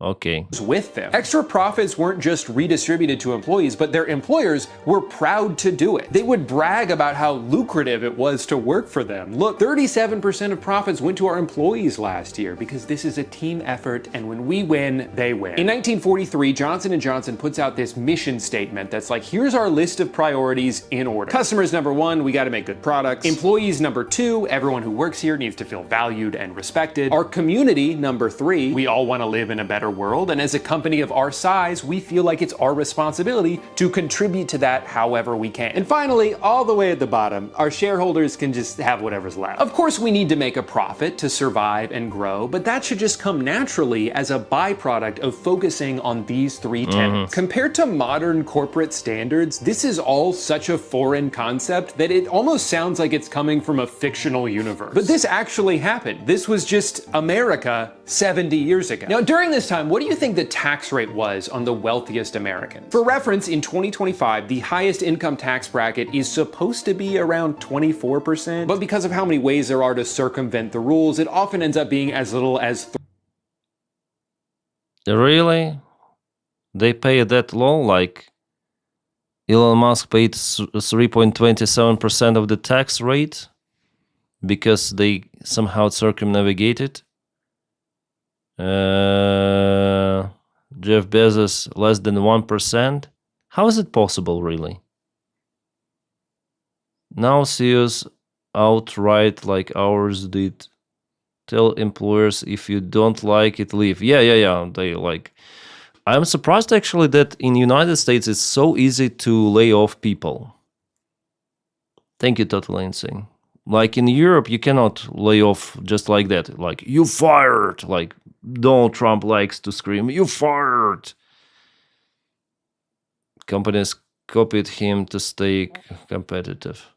Okay.
With them. Extra profits weren't just redistributed to employees, but their employers were proud to do it. They would brag about how lucrative it was to work for them. Look, 37% of profits went to our employees last year because this is a team effort, and when we win, they win. In 1943, Johnson & Johnson puts out this mission statement that's like, here's our list of priorities in order. Customers number 1, we gotta make good products. Employees number 2, everyone who works here needs to feel valued and respected. Our community number 3, we all wanna live in a better world, and as a company of our size, we feel like it's our responsibility to contribute to that however we can. And finally, all the way at the bottom, our shareholders can just have whatever's left. Of course, we need to make a profit to survive and grow, but that should just come naturally as a byproduct of focusing on these 3 tenets. Compared to modern corporate standards, this is all such a foreign concept that it almost sounds like it's coming from a fictional universe. But this actually happened. This was just America 70 years ago. Now, during this time, what do you think the tax rate was on the wealthiest Americans? For reference, in 2025, the highest income tax bracket is supposed to be around 24%, but because of how many ways there are to circumvent the rules, it often ends up being as little as
Really? They pay that low? Like Elon Musk paid 3.27% of the tax rate because they somehow circumnavigated. Jeff Bezos less than 1%. How is it possible, really? Now CEOs outright, like ours did, tell employers if you don't like it, leave. Yeah. They like. I'm surprised actually that in United States it's so easy to lay off people. Thank you, totally insane. Like in Europe, you cannot lay off just like that. Like, you fired. Like Donald Trump likes to scream, you fired. Companies copied him to stay competitive.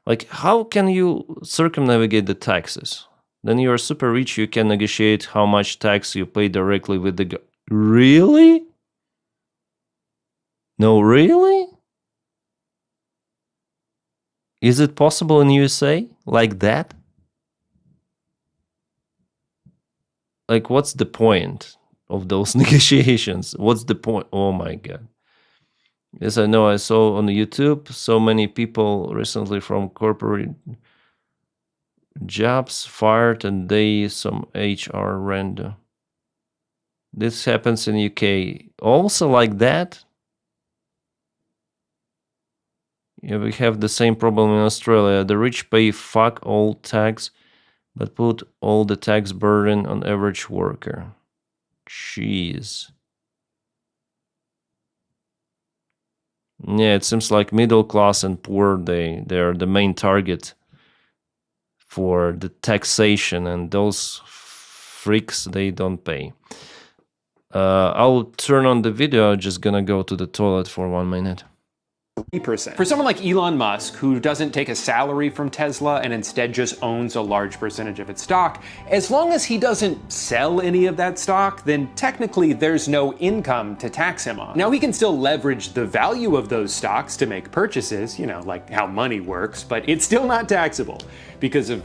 Like, how can you circumnavigate the taxes? Then you are super rich, you can negotiate how much tax you pay directly with the Really? No, really? Is it possible in USA like that? Like, what's the point of those negotiations? What's the point? Oh my God. Yes, I know. I saw on YouTube so many people recently from corporate jobs fired and they some HR random. This happens in UK also like that. Yeah, we have the same problem in Australia. The rich pay fuck all tax, but put all the tax burden on average worker. Jeez. Yeah, it seems like middle class and poor, they're the main target for the taxation, and those freaks, they don't pay. I'll turn on the video. I'm just gonna go to the toilet for 1 minute.
3%. For someone like Elon Musk, who doesn't take a salary from Tesla and instead just owns a large percentage of its stock, as long as he doesn't sell any of that stock, then technically there's no income to tax him on. Now, he can still leverage the value of those stocks to make purchases, you know, like how money works, but it's still not taxable because of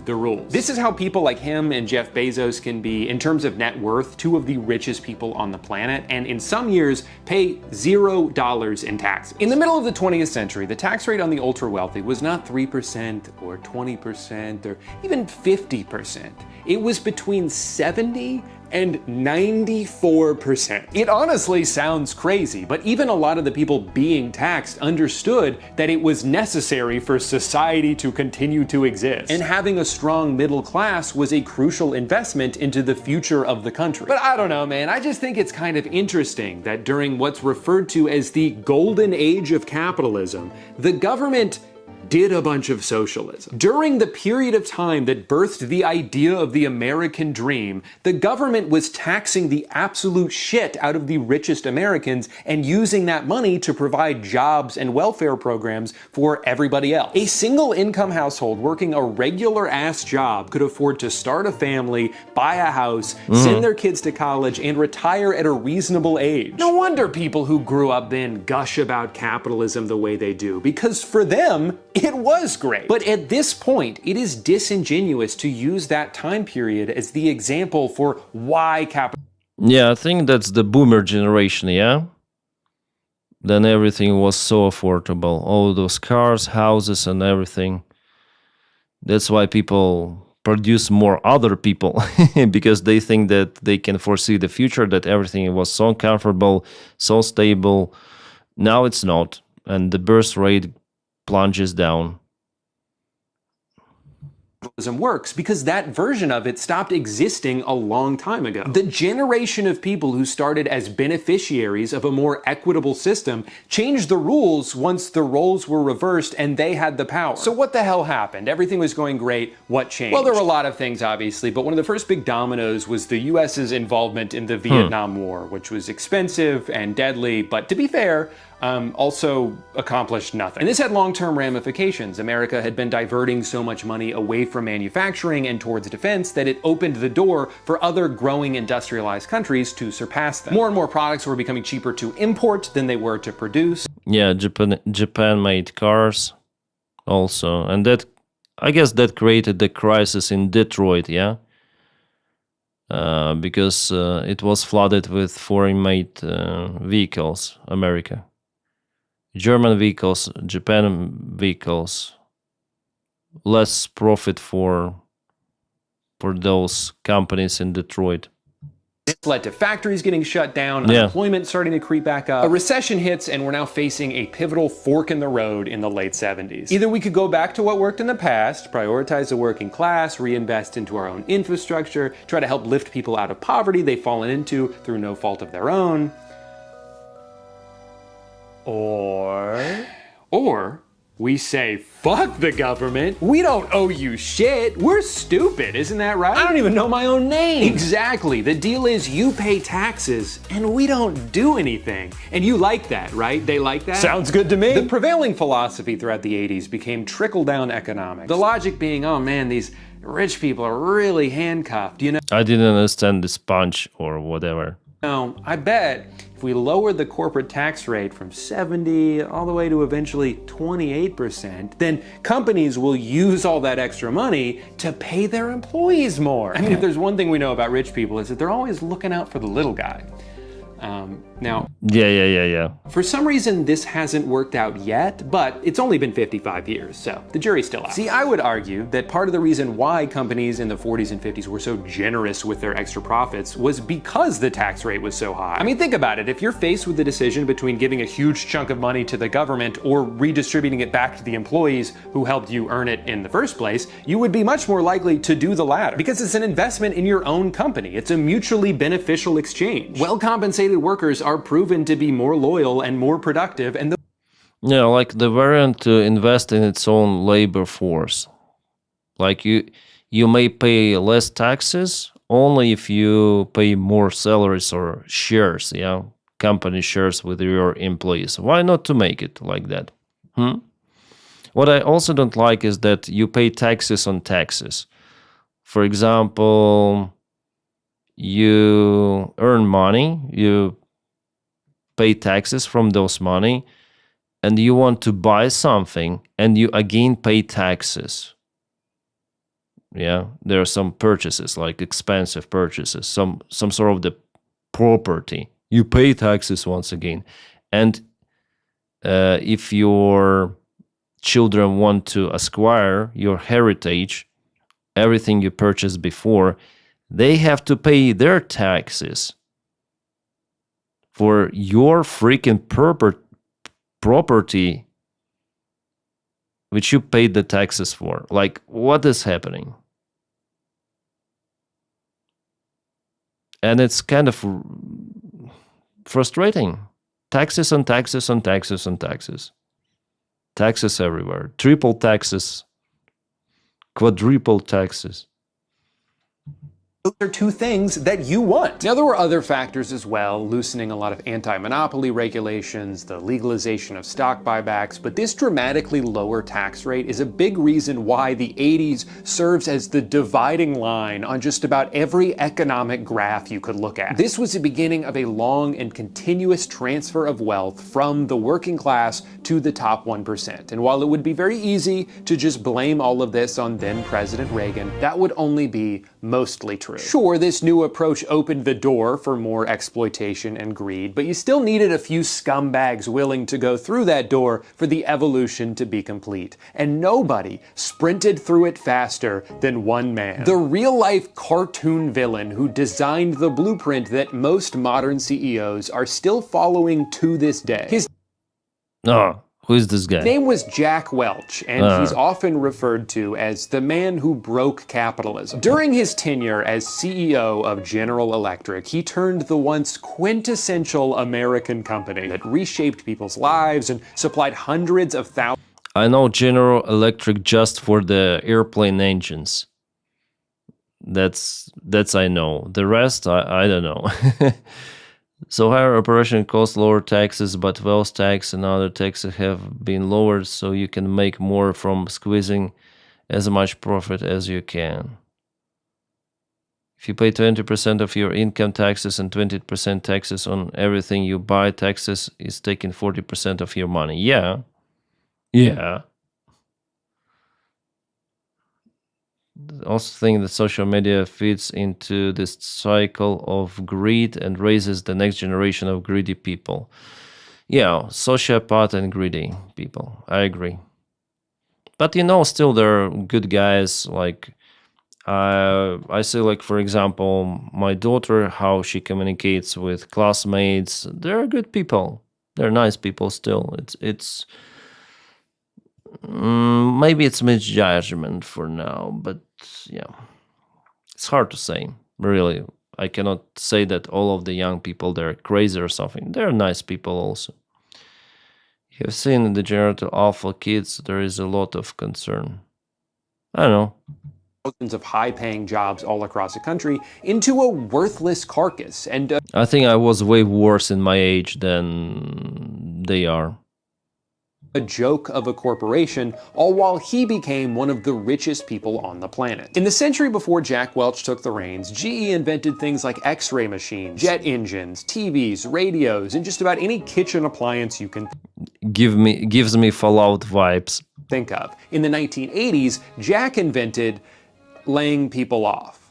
the rules. This is how people like him and Jeff Bezos can be, in terms of net worth, two of the richest people on the planet, and in some years pay $0 in taxes. In the middle of the 20th century, the tax rate on the ultra wealthy was not 3% or 20% or even 50%. It was between 70 and 94%. It honestly sounds crazy, but even a lot of the people being taxed understood that it was necessary for society to continue to exist. And having a strong middle class was a crucial investment into the future of the country. But I don't know, man, I just think it's kind of interesting that during what's referred to as the golden age of capitalism, the government did a bunch of socialism. During the period of time that birthed the idea of the American dream, the government was taxing the absolute shit out of the richest Americans and using that money to provide jobs and welfare programs for everybody else. A single income household working a regular ass job could afford to start a family, buy a house, send their kids to college, and retire at a reasonable age. No wonder people who grew up then gush about capitalism the way they do, because for them, it was great. But at this point, it is disingenuous to use that time period as the example for why capitalism.
Yeah, I think that's the boomer generation, yeah? Then everything was so affordable. All those cars, houses, and everything. That's why people produce more other people, because they think that they can foresee the future, that everything was so comfortable, so stable. Now it's not. And the birth rate plunges down.
Works because that version of it stopped existing a long time ago. The generation of people who started as beneficiaries of a more equitable system changed the rules once the roles were reversed and they had the power. So what the hell happened? Everything was going great. What changed? Well, there were a lot of things, obviously, but one of the first big dominoes was the US's involvement in the Vietnam War, which was expensive and deadly, but to be fair, also accomplished nothing. And this had long-term ramifications. America had been diverting so much money away from manufacturing and towards defense that it opened the door for other growing industrialized countries to surpass them. More and more products were becoming cheaper to import than they were to produce.
Yeah, Japan made cars also, and that, I guess, that created the crisis in Detroit, yeah, because it was flooded with foreign-made vehicles, America. German vehicles, Japan vehicles, less profit for those companies in Detroit.
This led to factories getting shut down,
Yeah.
unemployment starting to creep back up. A recession hits, and we're now facing a pivotal fork in the road in the late 70s. Either we could go back to what worked in the past, prioritize the working class, reinvest into our own infrastructure, try to help lift people out of poverty they've fallen into through no fault of their own. Or we say, fuck the government. We don't owe you shit. We're stupid, isn't that right? I don't even know my own name. Exactly. The deal is you pay taxes and we don't do anything. And you like that, right? They like that? Sounds good to me. The prevailing philosophy throughout the 80s became trickle-down economics. The logic being, oh man, these rich people are really handcuffed, you know?
I didn't understand this punch or whatever.
No, I bet if we lowered the corporate tax rate from 70 all the way to eventually 28%, then companies will use all that extra money to pay their employees more. I mean, if there's one thing we know about rich people, is that they're always looking out for the little guy. Now,
Yeah.
for some reason, this hasn't worked out yet, but it's only been 55 years, so the jury's still out. See, I would argue that part of the reason why companies in the 40s and 50s were so generous with their extra profits was because the tax rate was so high. I mean, think about it. If you're faced with the decision between giving a huge chunk of money to the government or redistributing it back to the employees who helped you earn it in the first place, you would be much more likely to do the latter because it's an investment in your own company. It's a mutually beneficial exchange. Well-compensated workers are proven to be more loyal and more productive, and
Yeah, like the variant to invest in its own labor force. Like you may pay less taxes only if you pay more salaries or shares, yeah, company shares with your employees. Why not to make it like that? What I also don't like is that you pay taxes on taxes. For example, you earn money, you pay taxes from those money, and you want to buy something, and you again pay taxes. Yeah, there are some purchases, like expensive purchases, some sort of the property. You pay taxes once again. And if your children want to acquire your heritage, everything you purchased before, they have to pay their taxes for your freaking property, which you paid the taxes for. Like, what is happening? And it's kind of frustrating. Taxes on taxes on taxes on taxes. Taxes everywhere. Triple taxes. Quadruple taxes.
those are two things that you want. Now, there were other factors as well, loosening a lot of anti-monopoly regulations, the legalization of stock buybacks, but this dramatically lower tax rate is a big reason why the 80s serves as the dividing line on just about every economic graph you could look at. This was the beginning of a long and continuous transfer of wealth from the working class to the top 1%. And while it would be very easy to just blame all of this on then President Reagan, that would only be mostly true. Sure, this new approach opened the door for more exploitation and greed, but you still needed a few scumbags willing to go through that door for the evolution to be complete. And nobody sprinted through it faster than one man. The real-life cartoon villain who designed the blueprint that most modern CEOs are still following to this day. His
Who is this guy?
name was Jack Welch, and he's often referred to as the man who broke capitalism. During his tenure as CEO of General Electric, he turned the once quintessential American company that reshaped people's lives and supplied hundreds of thousands.
I know General Electric just for the airplane engines. That's I know. The rest, I don't know. So higher operation costs, lower taxes, but wealth tax and other taxes have been lowered, so you can make more from squeezing as much profit as you can. If you pay 20% of your income taxes and 20% taxes on everything you buy, taxes is taking 40% of your money. Yeah. Yeah. I also think that social media feeds into this cycle of greed and raises the next generation of greedy people. Yeah, sociopath and greedy people. I agree. But still there are good guys. Like I see, like, for example, my daughter, how she communicates with classmates. They're good people. They're nice people still. It's maybe it's misjudgment for now, but yeah, it's hard to say. Really, I cannot say that all of the young people, they're crazy or something. They're nice people also. You have seen in the degenerative alpha kids, there is a lot of concern. I don't know.
Thousands of high-paying jobs all across the country into a worthless carcass. And
I think I was way worse in my age than they are.
A joke of a corporation, all while he became one of the richest people on the planet. In the century before Jack Welch took the reins, GE invented things like X-ray machines, jet engines, TVs, radios, and just about any kitchen appliance you can
gives me Fallout vibes.
Think of. In the 1980s, Jack invented laying people off.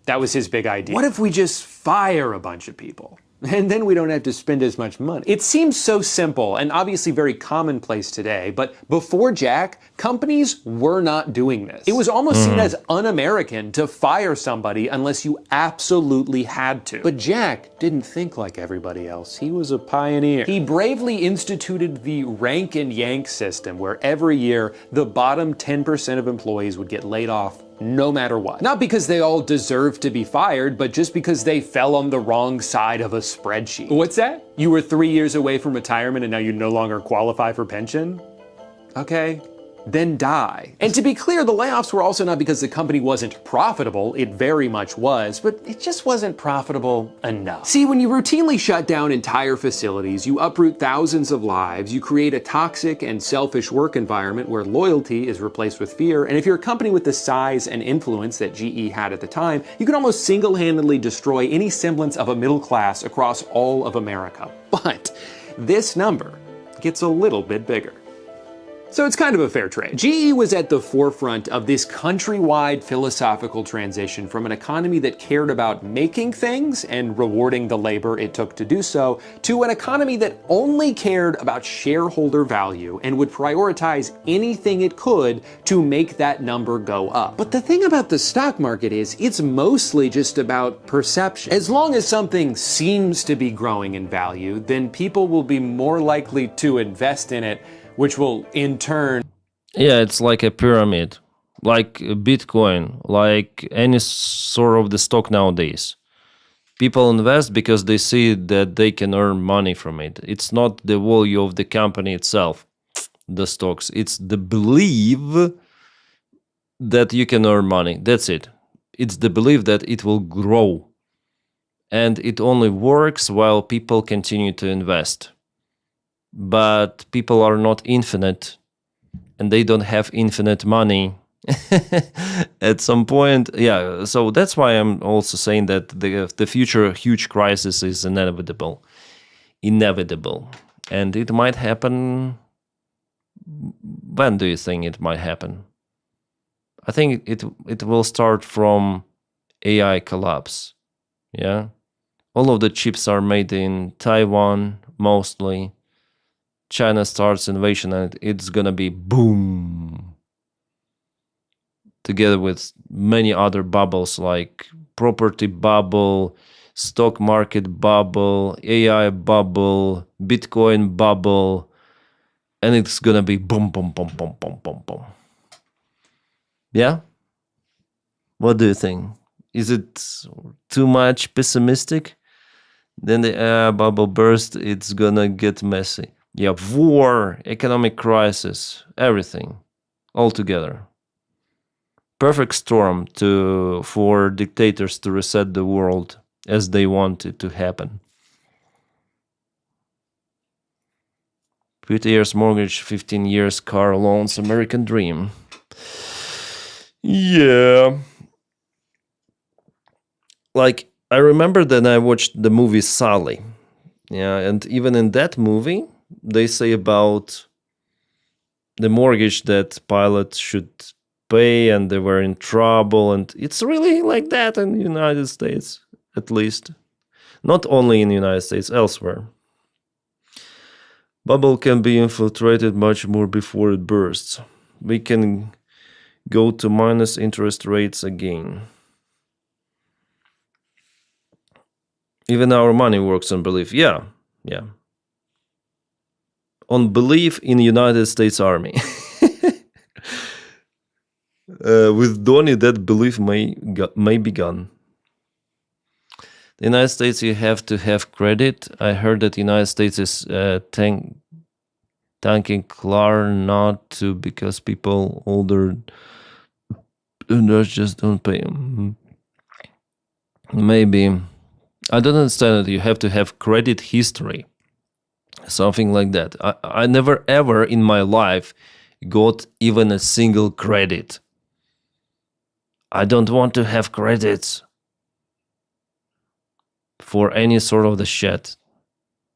That was his big idea. What if we just fire a bunch of people? And then we don't have to spend as much money. It seems so simple and obviously very commonplace today, but before Jack, companies were not doing this. It was almost seen as un-American to fire somebody unless you absolutely had to. But Jack didn't think like everybody else. He was a pioneer. He bravely instituted the rank and yank system, where every year the bottom 10% of employees would get laid off no matter what. Not because they all deserved to be fired, but just because they fell on the wrong side of a spreadsheet. What's that? You were 3 years away from retirement and now you no longer qualify for pension? Okay. Then die. And to be clear, the layoffs were also not because the company wasn't profitable. It very much was, but it just wasn't profitable enough. See, when you routinely shut down entire facilities, you uproot thousands of lives, you create a toxic and selfish work environment where loyalty is replaced with fear, and if you're a company with the size and influence that GE had at the time, you can almost single-handedly destroy any semblance of a middle class across all of America. But this number gets a little bit bigger. So it's kind of a fair trade. GE was at the forefront of this countrywide philosophical transition from an economy that cared about making things and rewarding the labor it took to do so, to an economy that only cared about shareholder value and would prioritize anything it could to make that number go up. But the thing about the stock market is it's mostly just about perception. As long as something seems to be growing in value, then people will be more likely to invest in it, which will in turn...
Yeah, it's like a pyramid, like Bitcoin, like any sort of the stock nowadays. People invest because they see that they can earn money from it. It's not the value of the company itself, the stocks. It's the belief that you can earn money. That's it. It's the belief that it will grow. And it only works while people continue to invest. But people are not infinite, and they don't have infinite money at some point. Yeah, so that's why I'm also saying that the future huge crisis is inevitable, and it might happen. When do you think it might happen? I think it will start from AI collapse. Yeah, all of the chips are made in Taiwan mostly. China starts invasion and it's gonna be boom. Together with many other bubbles like property bubble, stock market bubble, AI bubble, Bitcoin bubble, and it's gonna be boom, boom, boom, boom, boom, boom, boom. Yeah? What do you think? Is it too much pessimistic? Then the AI bubble burst, it's gonna get messy. Yeah, war, economic crisis, everything, all together. Perfect storm for dictators to reset the world as they want it to happen. 50 years mortgage, 15 years car loans, American dream. Yeah. Like, I remember that I watched the movie Sully. Yeah, and even in that movie, they say about the mortgage that pilots should pay, and they were in trouble, and it's really like that in the United States, at least. Not only in the United States, elsewhere. Bubble can be infiltrated much more before it bursts. We can go to minus interest rates again. Even our money works on belief. Yeah. On belief in United States Army. With Donny, that belief may be gone. The United States, you have to have credit. I heard that the United States is thanking Clark not to, because people older just don't pay. Maybe. I don't understand that you have to have credit history. Something like that. I never ever in my life got even a single credit. I don't want to have credits for any sort of the shit.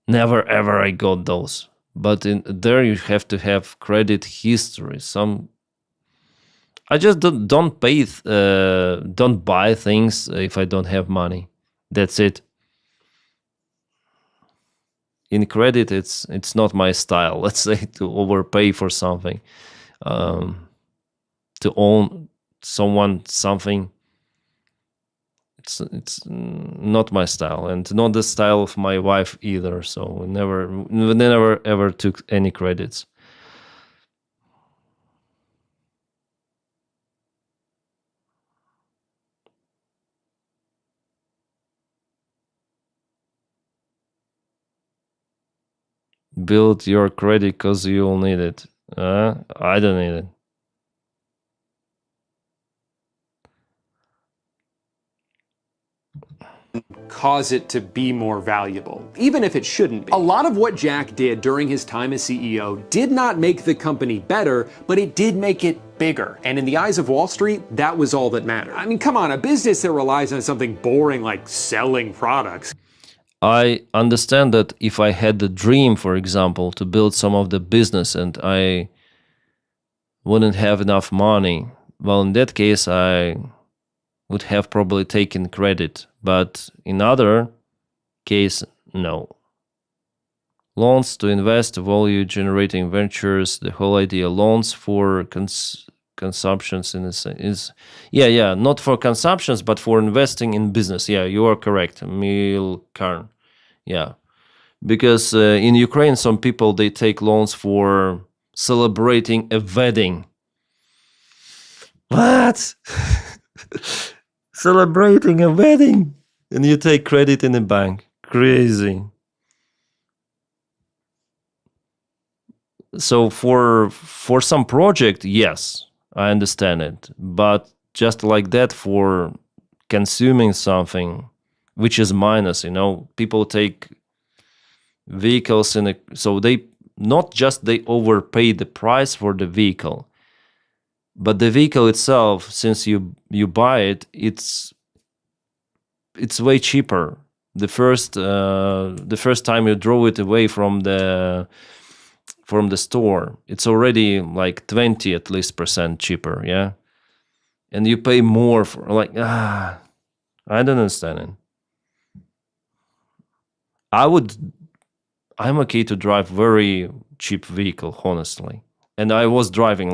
Never ever I got those. But in there you have to have credit history. I just don't pay, don't buy things if I don't have money. That's it. In credit, it's not my style. Let's say to overpay for something, to own someone something. It's not my style, and not the style of my wife either. So we never ever took any credits. Build your credit because you'll need it. I don't need it.
Cause it to be more valuable, even if it shouldn't be. A lot of what Jack did during his time as CEO did not make the company better, but it did make it bigger. And in the eyes of Wall Street, that was all that mattered. I mean, come on, a business that relies on something boring like selling products.
I understand that if I had the dream, for example, to build some of the business and I wouldn't have enough money, well, in that case, I would have probably taken credit. But in other case, no. Loans to invest, value generating ventures, the whole idea. Loans for consumptions in a sense is, not for consumptions, but for investing in business. Yeah, you are correct, Milkarn. Yeah, because in Ukraine, some people, they take loans for celebrating a wedding. What? Celebrating a wedding, and you take credit in a bank. Crazy. So for some project, yes, I understand it. But just like that, for consuming something, which is minus, people take vehicles so they not just they overpay the price for the vehicle, but the vehicle itself, since you buy it, it's way cheaper. The first time you drove it away from the store, it's already like 20 at least % cheaper, yeah. And you pay more for I don't understand it. I'm okay to drive very cheap vehicle, honestly. And I was driving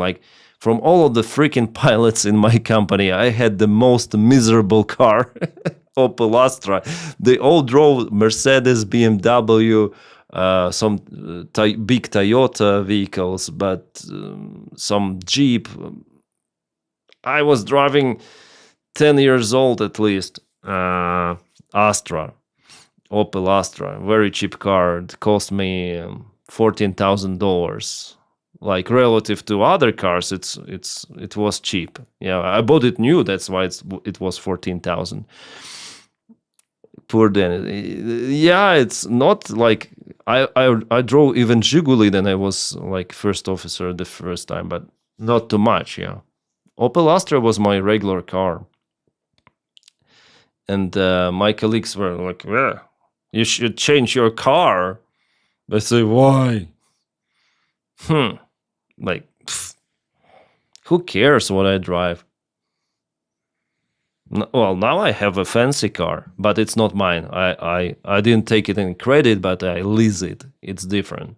from all of the freaking pilots in my company, I had the most miserable car, Opel Astra. They all drove Mercedes, BMW, some big Toyota vehicles, but some Jeep. I was driving 10 years old at least, Astra, Opel Astra, very cheap car. It cost me $14,000. Like relative to other cars, it was cheap. Yeah, I bought it new. That's why it was 14,000. Poor Dennis. Yeah, it's not like I drove even Zhiguli, then I was like first officer the first time, but not too much, yeah. Opel Astra was my regular car. And my colleagues were like, yeah, you should change your car. I say, why? Like, who cares what I drive? Well, now I have a fancy car, but it's not mine. I didn't take it in credit, but I lease it. It's different.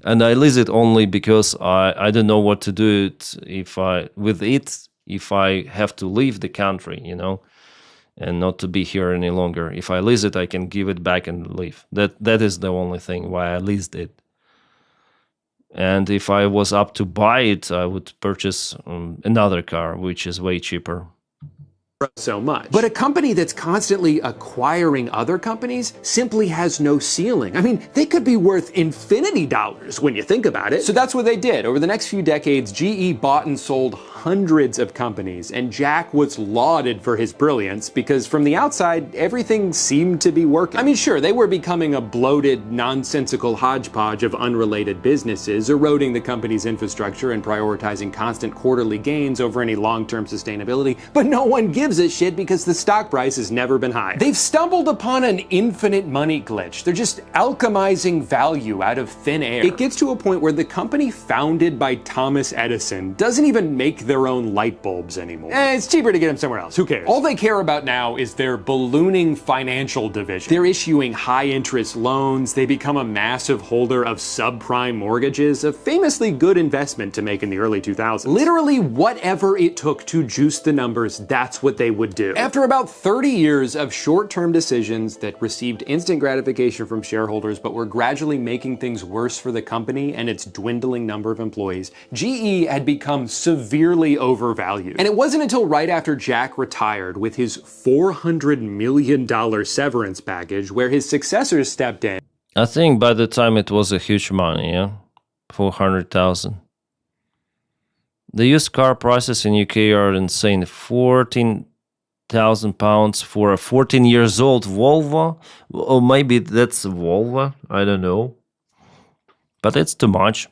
And I lease it only because I don't know what to do if I have to leave the country, you know, and not to be here any longer. If I lease it, I can give it back and leave. That is the only thing why I leased it. And if I was up to buy it, I would purchase another car, which is way cheaper.
So much. But a company that's constantly acquiring other companies simply has no ceiling. I mean, they could be worth infinity dollars when you think about it. So that's what they did. Over the next few decades, GE bought and sold hundreds of companies, and Jack was lauded for his brilliance because from the outside, everything seemed to be working. I mean, sure, they were becoming a bloated, nonsensical hodgepodge of unrelated businesses, eroding the company's infrastructure and prioritizing constant quarterly gains over any long-term sustainability, but no one gives a shit because the stock price has never been high. They've stumbled upon an infinite money glitch. They're just alchemizing value out of thin air. It gets to a point where the company founded by Thomas Edison doesn't even make their own light bulbs anymore. It's cheaper to get them somewhere else. Who cares? All they care about now is their ballooning financial division. They're issuing high interest loans. They become a massive holder of subprime mortgages, a famously good investment to make in the early 2000s. Literally whatever it took to juice the numbers, that's what they would do. After about 30 years of short-term decisions that received instant gratification from shareholders but were gradually making things worse for the company and its dwindling number of employees, GE had become severely overvalued. And it wasn't until right after Jack retired with his $400 million severance package where his successors stepped in.
I think by the time it was a huge money, yeah? 400,000. The used car prices in UK are insane. 14,000 pounds for a 14 years old Volvo. Or maybe that's a Volvo. I don't know. But it's too much.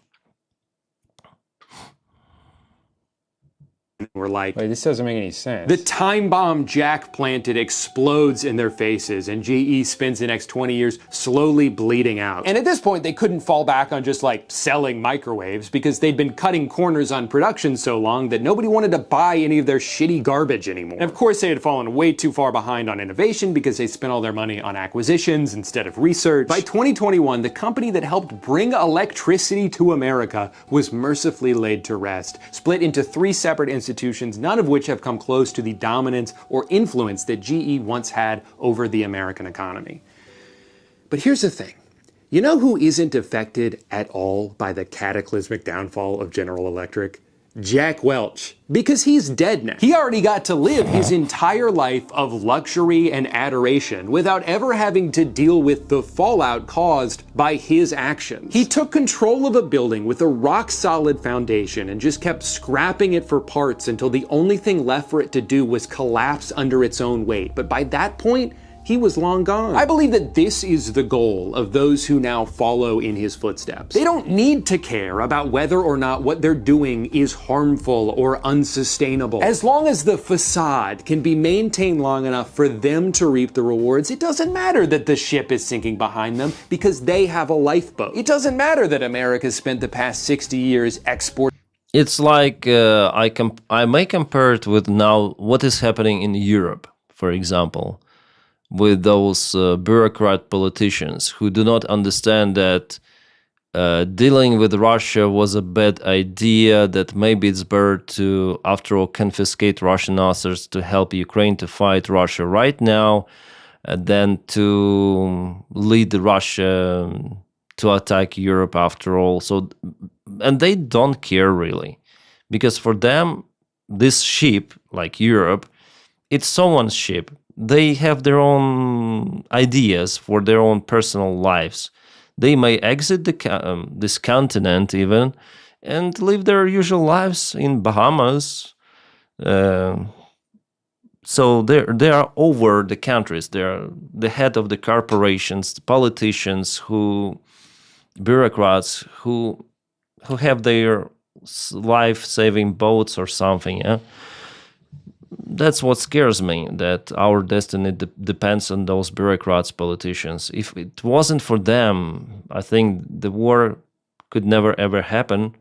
We're like,
wait, this doesn't make any sense.
The time bomb Jack planted explodes in their faces, and GE spends the next 20 years slowly bleeding out. And at this point, they couldn't fall back on just like selling microwaves because they'd been cutting corners on production so long that nobody wanted to buy any of their shitty garbage anymore. And of course, they had fallen way too far behind on innovation because they spent all their money on acquisitions instead of research. By 2021, the company that helped bring electricity to America was mercifully laid to rest, split into 3 separate institutions, none of which have come close to the dominance or influence that GE once had over the American economy. But here's the thing. You know who isn't affected at all by the cataclysmic downfall of General Electric? Jack Welch. Because he's dead now. He already got to live his entire life of luxury and adoration without ever having to deal with the fallout caused by his actions. He took control of a building with a rock-solid foundation and just kept scrapping it for parts until the only thing left for it to do was collapse under its own weight. But by that point, he was long gone. I believe that this is the goal of those who now follow in his footsteps. They don't need to care about whether or not what they're doing is harmful or unsustainable. As long as the facade can be maintained long enough for them to reap the rewards, it doesn't matter that the ship is sinking behind them because they have a lifeboat. It doesn't matter that America spent the past 60 years exporting.
It's like I may compare it with now what is happening in Europe, for example, with those bureaucrat politicians who do not understand that dealing with Russia was a bad idea, that maybe it's better to, after all, confiscate Russian assets to help Ukraine to fight Russia right now, than to lead Russia to attack Europe after all. So, and they don't care really, because for them, this ship, like Europe, it's someone's ship. They have their own ideas for their own personal lives. They may exit this continent even and live their usual lives in Bahamas, So they are over the countries. They are the head of the corporations, the politicians, bureaucrats who have their life-saving boats or something. Yeah, that's what scares me. That our destiny depends on those bureaucrats, politicians. If it wasn't for them, I think the war could never ever happen.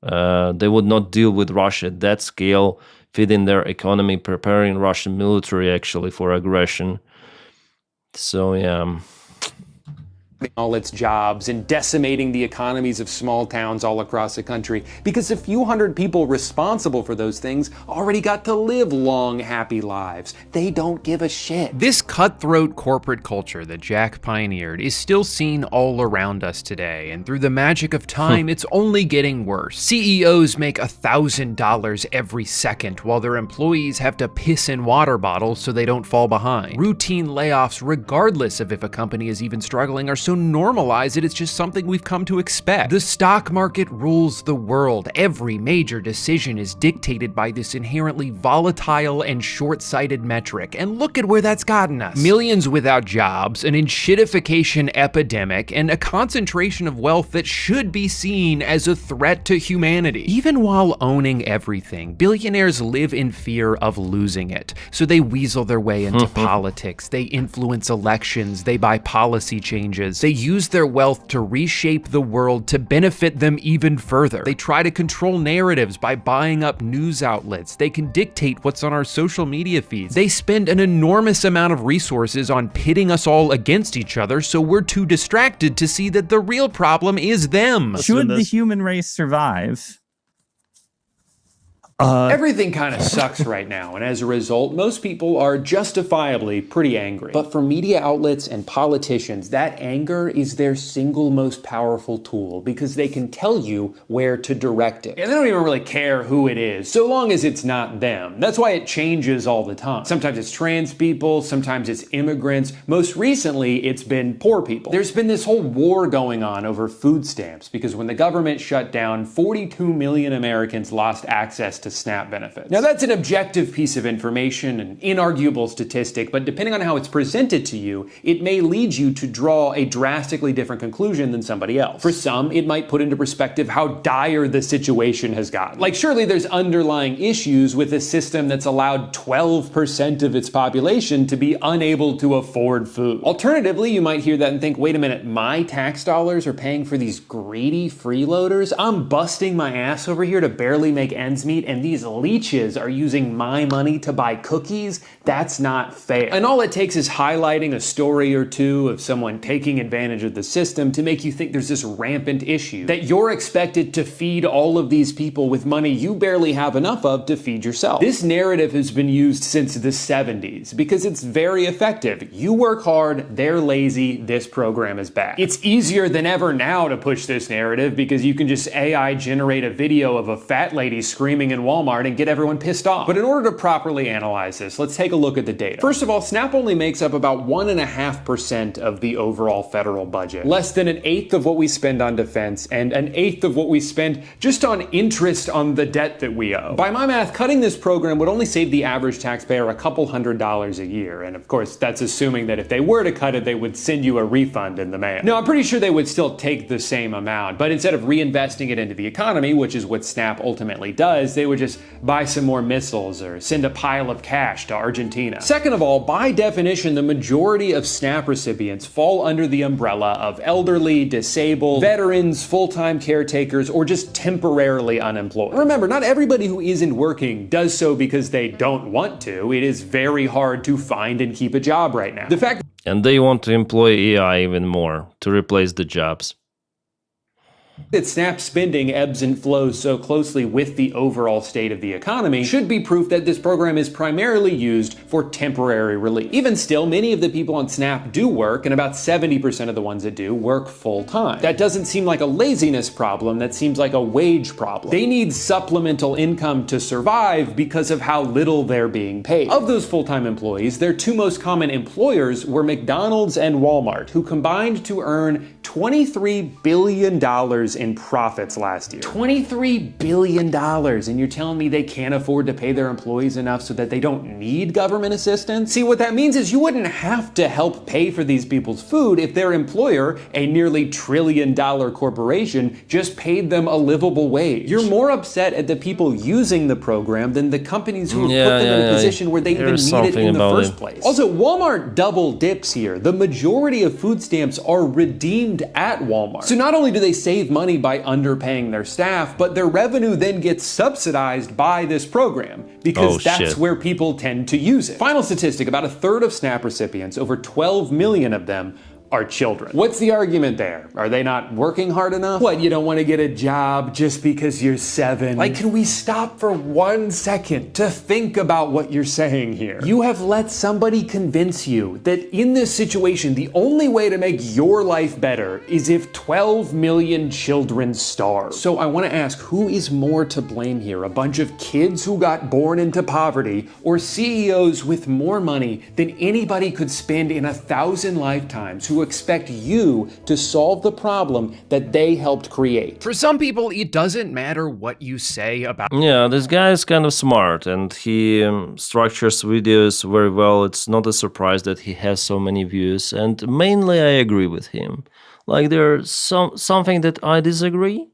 They would not deal with Russia at that scale, feeding their economy, preparing Russian military actually for aggression. So yeah.
All its jobs and decimating the economies of small towns all across the country because a few hundred people responsible for those things already got to live long, happy lives. They don't give a shit.
This cutthroat corporate culture that Jack pioneered is still seen all around us today, and through the magic of time, it's only getting worse. CEOs make $1,000 every second while their employees have to piss in water bottles so they don't fall behind. Routine layoffs, regardless of if a company is even struggling, are so normalized that it's just something we've come to expect. The stock market rules the world. Every major decision is dictated by this inherently volatile and short-sighted metric, and look at where that's gotten us. Millions without jobs, an enshittification epidemic, and a concentration of wealth that should be seen as a threat to humanity. Even while owning everything, billionaires live in fear of losing it, so they weasel their way into politics, they influence elections, they buy policy changes. They use their wealth to reshape the world to benefit them even further. They try to control narratives by buying up news outlets. They can dictate what's on our social media feeds. They spend an enormous amount of resources on pitting us all against each other, so we're too distracted to see that the real problem is them.
Should the human race survive?
Everything kind of sucks right now, and as a result, most people are justifiably pretty angry. But for media outlets and politicians, that anger is their single most powerful tool because they can tell you where to direct it. And they don't even really care who it is, so long as it's not them. That's why it changes all the time. Sometimes it's trans people, sometimes it's immigrants. Most recently, it's been poor people. There's been this whole war going on over food stamps because when the government shut down, 42 million Americans lost access to SNAP benefits. Now that's an objective piece of information, an inarguable statistic, but depending on how it's presented to you, it may lead you to draw a drastically different conclusion than somebody else. For some, it might put into perspective how dire the situation has gotten. Like surely there's underlying issues with a system that's allowed 12% of its population to be unable to afford food. Alternatively, you might hear that and think, wait a minute, my tax dollars are paying for these greedy freeloaders? I'm busting my ass over here to barely make ends meet, and these leeches are using my money to buy cookies? That's not fair. And all it takes is highlighting a story or two of someone taking advantage of the system to make you think there's this rampant issue, that you're expected to feed all of these people with money you barely have enough of to feed yourself. This narrative has been used since the 70s because it's very effective. You work hard, they're lazy, this program is bad. It's easier than ever now to push this narrative because you can just AI generate a video of a fat lady screaming in Walmart and get everyone pissed off. But in order to properly analyze this, let's take a look at the data. First of all, SNAP only makes up about 1.5% of the overall federal budget. Less than 1/8 of what we spend on defense and 1/8 of what we spend just on interest on the debt that we owe. By my math, cutting this program would only save the average taxpayer a couple $100s a year. And of course, that's assuming that if they were to cut it, they would send you a refund in the mail. No, I'm pretty sure they would still take the same amount, but instead of reinvesting it into the economy, which is what SNAP ultimately does, they would just buy some more missiles or send a pile of cash to Argentina. Second of all, by definition, the majority of SNAP recipients fall under the umbrella of elderly, disabled, veterans, full-time caretakers, or just temporarily unemployed. Remember, not everybody who isn't working does so because they don't want to. It is very hard to find and keep a job right now. The fact
and they want to employ AI even more to replace the jobs.
that SNAP spending ebbs and flows so closely with the overall state of the economy should be proof that this program is primarily used for temporary relief. Even still, many of the people on SNAP do work, and about 70% of the ones that do work full time. That doesn't seem like a laziness problem, that seems like a wage problem. They need supplemental income to survive because of how little they're being paid. Of those full-time employees, their two most common employers were McDonald's and Walmart, who combined to earn $23 billion in profits last year. $23 billion, and you're telling me they can't afford to pay their employees enough so that they don't need government assistance? See, what that means is you wouldn't have to help pay for these people's food if their employer, a nearly $1 trillion corporation, just paid them a livable wage. You're more upset at the people using the program than the companies who have put them in a position where they even need it in the first place. Also, Walmart double dips here. The majority of food stamps are redeemed at Walmart. So not only do they save money by underpaying their staff, but their revenue then gets subsidized by this program because that's where people tend to use it. Final statistic, about a third of SNAP recipients, over 12 million of them, are children. What's the argument there? Are they not working hard enough? What, you don't want to get a job just because you're 7? Like, can we stop for 1 second to think about what you're saying here? You have let somebody convince you that in this situation, the only way to make your life better is if 12 million children starve. So I want to ask, who is more to blame here? A bunch of kids who got born into poverty, or CEOs with more money than anybody could spend in 1,000 lifetimes who expect you to solve the problem that they helped create?
For some people, it doesn't matter what you say about...
Yeah, this guy is kind of smart, and he structures videos very well. It's not a surprise that he has so many views, and mainly I agree with him. Like, there's something that I disagree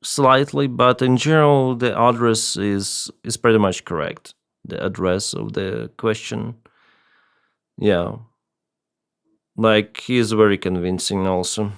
slightly, but in general, the address is pretty much correct. The address of the question. Yeah. Like, he is very convincing also.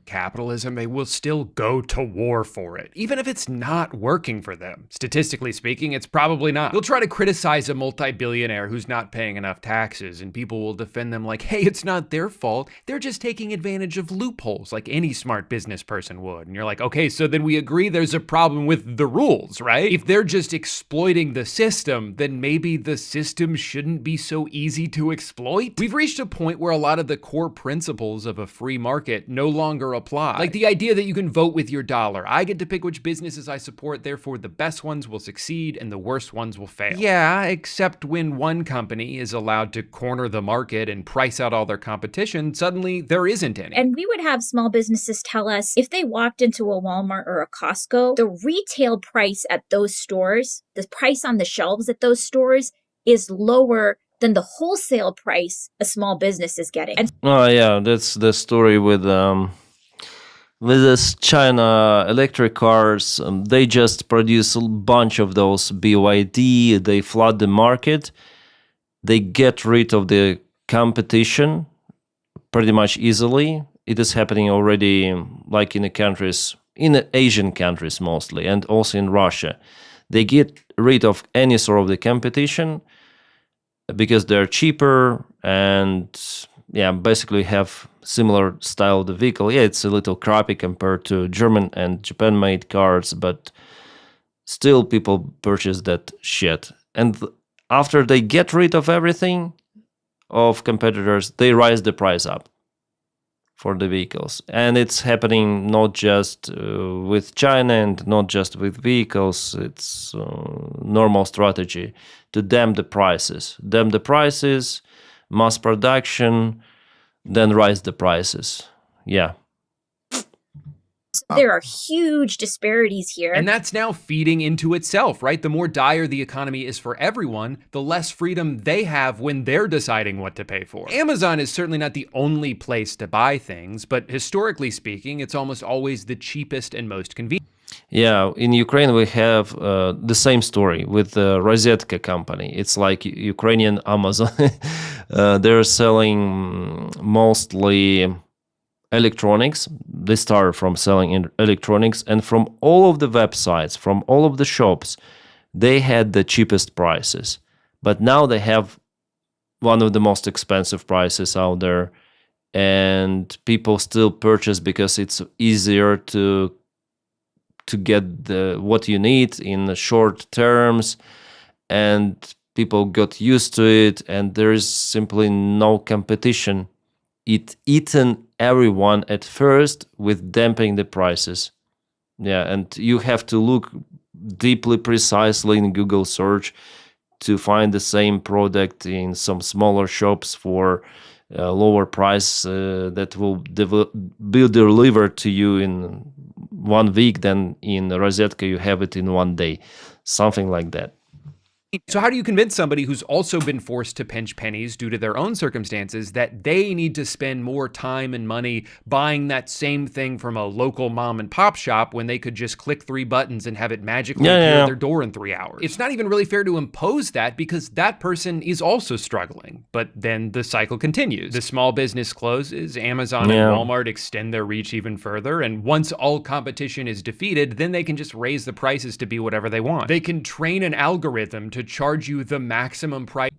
Capitalism, they will still go to war for it, even if it's not working for them. Statistically speaking, it's probably not. You'll try to criticize a multi-billionaire who's not paying enough taxes, and people will defend them like, hey, it's not their fault. They're just taking advantage of loopholes like any smart business person would. And you're like, okay, so then we agree there's a problem with the rules, right? If they're just exploiting the system, then maybe the system shouldn't be so easy to exploit. We've reached a point where a lot of the core principles of a free market no longer apply. Like the idea that you can vote with your dollar. I get to pick which businesses I support, therefore the best ones will succeed and the worst ones will fail. Yeah, except when one company is allowed to corner the market and price out all their competition, suddenly there isn't any.
And we would have small businesses tell us if they walked into a Walmart or a Costco, the retail price at those stores, the price on the shelves at those stores is lower than the wholesale price a small business is getting. And
oh yeah, that's the story with this China electric cars. They just produce a bunch of those BYD. They flood the market. They get rid of the competition pretty much easily. It is happening already, like in the countries, in the Asian countries mostly, and also in Russia. They get rid of any sort of the competition because they're cheaper and yeah, basically have similar style of the vehicle. Yeah, it's a little crappy compared to German and Japan-made cars, but still people purchase that shit. And after they get rid of everything, of competitors, they rise the price up for the vehicles. And it's happening not just with China and not just with vehicles. It's normal strategy to damp the prices. Damp the prices, mass production, then rise the prices. Yeah.
there are huge disparities here.
And that's now feeding into itself, right? The more dire the economy is for everyone, the less freedom they have when they're deciding what to pay for. Amazon is certainly not the only place to buy things, but historically speaking, it's almost always the cheapest and most convenient.
Yeah, in Ukraine we have the same story with the Rosetka company. It's like Ukrainian Amazon. They're selling mostly electronics. They started from selling electronics, and from all of the websites, from all of the shops, they had the cheapest prices. But now they have one of the most expensive prices out there, and people still purchase because it's easier to get what you need in the short terms, and people got used to it, and there is simply no competition. It eaten everyone at first with damping the prices. Yeah, and you have to look deeply precisely in Google search to find the same product in some smaller shops for lower price that will be delivered to you in 1 week, then in Rosetka you have it in 1 day, something like that.
So how do you convince somebody who's also been forced to pinch pennies due to their own circumstances that they need to spend more time and money buying that same thing from a local mom and pop shop when they could just click 3 buttons and have it magically appear at their door in 3 hours? It's not even really fair to impose that because that person is also struggling. But then the cycle continues. The small business closes, Amazon and Walmart extend their reach even further, and once all competition is defeated, then they can just raise the prices to be whatever they want. They can train an algorithm to charge you the maximum price.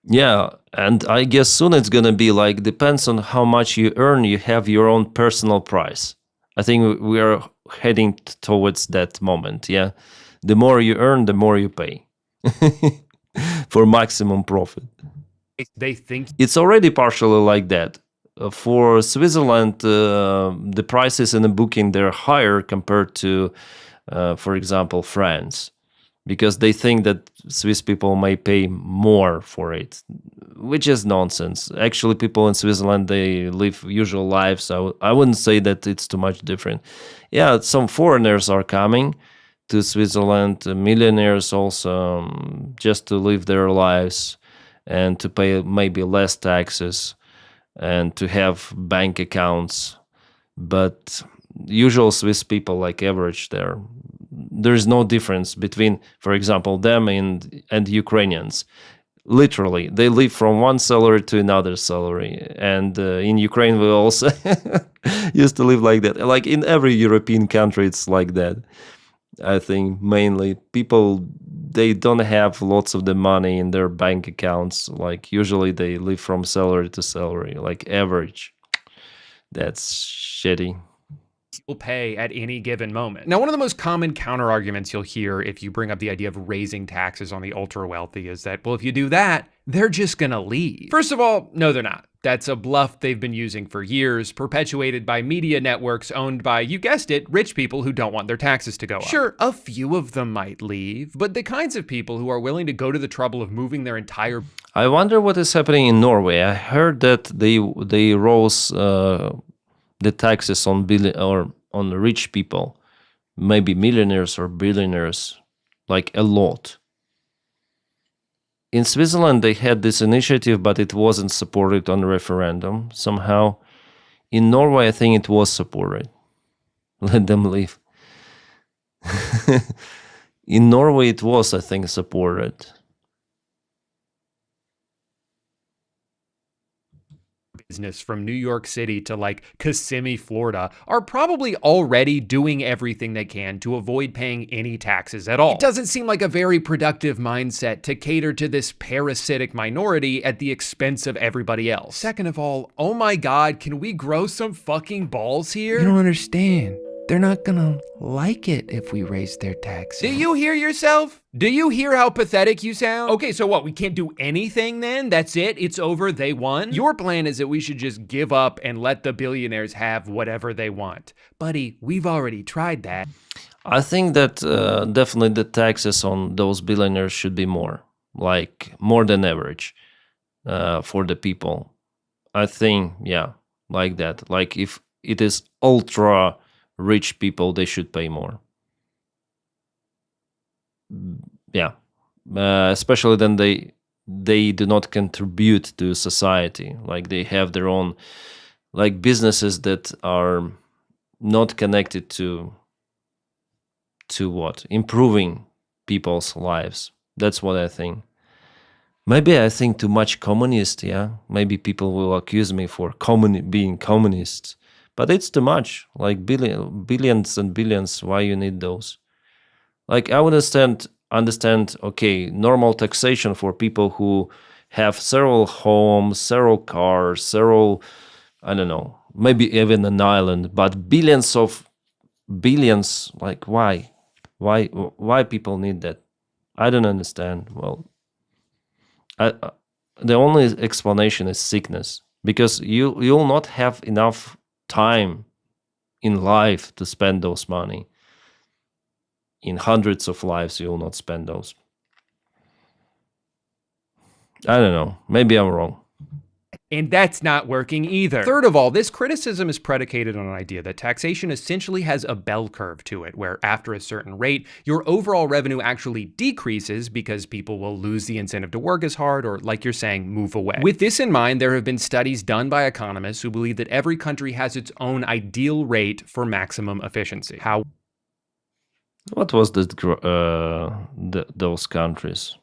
Yeah, and I guess soon it's gonna be like, depends on how much you earn, you have your own personal price. I think we are heading towards that moment, yeah? The more you earn, the more you pay for maximum profit.
They think
it's already partially like that. For Switzerland, the prices in the booking, they're higher compared to, for example, France, because they think that Swiss people may pay more for it, which is nonsense. Actually, people in Switzerland, they live usual lives. So I wouldn't say that it's too much different. Yeah, some foreigners are coming to Switzerland, millionaires also, just to live their lives and to pay maybe less taxes and to have bank accounts. But usual Swiss people, like average there is no difference between, for example, them and Ukrainians. Literally, they live from one salary to another salary. And in Ukraine, we also used to live like that. Like in every European country, it's like that. I think mainly people, they don't have lots of the money in their bank accounts. Like usually they live from salary to salary, like average. That's shitty.
Will pay at any given moment. Now, one of the most common counter arguments you'll hear if you bring up the idea of raising taxes on the ultra wealthy is that, well, if you do that, they're just gonna leave. First of all, no, they're not. That's a bluff they've been using for years, perpetuated by media networks owned by, you guessed it, rich people who don't want their taxes to go up. Sure, a few of them might leave, but the kinds of people who are willing to go to the trouble of moving their entire...
I wonder what is happening in Norway. I heard that they rose the taxes on rich people, maybe millionaires or billionaires, like a lot. In Switzerland, they had this initiative, but it wasn't supported on referendum somehow. In Norway, I think it was supported. Let them leave. In Norway, it was, I think, supported.
Business from New York City to like Kissimmee, Florida, are probably already doing everything they can to avoid paying any taxes at all. It doesn't seem like a very productive mindset to cater to this parasitic minority at the expense of everybody else. Second of all, oh my God, can we grow some fucking balls here?
You don't understand. They're not gonna like it if we raise their taxes.
Do you hear yourself? Do you hear how pathetic you sound? Okay, so what, we can't do anything then? That's it? It's over, they won? Your plan is that we should just give up and let the billionaires have whatever they want. Buddy, we've already tried that.
I think that definitely the taxes on those billionaires should be more, like more than average for the people. I think, yeah, like that. Like if it is ultra rich people, they should pay more. Yeah, especially then they do not contribute to society. Like they have their own, like businesses that are not connected to what? Improving people's lives. That's what I think. Maybe I think too much communist, yeah? Maybe people will accuse me for being communists. But it's too much, like billions and billions, why you need those? Like I would understand, okay, normal taxation for people who have several homes, several cars, several, I don't know, maybe even an island, but billions, like why? Why people need that? I don't understand. Well, the only explanation is sickness, because you'll not have enough time in life to spend those money. In hundreds of lives, you will not spend those. I don't know. Maybe I'm wrong.
And that's not working either. Third of all, this criticism is predicated on an idea that taxation essentially has a bell curve to it, where after a certain rate, your overall revenue actually decreases because people will lose the incentive to work as hard or, like you're saying, move away. With this in mind, there have been studies done by economists who believe that every country has its own ideal rate for maximum efficiency.
What was this, those countries?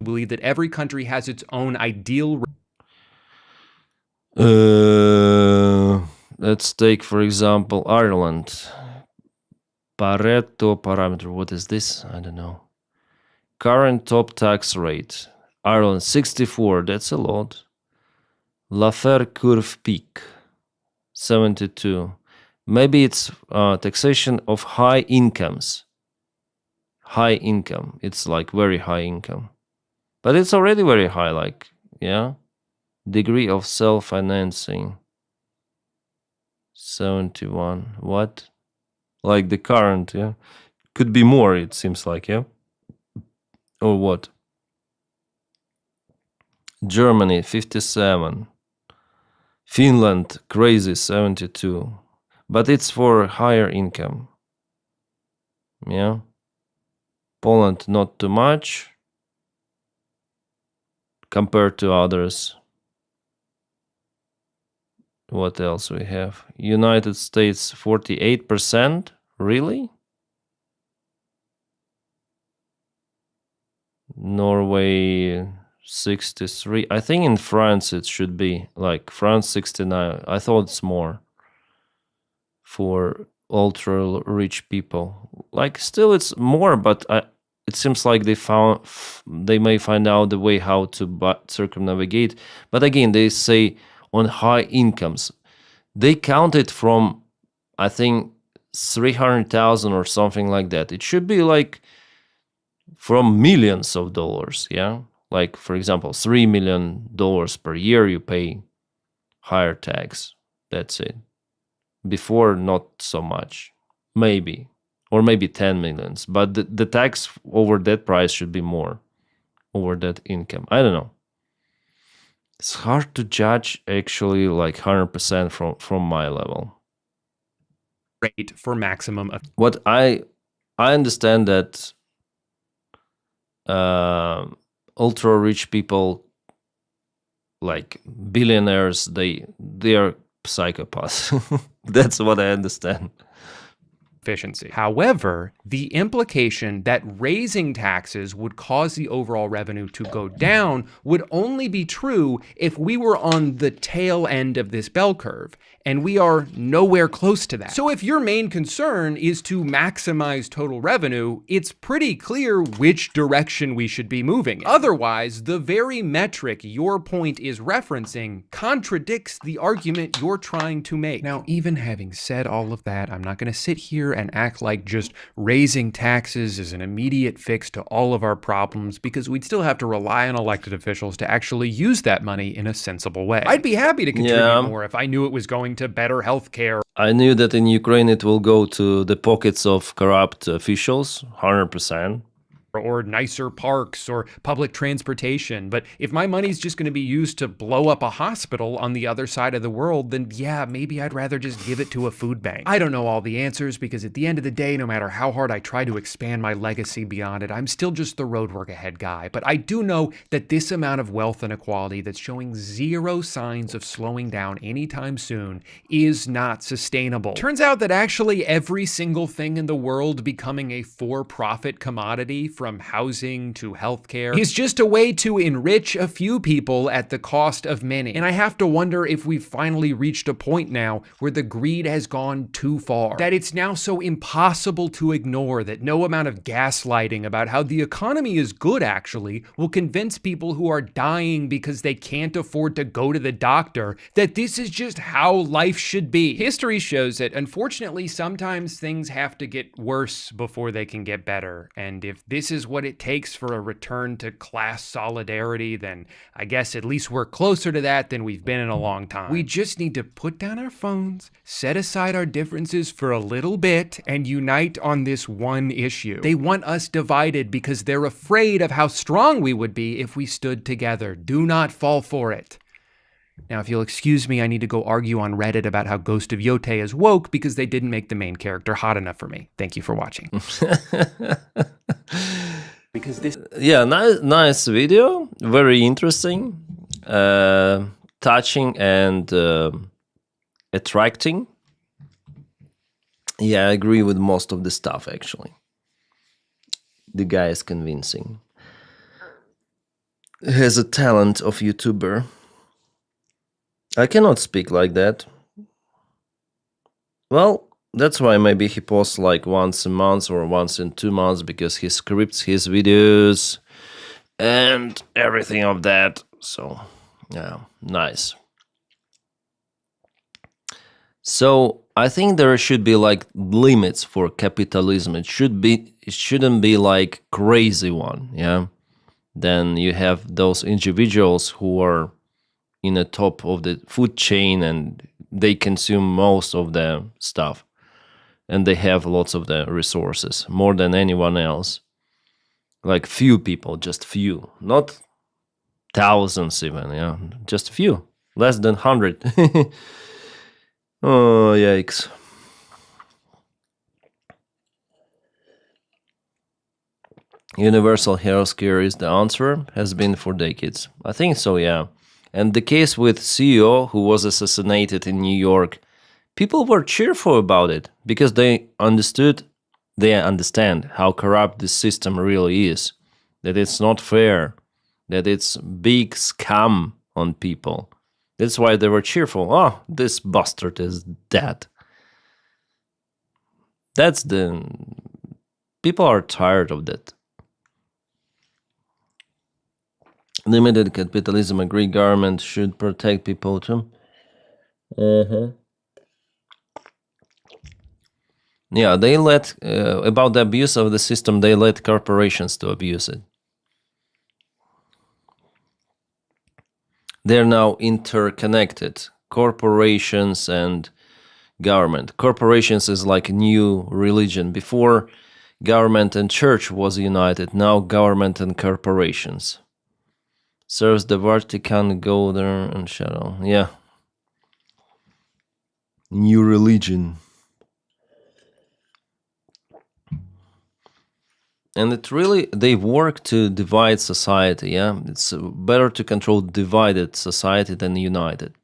Believe that every country has its own ideal.
Let's take, for example, Ireland. Pareto parameter. What is this? I don't know. Current top tax rate. Ireland 64. That's a lot. Laffer curve peak 72. Maybe it's taxation of high incomes. High income. It's like very high income. But it's already very high, like, yeah. Degree of self-financing. 71. What? Like the current, yeah? Could be more, it seems like, yeah? Or what? Germany, 57. Finland, crazy, 72. But it's for higher income. Yeah? Poland, not too much compared to others. What else we have? United States, 48%? Really? Norway, 63. I think in France it should be like France 69. I thought it's more for ultra rich people. Like still it's more, but it seems like they may find out the way how to circumnavigate. But again, they say on high incomes, they count it from, I think, 300,000 or something like that. It should be like from millions of dollars, yeah? Like, for example, $3 million per year you pay higher tax. That's it. Before, not so much. Maybe. Or maybe 10 millions. But the tax over that price should be more. Over that income. I don't know. It's hard to judge actually like 100% from my level.
Rate for maximum.
What I understand that ultra rich people, like billionaires, they are psychopaths. That's what I understand.
Efficiency. However, the implication that raising taxes would cause the overall revenue to go down would only be true if we were on the tail end of this bell curve, and we are nowhere close to that. So if your main concern is to maximize total revenue, it's pretty clear which direction we should be moving in. Otherwise, the very metric your point is referencing contradicts the argument you're trying to make. Now, even having said all of that, I'm not going to sit here and act like just raising taxes is an immediate fix to all of our problems, because we'd still have to rely on elected officials to actually use that money in a sensible way. I'd be happy to contribute more if I knew it was going to better healthcare.
I knew that in Ukraine it will go to the pockets of corrupt officials, 100%.
Or nicer parks or public transportation. But if my money's just going to be used to blow up a hospital on the other side of the world, then yeah, maybe I'd rather just give it to a food bank. I don't know all the answers, because at the end of the day, no matter how hard I try to expand my legacy beyond it, I'm still just the road work ahead guy. But I do know that this amount of wealth inequality that's showing zero signs of slowing down anytime soon is not sustainable. Turns out that actually every single thing in the world becoming a for-profit commodity, from housing to healthcare, is just a way to enrich a few people at the cost of many. And I have to wonder if we've finally reached a point now where the greed has gone too far, that it's now so impossible to ignore that no amount of gaslighting about how the economy is good actually will convince people who are dying because they can't afford to go to the doctor that this is just how life should be. History shows that unfortunately sometimes things have to get worse before they can get better, and if this is what it takes for a return to class solidarity, then I guess at least we're closer to that than we've been in a long time. We just need to put down our phones, set aside our differences for a little bit, and unite on this one issue. They want us divided because they're afraid of how strong we would be if we stood together. Do not fall for it. Now, if you'll excuse me, I need to go argue on Reddit about how Ghost of Yote is woke because they didn't make the main character hot enough for me. Thank you for watching.
Because this...
Yeah, nice video. Very interesting. Touching and attracting. Yeah, I agree with most of the stuff, actually. The guy is convincing. He has a talent of YouTuber. I cannot speak like that. Well, that's why maybe he posts like once a month or once in 2 months, because he scripts his videos and everything of that. So, yeah, nice. So, I think there should be like limits for capitalism. It shouldn't be like crazy one, yeah? Then you have those individuals who are in the top of the food chain and they consume most of the stuff and they have lots of the resources, more than anyone else. Like few people, just few, not thousands even, yeah, just few, less than 100. Oh, yikes. Universal healthcare is the answer, has been for decades. I think so, yeah. And the case with CEO who was assassinated in New York, people were cheerful about it because they understand how corrupt this system really is, that it's not fair, that it's big scam on people. That's why they were cheerful. Oh, this bastard is dead. People are tired of that. Limited capitalism, agree, government should protect people too. Yeah, they let, about the abuse of the system, they let corporations to abuse it. They're now interconnected, corporations and government. Corporations is like a new religion. Before, government and church was united, now government and corporations. Serves the Vatican, go there and shadow. Yeah. New religion. And it really, they work to divide society, yeah? It's better to control divided society than united.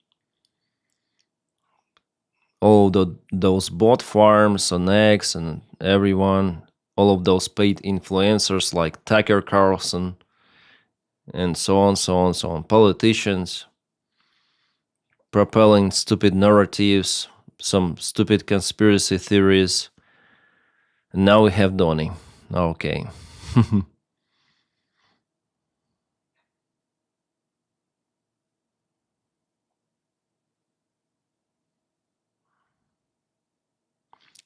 All those bot farms on X and everyone, all of those paid influencers like Tucker Carlson, and so on, so on, so on. Politicians propelling stupid narratives, some stupid conspiracy theories. And now we have Donny. Okay.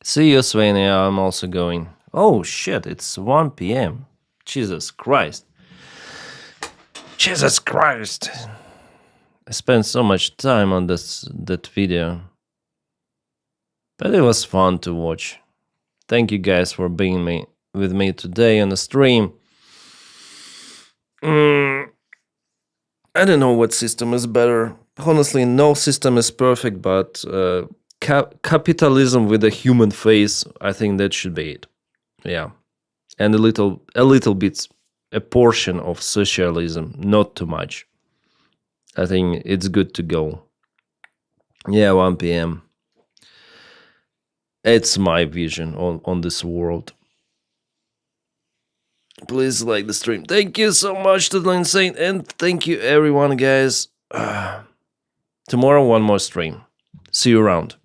See you, Svenja. I'm also going. Oh, shit. It's 1 p.m. Jesus Christ. Jesus Christ. I spent so much time on that video. But it was fun to watch. Thank you guys for being with me today on the stream. I don't know what system is better. Honestly, no system is perfect, but capitalism with a human face, I think that should be it. Yeah. And a little bit, a portion of socialism, not too much. I think it's good to go. Yeah, 1 p.m. It's my vision on this world. Please like the stream. Thank you so much to the Insane, and thank you everyone, guys. Tomorrow, one more stream. See you around.